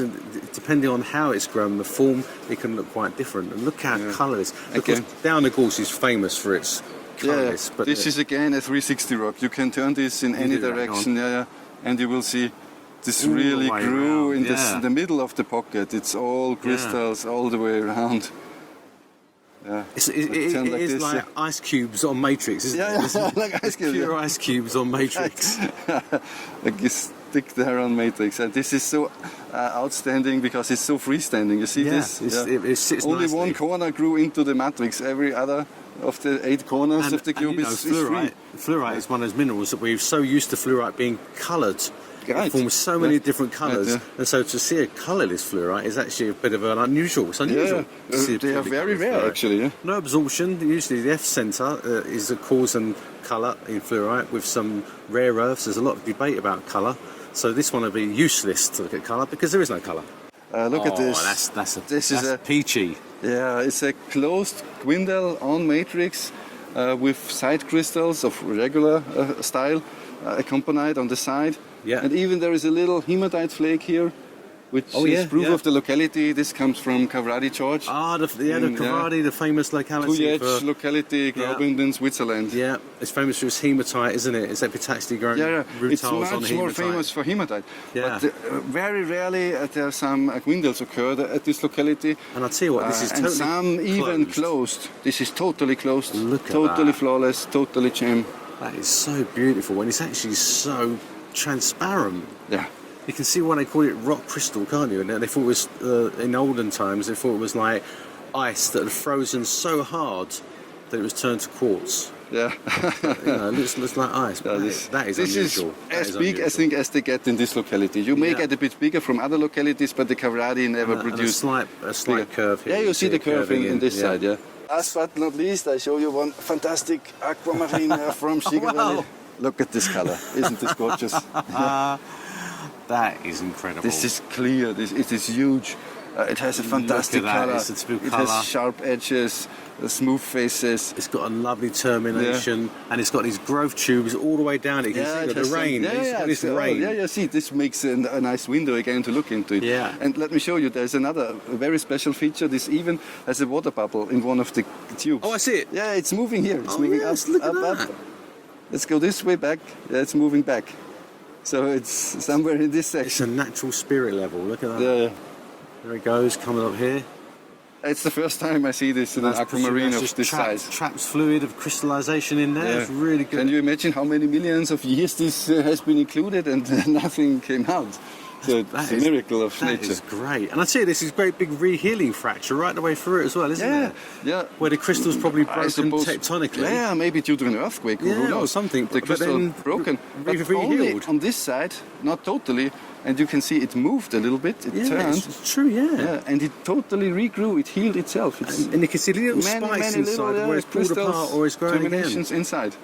depending on how it's grown, the form, it can look quite different. And look how colourless. Of course, Downegorsk is famous for its colourless. But this is again a 360 rock. You can turn this in any direction, and you will see this really grew in the middle of the pocket. It's all crystals all the way around. Yeah. It is like ice cubes on Matrix, isn't it? Yeah, like ice cubes. Pure ice cubes on Matrix. Like fantastic there on matrix, and this is so outstanding because it's so freestanding. You see this? It sits Only nicely. one corner grew into the matrix. Every other of the 8 corners of the cube is free. Fluorite is one of those minerals that we're so used to fluorite being coloured. Right. It forms so many different colours, and so to see a colourless fluorite is actually a bit of an unusual. It's unusual. To see They are very rare, actually. Yeah? No absorption. Usually the F centre is the cause and colour in fluorite. With some rare earths, there's a lot of debate about colour. So this one would be useless to look at colour because there is no colour. Look at this. This is peachy. Yeah, it's a closed Gwindel on matrix with side crystals of regular style accompanied on the side. Yeah. And even there is a little hematite flake here, which is proof of the locality. This comes from Cavradi, George. The Cavradi, the famous locality. Tuyec locality, Graubünden, Switzerland. Yeah, it's famous for its hematite, isn't it? It's epitaxially grown rutile it's on much hematite. more famous for hematite. Yeah. But very rarely there are some Gwindels occurred at this locality. And I'll tell you what, this is and totally some even closed. This is totally closed. Look at totally that. flawless, totally gem. That is so beautiful, and it's actually so transparent. Yeah. You can see why they call it rock crystal, can't you? And they thought it was, in olden times, they thought it was like ice that had frozen so hard that it was turned to quartz. Yeah. It looks like ice. But that is unusual. This is as big, I think, as they get in this locality. You may get a bit bigger from other localities, but the Cavradi never produced. And a slight curve here. Yeah, you see the curve in this side, yeah. Last but not least, I show you one fantastic aquamarine from Shiga Valley. Look at this color. Isn't this gorgeous? That is incredible. This is clear. It is huge. It has a fantastic color. It has sharp edges, smooth faces. It's got a lovely termination, and it's got these growth tubes all the way down. You can see the rain. It's rain. Yeah, see, this makes a nice window again to look into it. Yeah. And let me show you, there's another very special feature. This even has a water bubble in one of the tubes. Oh, I see it. Yeah, it's moving here. It's moving up, look at up, that. up. Let's go this way back. Yeah, it's moving back. So it's somewhere in this section. It's a natural spirit level. Look at that. Yeah. There it goes, coming up here. It's the first time I see this in an aquamarine of this size. Traps fluid of crystallization in there. It's really good. Can you imagine how many millions of years this has been included and nothing came out? So it's a miracle of nature. That is great. And I see this is a great big rehealing fracture right the way through it as well, isn't it? Yeah. Where the crystal's probably broken tectonically. Yeah, maybe due to an earthquake. Who knows? Or something. The crystal broken. But only on this side, not totally. And you can see it moved a little bit. It turned. It's true, yeah. And it totally regrew. It healed itself. And you can see little spikes inside where it's pulled apart or it's growing terminations again. Inside.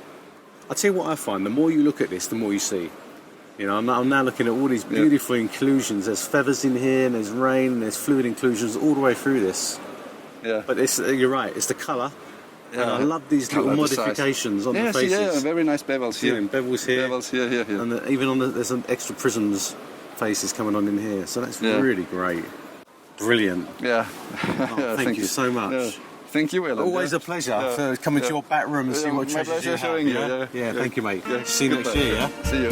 I'll tell you what I find. The more you look at this, the more you see. You know, I'm now looking at all these beautiful inclusions. There's feathers in here, and there's rain, and there's fluid inclusions all the way through this. Yeah. But you're right. It's the colour. Yeah. And I love these little modifications on the faces. Yeah, very nice bevels here. Bevels here. Bevels here. And even there's some extra prisms faces coming on in here. So that's really great. Brilliant. Yeah. Thank you so much. Yeah. Thank you, Alan. Always a pleasure coming to your back room and see what treasures you have. Showing you. Yeah, thank you, mate. Yeah. See you next year, yeah? See you.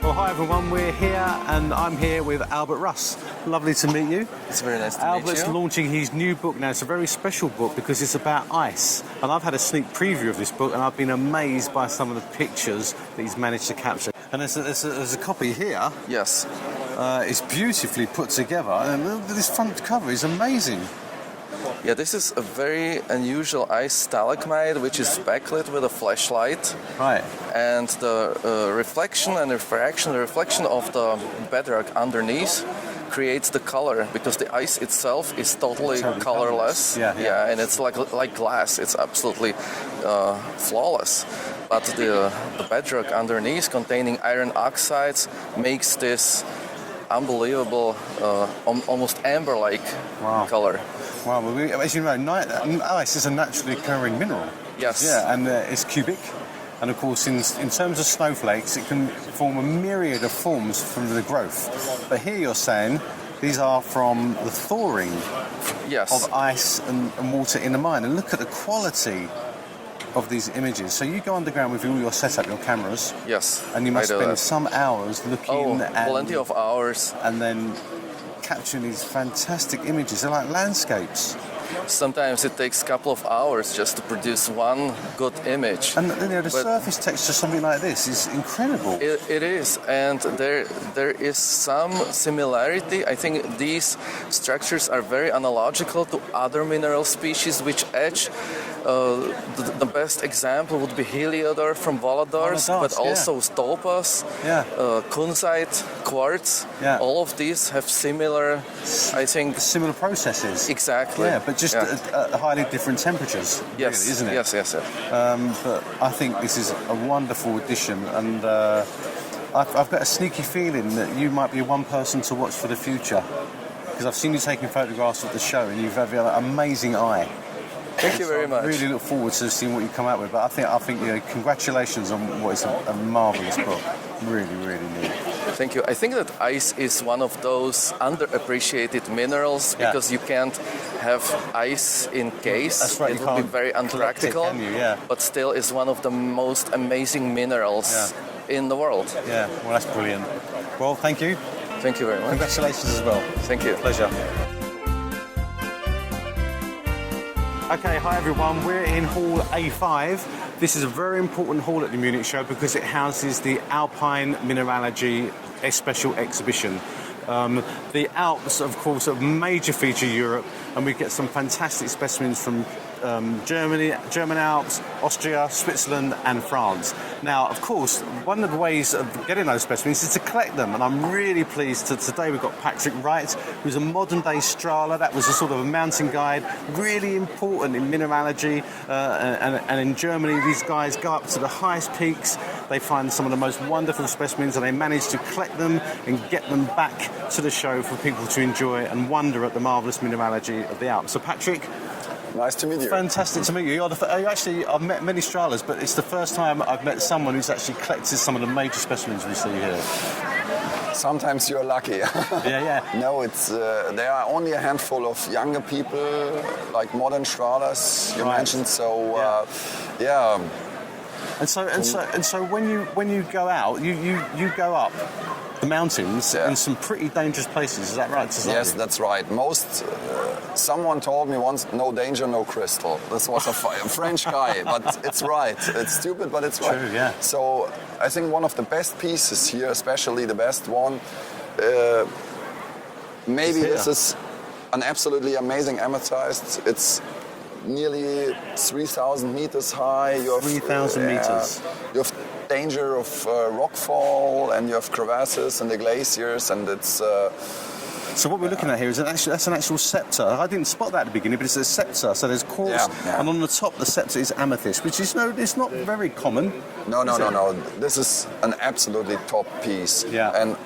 Well, hi everyone, we're here and I'm here with Albert Russ. Lovely to meet you. It's very nice to meet you. Albert's launching his new book now. It's a very special book because it's about ice. And I've had a sneak preview of this book and I've been amazed by some of the pictures that he's managed to capture. And there's a copy here. Yes. It's beautifully put together. And this front cover is amazing. Yeah, this is a very unusual ice stalagmite which is backlit with a flashlight. Right. And the reflection of the bedrock underneath creates the color because the ice itself is totally colorless. Yeah, and it's like glass. It's absolutely flawless. But the bedrock underneath containing iron oxides makes this unbelievable, almost amber-like color. Wow, well, as you know, ice is a naturally occurring mineral. Yes. Yeah, and it's cubic. And of course, in terms of snowflakes, it can form a myriad of forms from the growth. But here you're saying these are from the thawing of ice and water in the mine. And look at the quality of these images. So you go underground with all your setup, your cameras. Yes. And you must spend some hours looking at... plenty of hours. And then capturing these fantastic images. They're like landscapes. sometimes it takes a couple of hours just to produce one good image. And the surface texture, something like this, is incredible. It is, and there is some similarity. I think these structures are very analogical to other mineral species which etch. The best example would be Heliodor from Voladores, but also Topaz, Kunzite, Quartz. Yeah. All of these have similar, I think... Similar processes. Exactly. Yeah, but just at highly different temperatures, yes. really, isn't it? Yes. But I think this is a wonderful addition, and I've got a sneaky feeling that you might be one person to watch for the future, because I've seen you taking photographs at the show, and you've had an amazing eye. Thank you very much. I really look forward to seeing what you come out with. But I think congratulations on what is a marvellous book. Really, really neat. Thank you. I think that ice is one of those underappreciated minerals because you can't have ice in case. That's right. It would be very unpractical. Can you? Yeah. But still, is one of the most amazing minerals in the world. Yeah. Well, that's brilliant. Well, thank you. Thank you very much. Congratulations as well. Thank you. Pleasure. Okay, hi everyone. We're in Hall A5. This is a very important hall at the Munich Show because it houses the Alpine Mineralogy Special Exhibition. The Alps, of course, are a major feature of Europe, and we get some fantastic specimens from German Alps, Austria, Switzerland and France. Now, of course, one of the ways of getting those specimens is to collect them, and I'm really pleased today we've got Patrick Wright, who's a modern-day Strahler. That was a sort of a mountain guide, really important in mineralogy, and in Germany these guys go up to the highest peaks, they find some of the most wonderful specimens, and they manage to collect them and get them back to the show for people to enjoy and wonder at the marvellous mineralogy of the Alps. So Patrick, nice to meet you. Fantastic to meet you. I've met many Strahlers, but it's the first time I've met someone who's actually collected some of the major specimens we see here. Sometimes you're lucky. Yeah. No, it's there are only a handful of younger people, like modern Strahlers you mentioned. So yeah. And so when you go out, you go up the mountains in some pretty dangerous places. Is that right? Yes, that's right. Someone told me once, no danger, no crystal. This was a French guy, but it's right. It's stupid, but it's right. True, yeah. So I think one of the best pieces here, especially the best one, maybe this is an absolutely amazing amethyst. It's nearly 3,000 meters high. You have 3,000 meters. You have danger of rockfall, and you have crevasses in the glaciers, and it's. So what we're looking at here is that's an actual scepter. I didn't spot that at the beginning, but it's a scepter. So there's quartz, and on the top the scepter is amethyst, which is it's not very common. No. This is an absolutely top piece. Yeah. And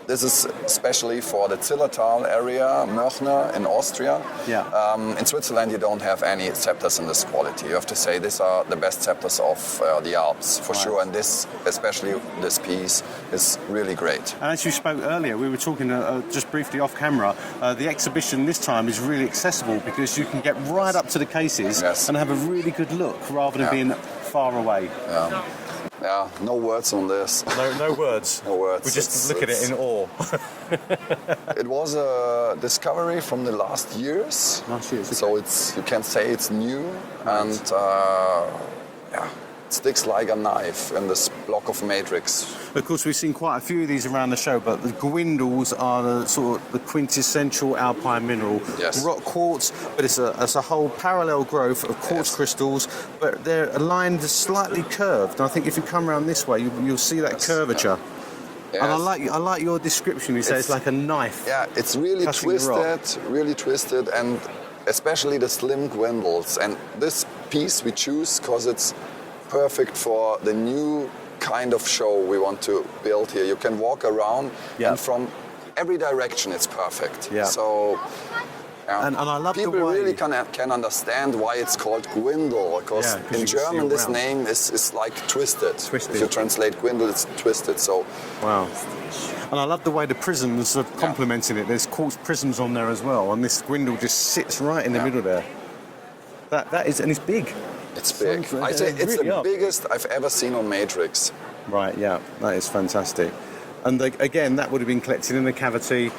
this is especially for the Zillertal area, Mörchner in Austria. Yeah. In Switzerland, you don't have any scepters in this quality. You have to say these are the best scepters of the Alps, for sure. And this, especially this piece, is really great. And as you spoke earlier, we were talking just briefly off camera, the exhibition this time is really accessible because you can get right up to the cases and have a really good look rather than being far away. Yeah, no words on this. No words? No words. We just look at it in awe. It was a discovery from the last years. So you can say it's new, and it sticks like a knife in this block of matrix. Of course, we've seen quite a few of these around the show, but the gwindles are the quintessential alpine mineral. Yes. Rock quartz, but it's a whole parallel growth of quartz crystals, but they're aligned slightly curved. And I think if you come around this way, you'll see that curvature. Yes. And I like your description. You say it's like a knife. Yeah, it's really twisted, and especially the slim gwindles. And this piece we choose because it's perfect for the new kind of show we want to build here. You can walk around, and from every direction it's perfect. Yeah. So and I love people the way really can understand why it's called gwindel, because in German this name is like twisted. If you translate gwindel, it's twisted. So wow. And I love the way the prisms are complementing it. There's quartz prisms on there as well, and this gwindel just sits right in the middle there. That is, and it's big. It's big. I say it's really the biggest I've ever seen on matrix. Right, yeah, that is fantastic. And again, that would have been collected in the cavity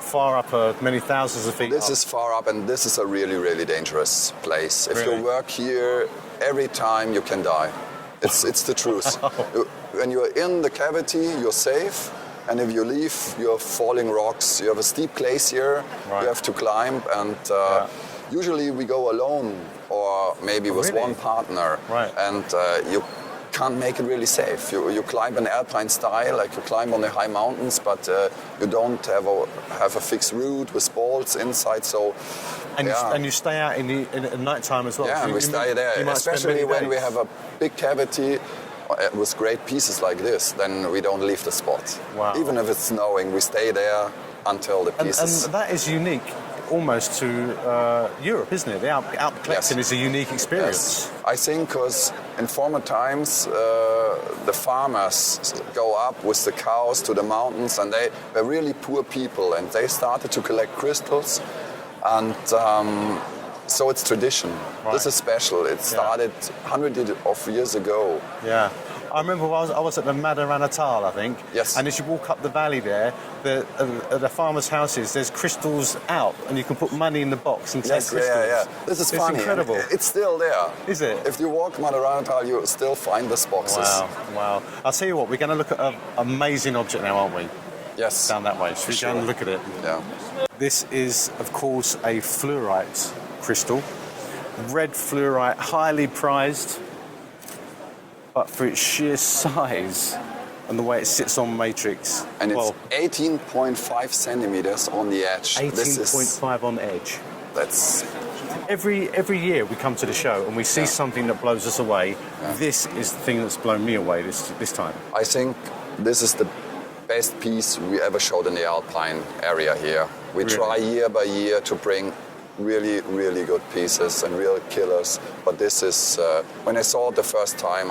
far up, many thousands of feet This up. is far up, and this is a really, really dangerous place. If Really? you work here, every time you can die. It's the truth. When you're in the cavity, you're safe, and if you leave, you're falling rocks. You have a steep glacier you have to climb, and usually we go alone or maybe with one partner, and you can't make it really safe. You climb in alpine style, like you climb on the high mountains, but you don't have a fixed route with balls inside. So, and you stay out in at night time as well. Yeah, so and we stay there, especially when we have a big cavity with great pieces like this. Then we don't leave the spot. Wow. Even if it's snowing, we stay there until the pieces. And that is unique. Almost to Europe, isn't it? The Alp collecting is a unique experience. Yes. I think because in former times the farmers go up with the cows to the mountains, and they were really poor people, and they started to collect crystals, and so it's tradition. This is special. It started hundreds of years ago. Yeah. I remember I was at the Madarana Tal, I think. Yes. And as you walk up the valley there, at the farmers' houses, there's crystals out, and you can put money in the box and take crystals. Yeah. This is funny. Incredible. It's still there. Is it? If you walk Madarana Tal, you still find these boxes. Wow. I'll tell you what, we're going to look at an amazing object now, aren't we? Yes. Down that way. Should we go and look at it? Yeah. This is, of course, a fluorite crystal. Red fluorite, highly prized. But for its sheer size and the way it sits on matrix. And it's 18.5 centimeters on the edge. 18.5 on edge. That's... Every year we come to the show and we see something that blows us away. This is the thing that's blown me away this time. I think this is the best piece we ever showed in the Alpine area here. We try year by year to bring really, really good pieces and real killers. But this is, when I saw it the first time,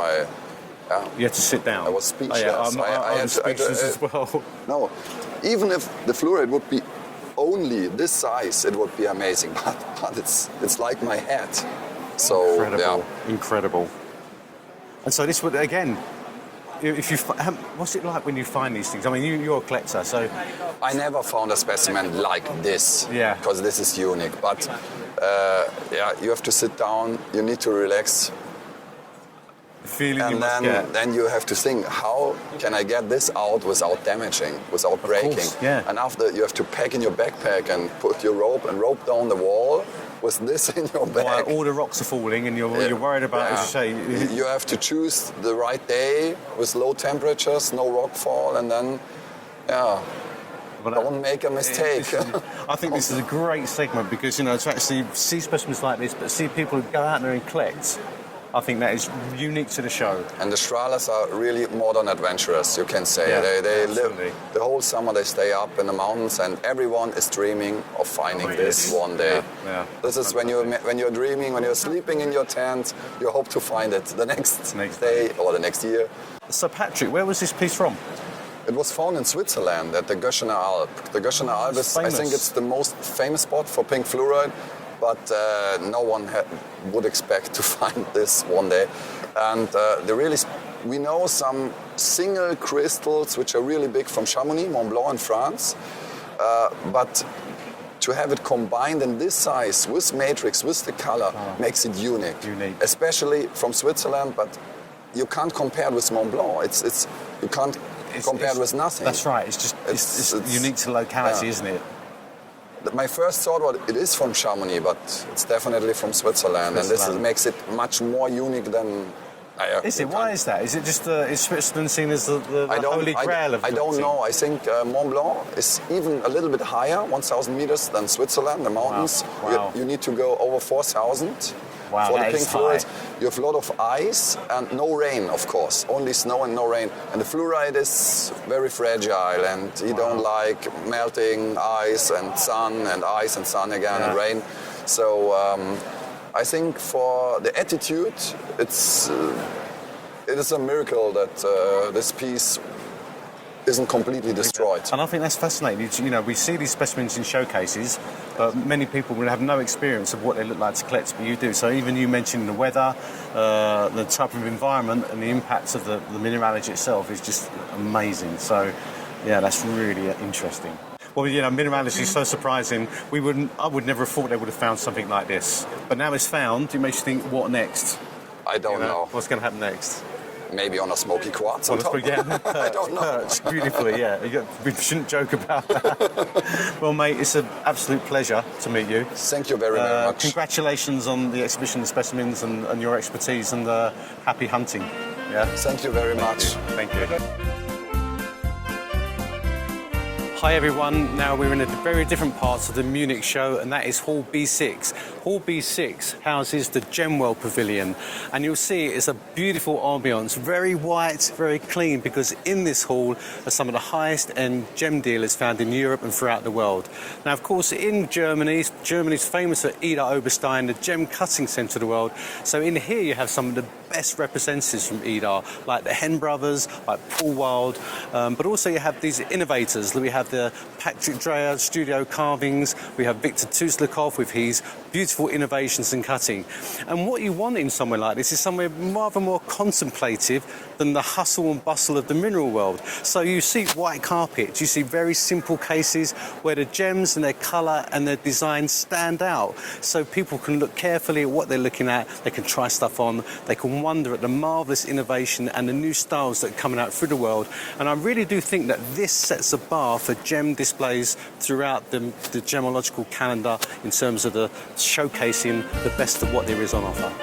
you had to sit down. I was speechless. I was speechless as well. No, even if the fluoride would be only this size, it would be amazing. But it's like my head. So Incredible. And so this would, again, if you, what's it like when you find these things? I mean, you're a collector, so... I never found a specimen like this, because this is unique. But you have to sit down, you need to relax. The feeling and you must get. Then you have to think, how can I get this out without damaging, without breaking? Course, And after, you have to pack in your backpack and put your rope and rope down the wall with this in your bag. While all the rocks are falling and you're worried about, as you say... You have to choose the right day with low temperatures, no rock fall, and then, don't make a mistake. I think this is a great segment because, to actually see specimens like this, but see people who go out there and collect, I think that is unique to the show. And the Strahlers are really modern adventurers, you can say. They live the whole summer, they stay up in the mountains, and everyone is dreaming of finding this one day. This is when you're dreaming, when you're sleeping in your tent, you hope to find it the next day or the next year. So Patrick, where was this piece from? It was found in Switzerland at the Göschener Alp. The Göschener Alp is, I think it's the most famous spot for pink fluoride, but no one would expect to find this one day. And we know some single crystals which are really big from Chamonix, Mont Blanc in France, but to have it combined in this size with matrix, with the color, makes it unique. Especially from Switzerland, but you can't compare it with Mont Blanc. You can't compare it with nothing. That's right. It's unique to the locality, isn't it? My first thought was it is from Chamonix, but it's definitely from Switzerland. And this makes it much more unique than... Is it? Why is that? Is it just is Switzerland seen as the holy grail of I don't know. I think Mont Blanc is even a little bit higher, 1,000 meters, than Switzerland, the mountains. Wow. You need to go over 4,000. Wow, for the that pink is fluoride. high. You have a lot of ice and no rain, of course. Only snow and no rain. And the fluoride is very fragile, and you don't like melting ice and sun and ice and sun again and rain. So I think for the attitude, it is a miracle that this piece isn't completely destroyed. And I think that's fascinating. We see these specimens in showcases, but many people will have no experience of what they look like to collect, but you do. So even you mentioned the weather, the type of environment and the impacts of the mineralogy itself is just amazing. So, yeah, that's really interesting. Well, you know, mineralogy is so surprising. I would never have thought they would have found something like this. But now it's found, it makes you think, what next? I don't know. What's going to happen next? Maybe on a smoky quartz on top. Yeah, I don't know. Perched beautifully, yeah. We shouldn't joke about that. Well, mate, it's an absolute pleasure to meet you. Thank you very much. Congratulations on the exhibition of specimens and your expertise, and happy hunting. Yeah. Thank you very much. Thank you. Hi everyone, now we're in a very different parts of the Munich Show, and that is Hall B6. Hall B6 houses the Gemworld Pavilion, and you'll see it's a beautiful ambience, very white, very clean, because in this hall are some of the highest end gem dealers found in Europe and throughout the world. Now of course in Germany's famous for Ida Oberstein, the gem cutting centre of the world, so in here you have some of the best representatives from Ida, like the Hen brothers, like Paul Wilde, but also you have these innovators. We have the Patrick Dreyer studio carvings, we have Viktor Tuzlakov with his beautiful innovations in cutting. And what you want in somewhere like this is somewhere rather more contemplative than the hustle and bustle of the mineral world. So you see white carpets, you see very simple cases where the gems and their colour and their design stand out. So people can look carefully at what they're looking at, they can try stuff on, they can wonder at the marvellous innovation and the new styles that are coming out through the world. And I really do think that this sets a bar for gem displays throughout the gemological calendar in terms of the showcasing the best of what there is on offer.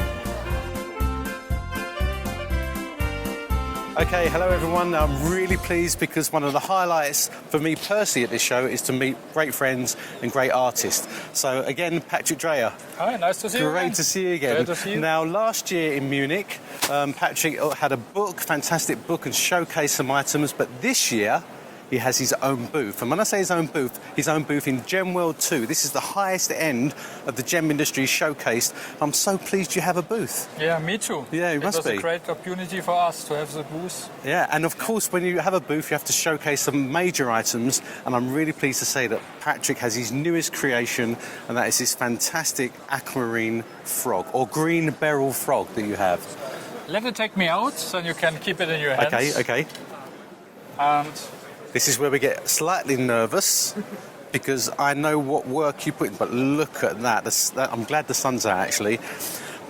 Okay, hello everyone. Now, I'm really pleased because one of the highlights for me personally at this show is to meet great friends and great artists. So again, Patrick Dreyer. Hi, nice to see you. Great to see you again. Great to see you. Now, last year in Munich, Patrick had a book, fantastic book, and showcased some items, but this year he has his own booth. And when I say his own booth in Gemworld 2. This is the highest end of the gem industry showcased. I'm so pleased you have a booth. Yeah, me too. Yeah, it must be. It was a great opportunity for us to have the booth. Yeah, and of course, when you have a booth, you have to showcase some major items. And I'm really pleased to say that Patrick has his newest creation, and that is this fantastic aquamarine frog, or green beryl frog that you have. Let it take me out, so you can keep it in your hands. Okay. And this is where we get slightly nervous because I know what work you put in, but look at that. I'm glad the sun's out, actually.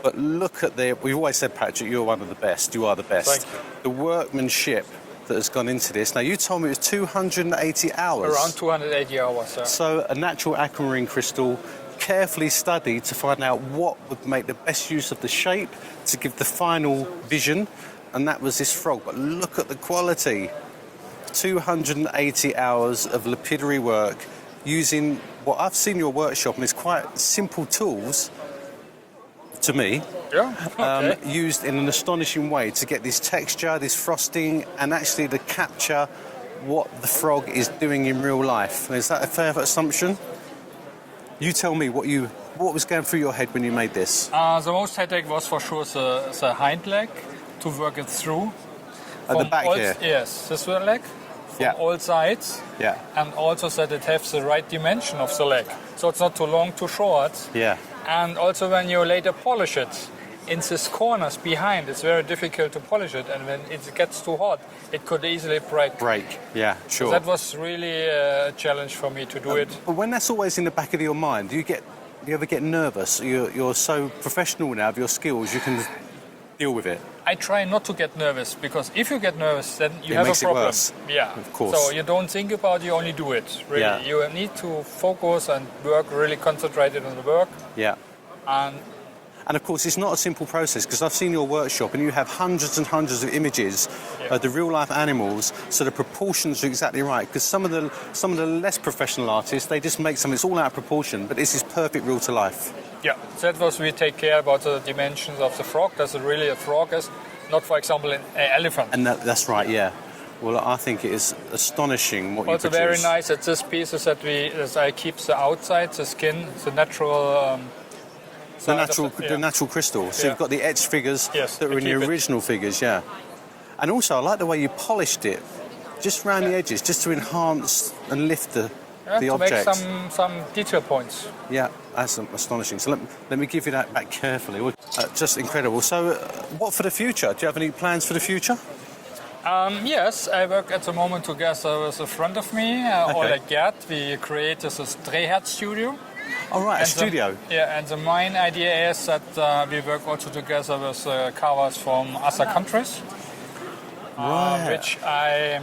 But look at we've always said, Patrick, you're one of the best. You are the best. Thank you. The workmanship that has gone into this. Now, you told me it was 280 hours. Around 280 hours, yeah. So a natural aquamarine crystal, carefully studied to find out what would make the best use of the shape to give the final vision, and that was this frog. But look at the quality. 280 hours of lapidary work using what I've seen in your workshop, and it's quite simple tools to me. Yeah, okay. Used in an astonishing way to get this texture, this frosting, and actually to capture what the frog is doing in real life. Is that a fair assumption? You tell me what was going through your head when you made this. The most headache was for sure the hind leg, to work it through. At the back here? Yes, this leg. From all sides, and also that it has the right dimension of the leg, so it's not too long, too short. Yeah. And also when you later polish it, in these corners behind, it's very difficult to polish it, and when it gets too hot, it could easily break. Yeah, sure. So that was really a challenge for me to do it. But when that's always in the back of your mind, do you ever get nervous? You're so professional now of your skills, you can deal with it. I try not to get nervous, because if you get nervous, then you have a problem. It makes it worse. Yeah, of course. So you don't think about it, you only do it. Really, you need to focus and work, really concentrated on the work. Yeah. And of course, it's not a simple process, because I've seen your workshop and you have hundreds and hundreds of images of the real-life animals, so the proportions are exactly right. Because some of the less professional artists, they just make something that's all out of proportion, but this is perfect real to life. Yeah, that was we take care about the dimensions of the frog. That's really a frog is, not for example an elephant. And that's right, yeah. Well, I think it is astonishing what also you produce. Also very nice that this piece is that I keep the outside, the skin, the natural. The natural crystal. So you've got the etched figures that were in the original figures, yeah. And also, I like the way you polished it, just around the edges, just to enhance and lift the object. To make some detail points. Yeah, that's astonishing. So let me give you that back carefully. Just incredible. So what for the future? Do you have any plans for the future? Yes, I work at the moment together with a friend of me, Oleg Gert. We created this Drehherz studio. Oh, right, a studio. And the main idea is that we work also together with covers from other countries, which I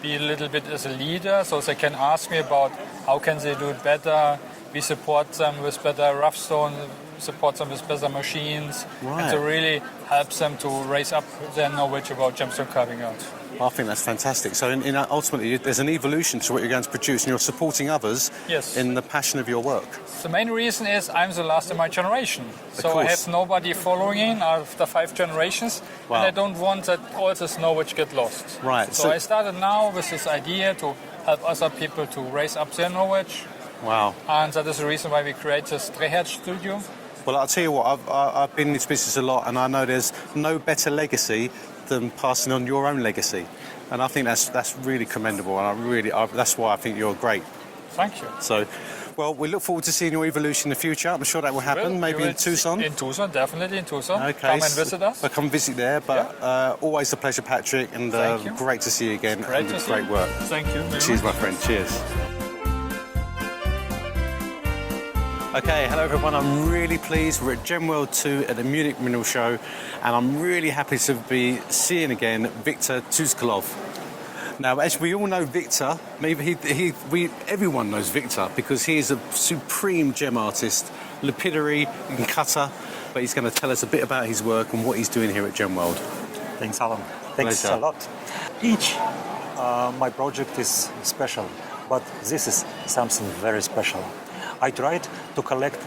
be a little bit as a leader, so they can ask me about how can they do it better. We support them with better rough stone, support them with better machines, and to really help them to raise up their knowledge about gemstone carving out. I think that's fantastic. So ultimately, there's an evolution to what you're going to produce, and you're supporting others in the passion of your work. The main reason is I'm the last in my generation. So I have nobody following in after 5 generations, and I don't want that all this knowledge get lost. Right. So I started now with this idea to help other people to raise up their knowledge. Wow. And that is the reason why we create this Drehherz studio. Well, I'll tell you what, I've been in this business a lot, and I know there's no better legacy than passing on your own legacy. And I think that's really commendable, and that's why I think you're great. Thank you. So, well, we look forward to seeing your evolution in the future. I'm sure that will happen, maybe in Tucson. In Tucson, definitely in Tucson. Okay. Come and visit us. I'll come visit there, but always a pleasure, Patrick, and great to see you again. Great to see you. Great work. Thank you. Cheers, my friend. Cheers. Okay, hello everyone. I'm really pleased. We're at Gemworld 2 at the Munich Mineral Show, and I'm really happy to be seeing again Victor Tuzkolov. Now, as we all know Victor, everyone knows Victor because he is a supreme gem artist, lapidary and cutter, but he's going to tell us a bit about his work and what he's doing here at Gemworld. Thanks, Alan. Thanks a lot. Each my project is special, but this is something very special. I tried to collect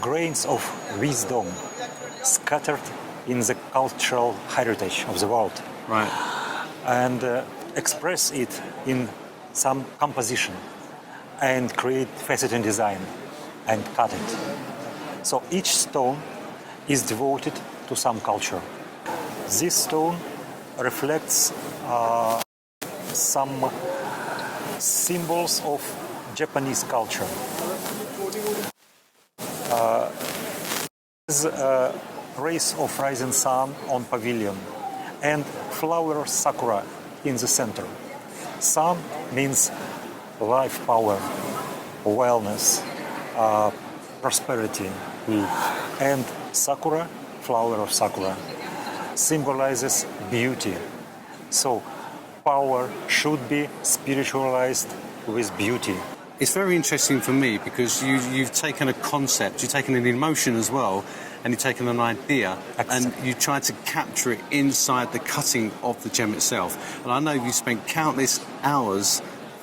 grains of wisdom scattered in the cultural heritage of the world. Right. And express it in some composition and create faceted design and cut it. So each stone is devoted to some culture. This stone reflects some symbols of Japanese culture. Is a rays of rising sun on pavilion and flower sakura in the center. Sun means life power, wellness, prosperity. And sakura, flower of sakura, symbolizes beauty. So power should be spiritualized with beauty. It's very interesting for me because you've taken a concept, you've taken an emotion as well, and you've taken an idea, and you tried to capture it inside the cutting of the gem itself. And I know you spent countless hours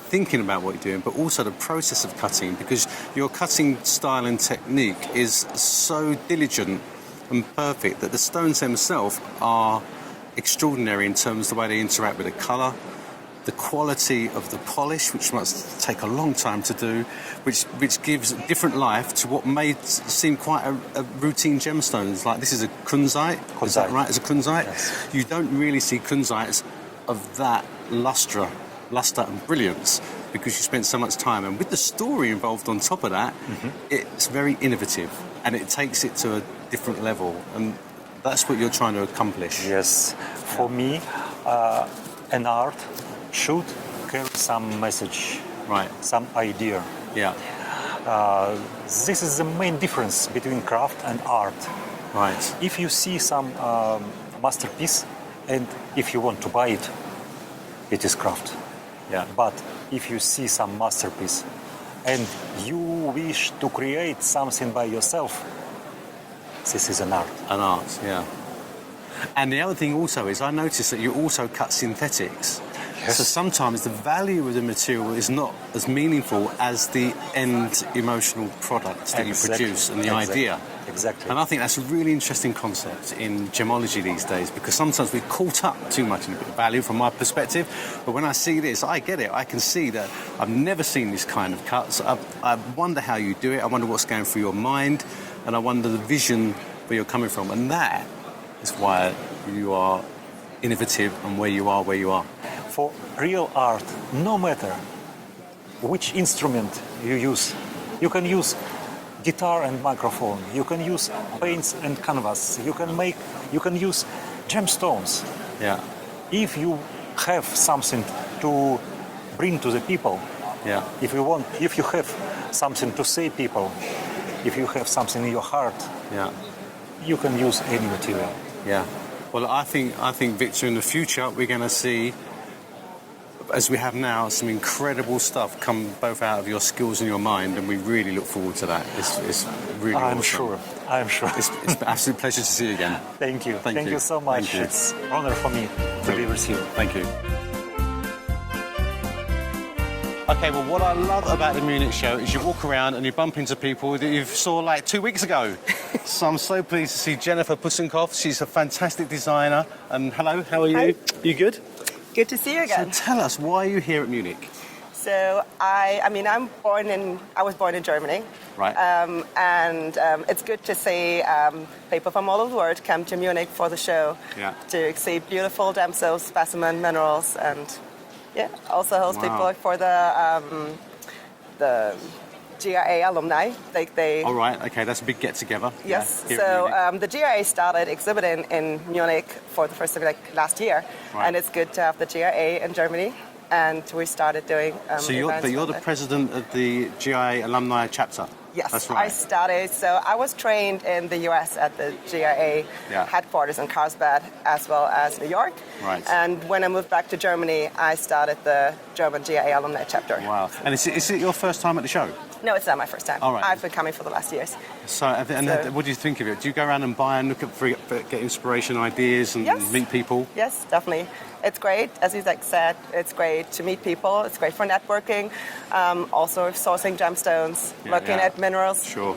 thinking about what you're doing, but also the process of cutting, because your cutting style and technique is so diligent and perfect that the stones themselves are extraordinary in terms of the way they interact with the colour, the quality of the polish, which must take a long time to do, which gives different life to what may seem quite a routine gemstones. Like this is a kunzite. Is that right? It's a kunzite. Yes. You don't really see kunzites of that luster and brilliance because you spent so much time. And with the story involved on top of that, it's very innovative and it takes it to a different level. And that's what you're trying to accomplish. Yes. For me, an art should carry some message, right? Some idea. Yeah. This is the main difference between craft and art. Right. If you see some masterpiece and if you want to buy it, it is craft. Yeah. But if you see some masterpiece and you wish to create something by yourself, this is an art. An art, yeah. And the other thing also is I noticed that you also cut synthetics. Yes. So sometimes the value of the material is not as meaningful as the end emotional product that you produce and the idea. Exactly. And I think that's a really interesting concept in gemology these days because sometimes we're caught up too much in a bit of value from my perspective. But when I see this, I get it. I can see that I've never seen this kind of cuts. I wonder how you do it. I wonder what's going through your mind. And I wonder the vision where you're coming from. And that is why you are innovative and where you are. For real art, no matter which instrument you use, you can use guitar and microphone, you can use paints and canvas, you can use gemstones. Yeah. if you have something to bring to the people, if you have something to say people, if you have something in your heart, you can use any material. Yeah. Well, I think Victor, in the future we're going to see, as we have now, some incredible stuff come both out of your skills and your mind, and we really look forward to that. It's really I'm awesome. sure. It's an absolute pleasure to see you again. Thank you. Thank you so much. Thank you. It's an honor for me to be with you. Thank you. Okay, well, what I love about the Munich Show is you walk around and you bump into people that you saw like 2 weeks ago. So I'm so pleased to see Jennifer Pussenkoff. She's a fantastic designer. And hello, how are you? Hi. You good? Good to see you again. So tell us, why are you here at Munich? So I was born in Germany. Right. It's good to see people from all over the world come to Munich for the show to see beautiful gemstones, specimen minerals, and also host people for the GIA alumni. All right, okay, that's a big get-together. Yes, the GIA started exhibiting in Munich for the first time last year, and it's good to have the GIA in Germany, and we started doing So you're the president of the GIA alumni chapter? Yes, that's right. I started, so I was trained in the US at the GIA headquarters in Carlsbad as well as New York. Right. And when I moved back to Germany, I started the German GIA alumni chapter. Wow. And is it your first time at the show? No, it's not my first time. All right. I've been coming for the last years. So what do you think of it? Do you go around and buy and look at get inspiration, ideas, and meet people? Yes, definitely. It's great, as you said, it's great to meet people, it's great for networking, also sourcing gemstones, looking at minerals. Sure.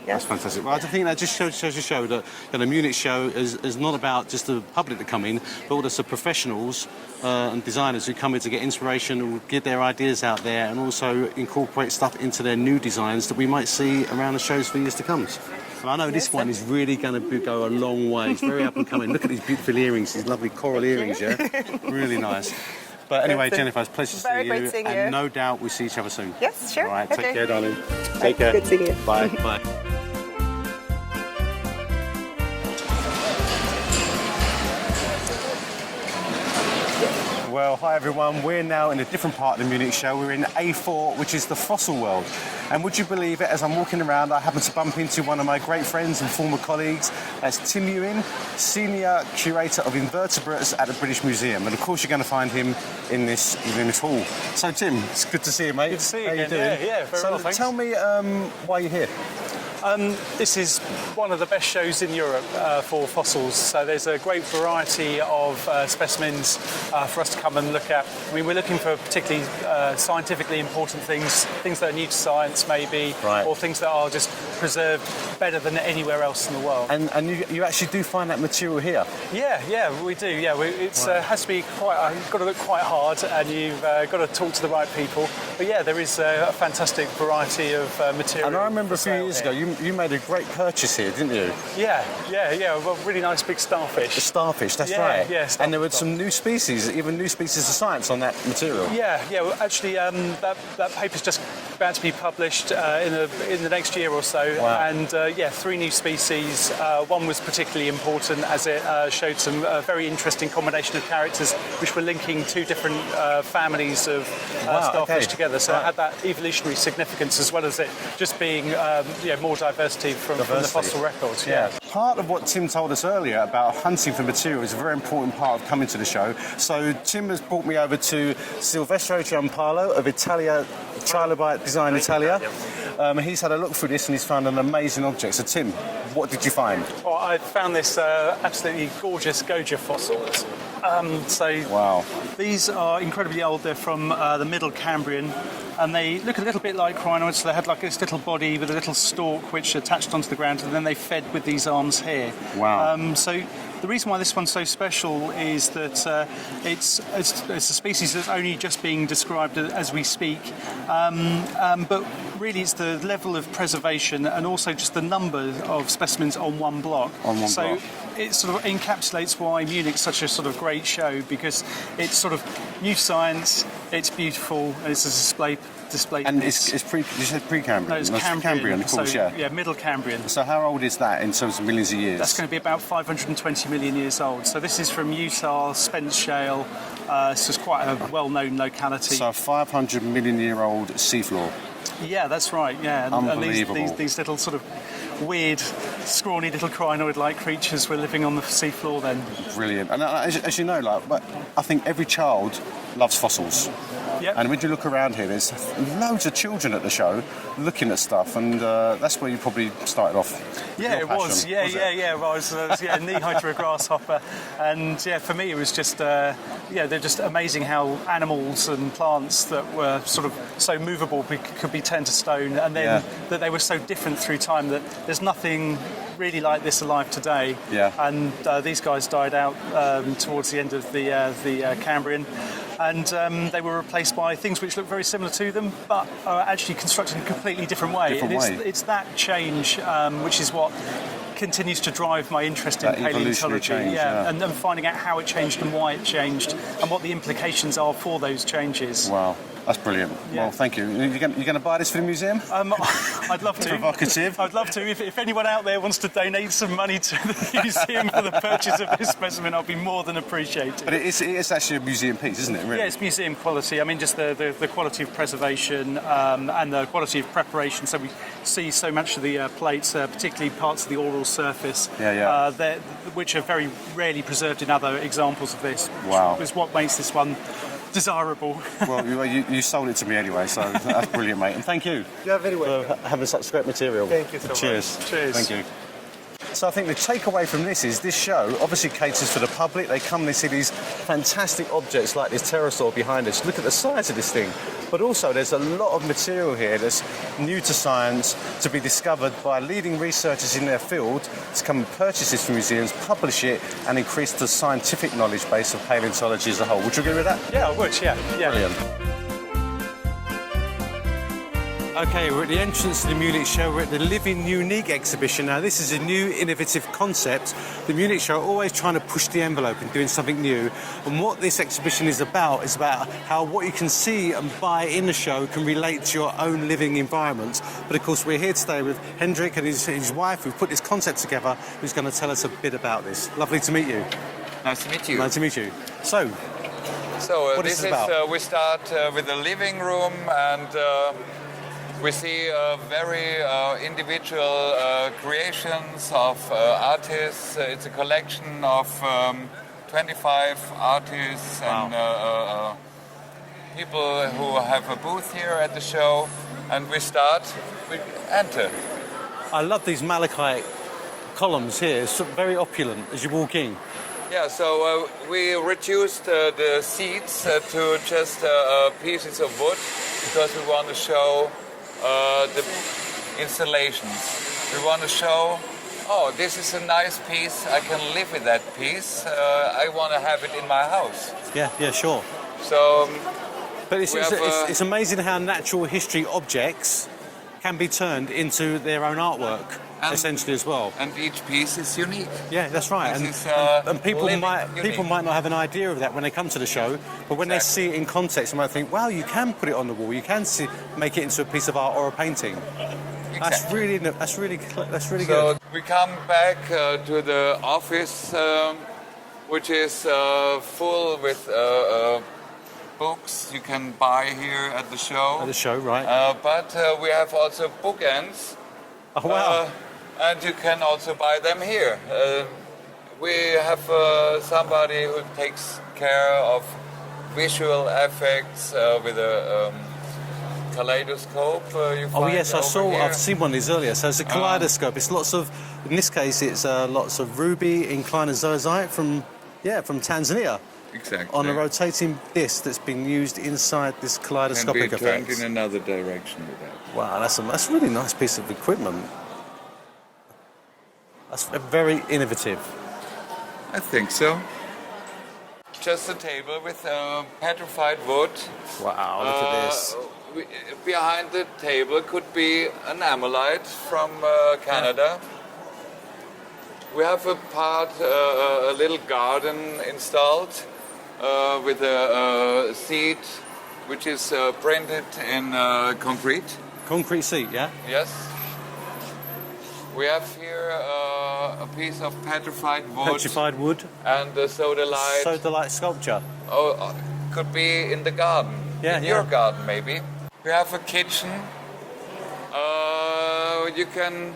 That's fantastic. Well, I think that just shows to show that the Munich Show is not about just the public that come in, but also professionals and designers who come in to get inspiration and get their ideas out there, and also incorporate stuff into their new designs that we might see around the shows for years to come. And I know this one is really going to go a long way. It's very up and coming. Look at these beautiful earrings, these lovely coral earrings, really nice. But anyway, Jennifer, it's a pleasure to see you. Great seeing you. And no doubt we'll see each other soon. Yes, sure. All right, okay. Take care, darling. Take care. Good seeing you. Bye. Bye. Well, hi everyone. We're now in a different part of the Munich Show. We're in A4, which is the fossil world. And would you believe it, as I'm walking around, I happen to bump into one of my great friends and former colleagues. That's Tim Ewan, Senior Curator of Invertebrates at the British Museum. And of course, you're going to find him in this hall. So, Tim, it's good to see you, mate. Good to see you How again. You doing? Yeah, very well, thanks. Tell me why you're here. This is one of the best shows in Europe for fossils. So there's a great variety of specimens for us to come and look at. I mean, we're looking for particularly scientifically important things that are new to science maybe, or things that are just preserved better than anywhere else in the world. And you actually do find that material here? Yeah, we do. Yeah, it has to be you've got to look quite hard, and you've got to talk to the right people. But yeah, there is a fantastic variety of material. And I remember a few years ago, you made a great purchase here, didn't you? Yeah. A really nice big starfish. A starfish, that's right. Yeah, and there were some new species, even new species of science on that material. Yeah. Well, actually, that paper's just about to be published in the next year or so. Wow. And 3 new species. One was particularly important as it showed some very interesting combination of characters, which were linking 2 different families of starfish together. So it had that evolutionary significance as well as it just being more diversity from the fossil records. Yeah. Part of what Tim told us earlier about hunting for material is a very important part of coming to the show. So Tim has brought me over to Silvestro Giampaolo of Trilobite Design Italia. He's had a look through this and he's found an amazing object. So Tim, what did you find? Well, I found this absolutely gorgeous Goja fossils. Wow. These are incredibly old. They're from the Middle Cambrian, and they look a little bit like crinoids. So they had like this little body with a little stalk which attached onto the ground, and then they fed with these arms here. Wow. So the reason why this one's so special is that it's a species that's only just being described as we speak, but really it's the level of preservation and also just the number of specimens on one block. So it sort of encapsulates why Munich's such a sort of great show, because it's sort of new science, It's beautiful. It's a display. And piece. it's you said Precambrian. No, it's Cambrian. Cambrian, of course, so, yeah. Middle Cambrian. So how old is that in terms of millions of years? That's going to be about 520 million years old. So this is from Utah, Spence Shale. This is quite a well-known locality. So a 500 million year old seafloor. Yeah, that's right. Yeah, Unbelievable. And these little sort of weird, scrawny little crinoid-like creatures were living on the seafloor then. Brilliant. And as you know, like, I think every child loves fossils. Yep. And when you look around here, there's loads of children at the show looking at stuff, and that's where you probably started off. Yeah, your it passion, was. Yeah. Well, I was knee-high to a grasshopper, and for me it was just they're just amazing how animals and plants that were sort of so movable could be turned to stone, and then that they were so different through time that there's nothing really like this alive today. Yeah. And these guys died out towards the end of the Cambrian. And they were replaced by things which look very similar to them, but are actually constructed in a completely different way. It's that change which is what continues to drive my interest in paleontology. Change, and finding out how it changed and why it changed, and what the implications are for those changes. Wow. That's brilliant. Yeah. Well, thank you. You're going to buy this for the museum? I'd love to. Provocative. I'd love to. If anyone out there wants to donate some money to the museum for the purchase of this specimen, I'll be more than appreciated. But it is actually a museum piece, isn't it? Really? Yeah, it's museum quality. I mean, just the quality of preservation and the quality of preparation. So we see so much of the plates, particularly parts of the oral surface, which are very rarely preserved in other examples of this. Wow. Which is what makes this one desirable. Well, you sold it to me anyway, so that's brilliant, mate. And thank you. You're very welcome. For having such great material. Thank you so much. Cheers. Cheers. Thank you. So I think the takeaway from this is this show obviously caters for the public. They come and they see these fantastic objects like this pterosaur behind us. Look at the size of this thing. But also there's a lot of material here that's new to science, to be discovered by leading researchers in their field, to come and purchase this from museums, publish it, and increase the scientific knowledge base of paleontology as a whole. Would you agree with that? Yeah, I would, yeah. Brilliant. Okay, we're at the entrance to the Munich Show. We're at the Living Unique exhibition. Now, this is a new, innovative concept. The Munich Show are always trying to push the envelope and doing something new. And what this exhibition is about how what you can see and buy in the show can relate to your own living environment. But of course, we're here today with Hendrik and his wife, who've put this concept together, who's going to tell us a bit about this. Lovely to meet you. Nice to meet you. Nice to meet you. So what this is about? We start with the living room, and we see very individual creations of artists. It's a collection of 25 artists and people who have a booth here at the show. And we enter. I love these malachite columns here. It's very opulent as you walk in. Yeah, so we reduced the seats to just pieces of wood because we want to show the installations. We want to show, this is a nice piece, I can live with that piece, I want to have it in my house. Yeah, sure. So, but it's amazing how natural history objects can be turned into their own artwork, essentially as well. And each piece is unique. Yeah, that's right. And people might not have an idea of that when they come to the show, but when they see it in context, they might think, wow, you can put it on the wall, you can make it into a piece of art or a painting. Exactly. That's really good. So we come back to the office, which is full with books you can buy here at the show. At the show, right. But we have also bookends. Oh, wow. And you can also buy them here. We have somebody who takes care of visual effects with a kaleidoscope. Yes, I've seen one of these earlier. So it's a kaleidoscope. It's in this case, it's lots of ruby inclinozoisite from Tanzania. Exactly. On a rotating disc that's been used inside this kaleidoscopic effect. And be turned in another direction with that. Wow, that's a really nice piece of equipment. That's very innovative. I think so. Just a table with petrified wood. Wow, look at this. Behind the table could be an amylite from Canada. We have a little garden installed with a seed which is printed in concrete. Concrete seat, yeah? Yes. We have here a piece of petrified wood. Petrified wood. And the sodalite. Sodalite sculpture. Oh, could be in the garden. Yeah, in your garden, maybe. We have a kitchen. You can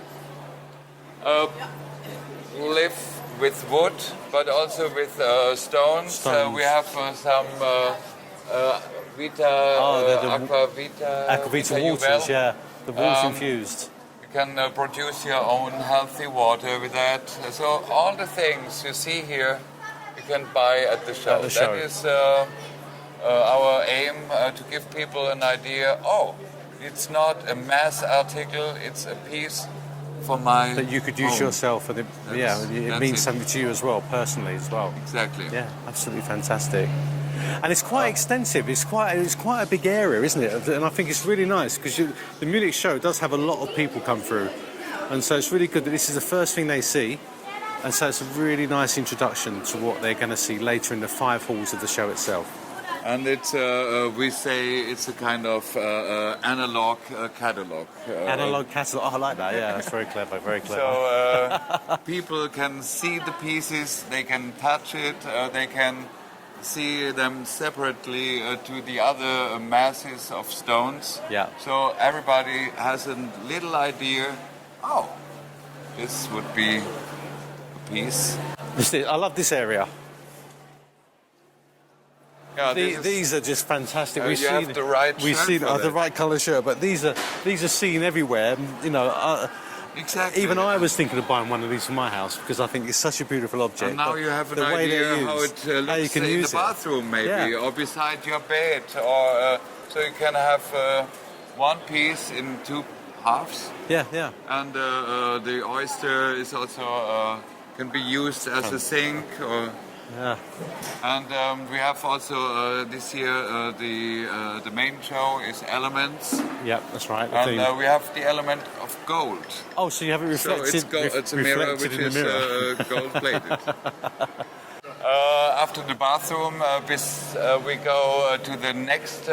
live with wood, but also with stones. We have some Vita, Aqua Vita. Aqua Vita waters, yeah. The water's infused. You can produce your own healthy water with that. So all the things you see here, you can buy at the show. That is our aim, to give people an idea. Oh, it's not a mass article, it's a piece for my that you could use home. yourself, and it means something to you as well, personally as well. Exactly. Yeah, absolutely fantastic. And it's quite extensive. It's quite a big area, isn't it? And I think it's really nice because the Munich Show does have a lot of people come through, and so it's really good that this is the first thing they see, and so it's a really nice introduction to what they're going to see later in the 5 halls of the show itself. And it's we say it's a kind of analog catalog. Analog catalog. Oh, I like that. Yeah, that's very clever. Very clever. So people can see the pieces, they can touch it, they can see them separately to the other masses of stones. Yeah. So everybody has a little idea. Oh, this would be a piece. I love this area. Yeah, these are just fantastic. You have the right we've shirt seen for the that. right colour shirt, but these are seen everywhere. You know, exactly. Even I was thinking of buying one of these for my house because I think it's such a beautiful object. And now but you have an the way idea they're how used, it how you looks can in use the bathroom, maybe, Yeah. or beside your bed, or so you can have one piece in 2 halves. Yeah, yeah. And the oyster is also can be used as a sink, or. Yeah. And we have also this year the main show is elements. Yeah, that's right. And we have the element of gold. Oh, so you have it reflected? So it's a mirror which is gold plated. After the bathroom, we go to the next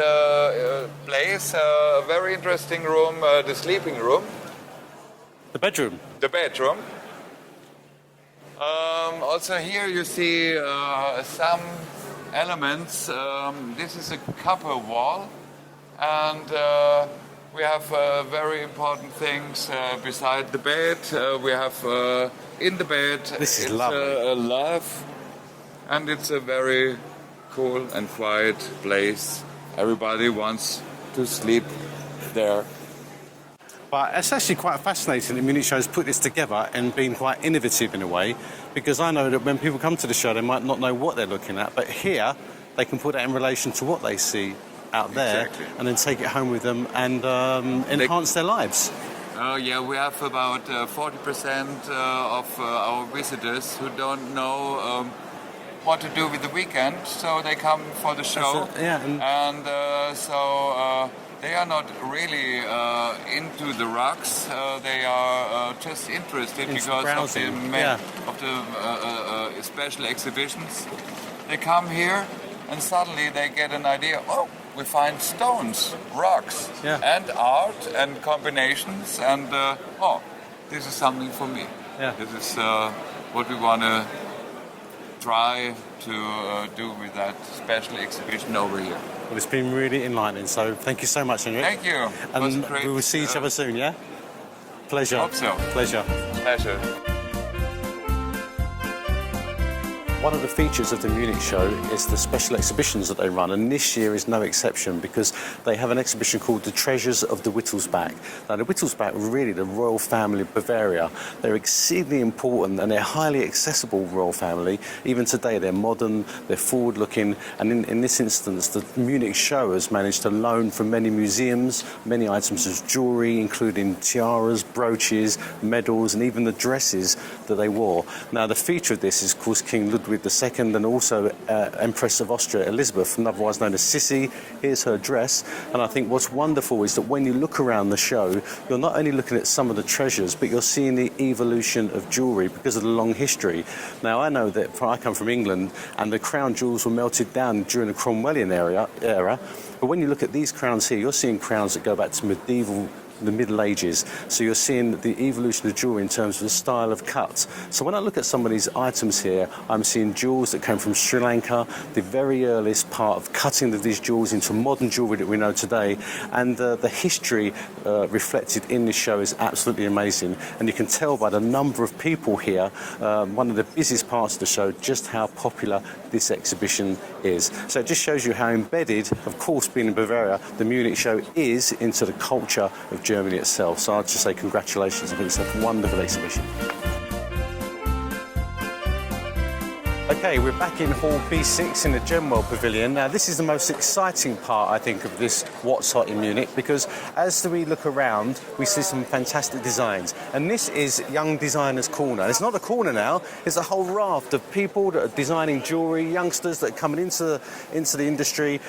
place, a very interesting room, the sleeping room. The bedroom. The bedroom. Also here you see some elements. This is a copper wall, and we have very important things beside the bed. We have in the bed. This is it's lovely. A love, and it's a very cool and quiet place. Everybody wants to sleep there. But it's actually quite fascinating that Munich Show has put this together and been quite innovative in a way, because I know that when people come to the show, they might not know what they're looking at, but here they can put that in relation to what they see out there, Exactly. and then take it home with them and enhance their lives. Yeah, we have about 40% of our visitors who don't know what to do with the weekend, so they come for the show. So they are not really into the rocks. They are just interested because of the special exhibitions. They come here and suddenly they get an idea. Oh, we find stones, rocks, and art and combinations, and this is something for me. Yeah. This is what we want to try to do with that special exhibition over here. Well, it's been really enlightening, so thank you so much, Henrik. Thank you. And we will see each other soon, yeah? Pleasure. Hope so. Pleasure. Pleasure. One of the features of the Munich Show is the special exhibitions that they run, and this year is no exception because they have an exhibition called The Treasures of the Wittelsbach. Now, the Wittelsbach, really the royal family of Bavaria, they're exceedingly important and they're highly accessible royal family. Even today, they're modern, they're forward-looking, and in this instance, the Munich Show has managed to loan from many museums many items of jewellery, including tiaras, brooches, medals, and even the dresses that they wore. Now, the feature of this is, of course, King Ludwig II and also Empress of Austria Elizabeth, otherwise known as Sissy. Here's her dress. And I think what's wonderful is that when you look around the show, you're not only looking at some of the treasures, but you're seeing the evolution of jewellery because of the long history. Now, I know that I come from England, and the crown jewels were melted down during the Cromwellian era. But when you look at these crowns here, you're seeing crowns that go back to the Middle Ages. So you're seeing the evolution of jewellery in terms of the style of cuts. So when I look at some of these items here, I'm seeing jewels that came from Sri Lanka, the very earliest part of cutting of these jewels into modern jewellery that we know today. And the history reflected in this show is absolutely amazing. And you can tell by the number of people here, one of the busiest parts of the show, just how popular this exhibition is. So it just shows you how embedded, of course, being in Bavaria, the Munich Show is into the culture of Germany itself. So I'd just say congratulations. I think it's a wonderful exhibition. Okay, we're back in Hall B6 in the Gemworld Pavilion. Now, this is the most exciting part, I think, of this What's Hot in Munich, because as we look around, we see some fantastic designs. And this is Young Designers Corner. It's not a corner now, it's a whole raft of people that are designing jewellery, youngsters that are coming into the industry,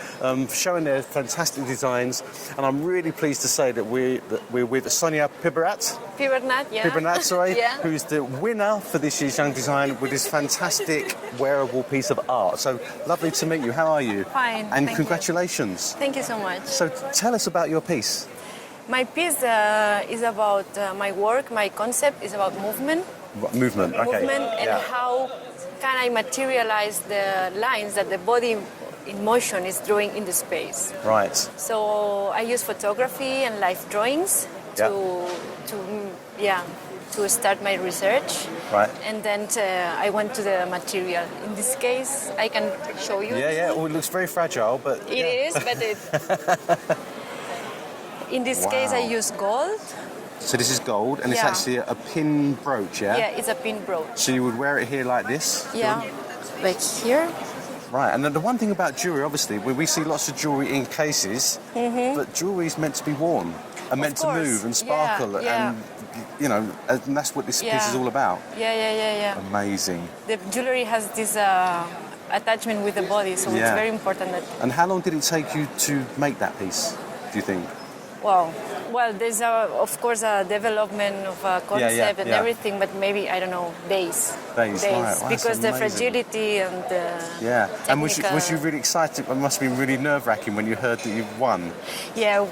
showing their fantastic designs. And I'm really pleased to say that we're with Sonia Pibernat, Yeah. who's the winner for this year's Young Design with this fantastic wearable piece of art. So lovely to meet you. How are you? Fine. And thank congratulations. You. Thank you so much. So tell us about your piece. My piece is about my work. My concept is about movement. Movement. Okay. Movement and how can I materialize the lines that the body in motion is drawing in the space. Right. So I use photography and live drawings to start my research. Right. And then I went to the material. In this case, I can show you. Yeah. Well, it looks very fragile, but... It is, but in this case, I use gold. So this is gold, and it's actually a pin brooch, yeah? Yeah, it's a pin brooch. So you would wear it here like this? Yeah, like here. Right, and then the one thing about jewellery, obviously, we see lots of jewellery in cases, but jewellery is meant to be worn and meant to move and sparkle, and you know, and that's what this piece is all about. Yeah. Amazing. The jewellery has this attachment with the body, so it's very important that... And how long did it take you to make that piece, do you think? Well, there's of course a development of a concept and everything, but maybe, I don't know, days. Right. Wow, because the fragility and the And was you really excited? It must have been really nerve-wracking when you heard that you won. Yeah.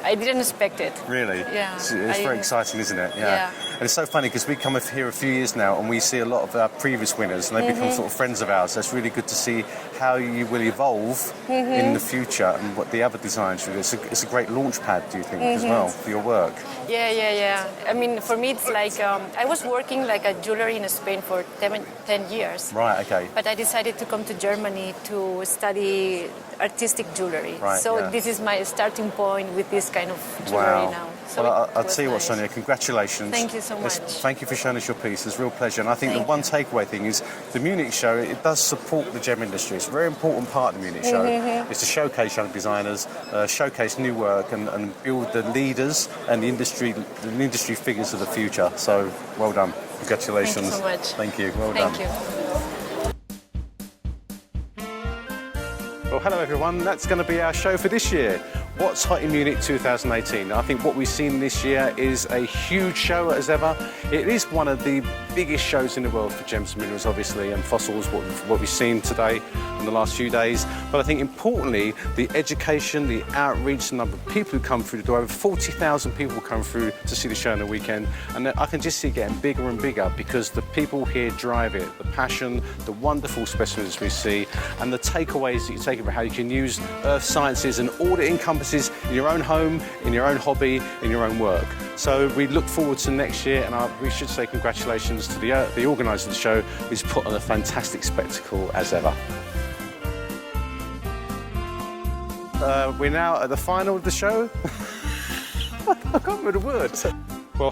I didn't expect it. Really? Yeah. It's very exciting, isn't it? Yeah. And it's so funny because we come here a few years now and we see a lot of our previous winners and they become sort of friends of ours. So it's really good to see how you will evolve in the future and what the other designs will do. It's a great launch pad, do you think, as well, for your work? Yeah. I mean, for me, it's like I was working like a jewelry in Spain for 10 years. Right, okay. But I decided to come to Germany to study artistic jewelry. Right, so this is my starting point with this kind of jewelry now. So well, I'll tell you what, Sonia, congratulations. Thank you so much. Thank you for showing us your piece. It's a real pleasure. And I think the one takeaway thing is the Munich Show, it does support the gem industry. It's a very important part of the Munich Show. It's to showcase young designers, showcase new work and build the leaders and the industry figures of the future. So, well done. Congratulations. Thank you so much. Thank you. Well done. Thank you. Well, hello everyone. That's going to be our show for this year. What's Hot in Munich 2018? I think what we've seen this year is a huge show as ever. It is one of the biggest shows in the world for gems and minerals, obviously, and fossils, what we've seen today in the last few days. But I think importantly, the education, the outreach, the number of people who come through the door, over 40,000 people come through to see the show on the weekend. And I can just see it getting bigger and bigger because the people here drive it, the passion, the wonderful specimens we see, and the takeaways that you take about how you can use earth sciences and all that encompasses in your own home, in your own hobby, in your own work. So we look forward to next year, and we should say congratulations to the organiser of the show, who's put on a fantastic spectacle as ever. We're now at the final of the show. I can't remember the words. Well,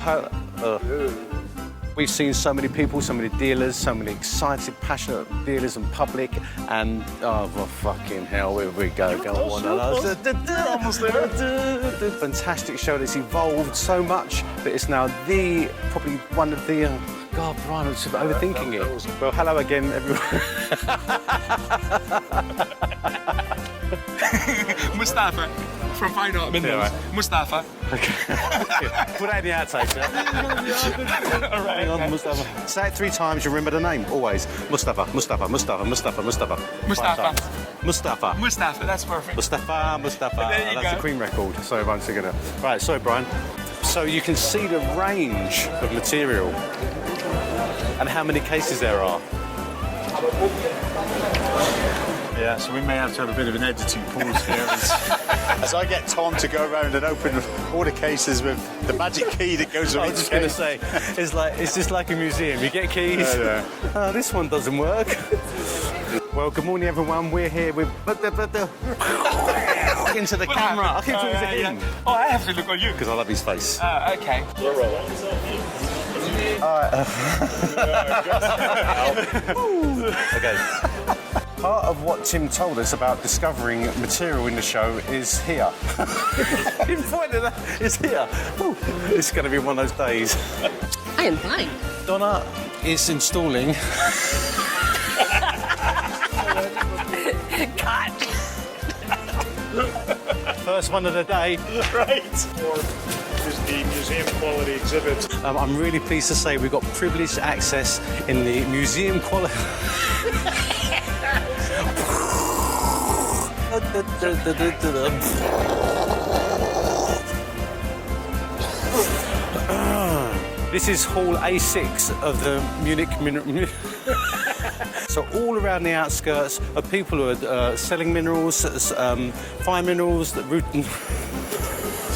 We've seen so many people, so many dealers, so many excited, passionate dealers and public, and oh, well, fucking hell, here we go. Go on one of those. Almost there. Fantastic show that's evolved so much that it's now probably one of the. God, Brian, I'm just overthinking it. Well, hello again, everyone. Mustafa from Fine Art Minerals. Yeah, right. Mustafa. Okay. Put that in the outtakes, yeah? All right. Hang on, Mustafa. Say it 3 times, you remember the name, always. Mustafa, Mustafa, Mustafa, Mustafa, Mustafa. Mustafa. Mustafa. Mustafa, that's perfect. Mustafa, Mustafa. There you That's go. the Queen record, so everyone's singing it. Right, sorry, Brian. So you can see the range of material and how many cases there are. Yeah, so we may have to have a bit of an editing pause here as I get Tom to go around and open all the cases with the magic key that goes I around. was just going to say, it's just like a museum. You get keys. Oh, this one doesn't work. Well, good morning, everyone. We're here with into the camera. I keep talking to him. Oh, I have to look at you. Because I love his face. Okay. Okay. Part of what Tim told us about discovering material in the show is here. He pointed at that. It's here. Ooh, it's going to be one of those days. I am fine. Donna is installing. God. First one of the day. Right. Is the museum quality exhibit. I'm really pleased to say we've got privileged access in the museum quality. This is Hall A6 of the Munich. So all around the outskirts of people who are selling minerals, fine minerals, root.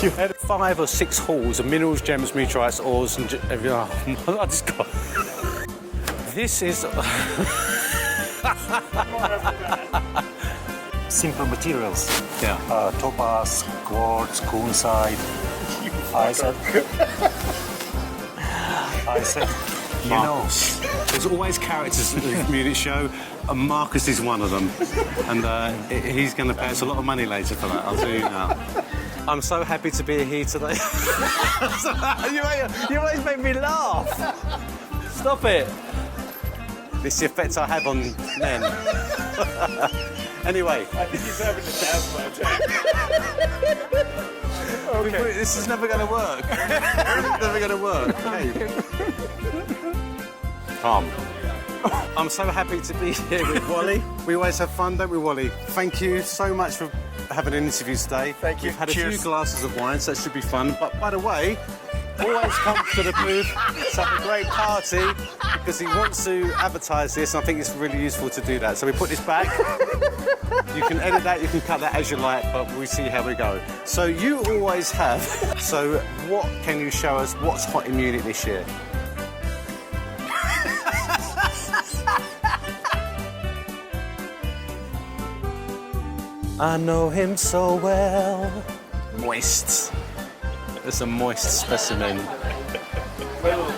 You had 5 or 6 halls of minerals, gems, meteorites, ores, and I just got. This is. Simple materials. Yeah. Topaz, quartz, kunzite. I said, you know. There's always characters in the Munich Show, and Marcus is one of them. And he's going to pay us a lot of money later for that, I'll tell you now. I'm so happy to be here today. You always make me laugh. Stop it. This is the effect I have on men. Anyway. I think he's having an asthma attack. Okay. This is never going to work. It's never going to work. Hey. Calm. I'm so happy to be here with Wally. We always have fun, don't we, Wally? Thank you so much for having an interview today. Thank you. We've had a Cheers. few glasses of wine, so it should be fun. But by the way, always come to the booth to have a great party because he wants to advertise this, and I think it's really useful to do that. So we put this back. You can edit that, you can cut that as you like, but we see how we go. So you always have. So what can you show us? What's hot in Munich this year? I know him so well. Moist. It's a moist specimen. Well,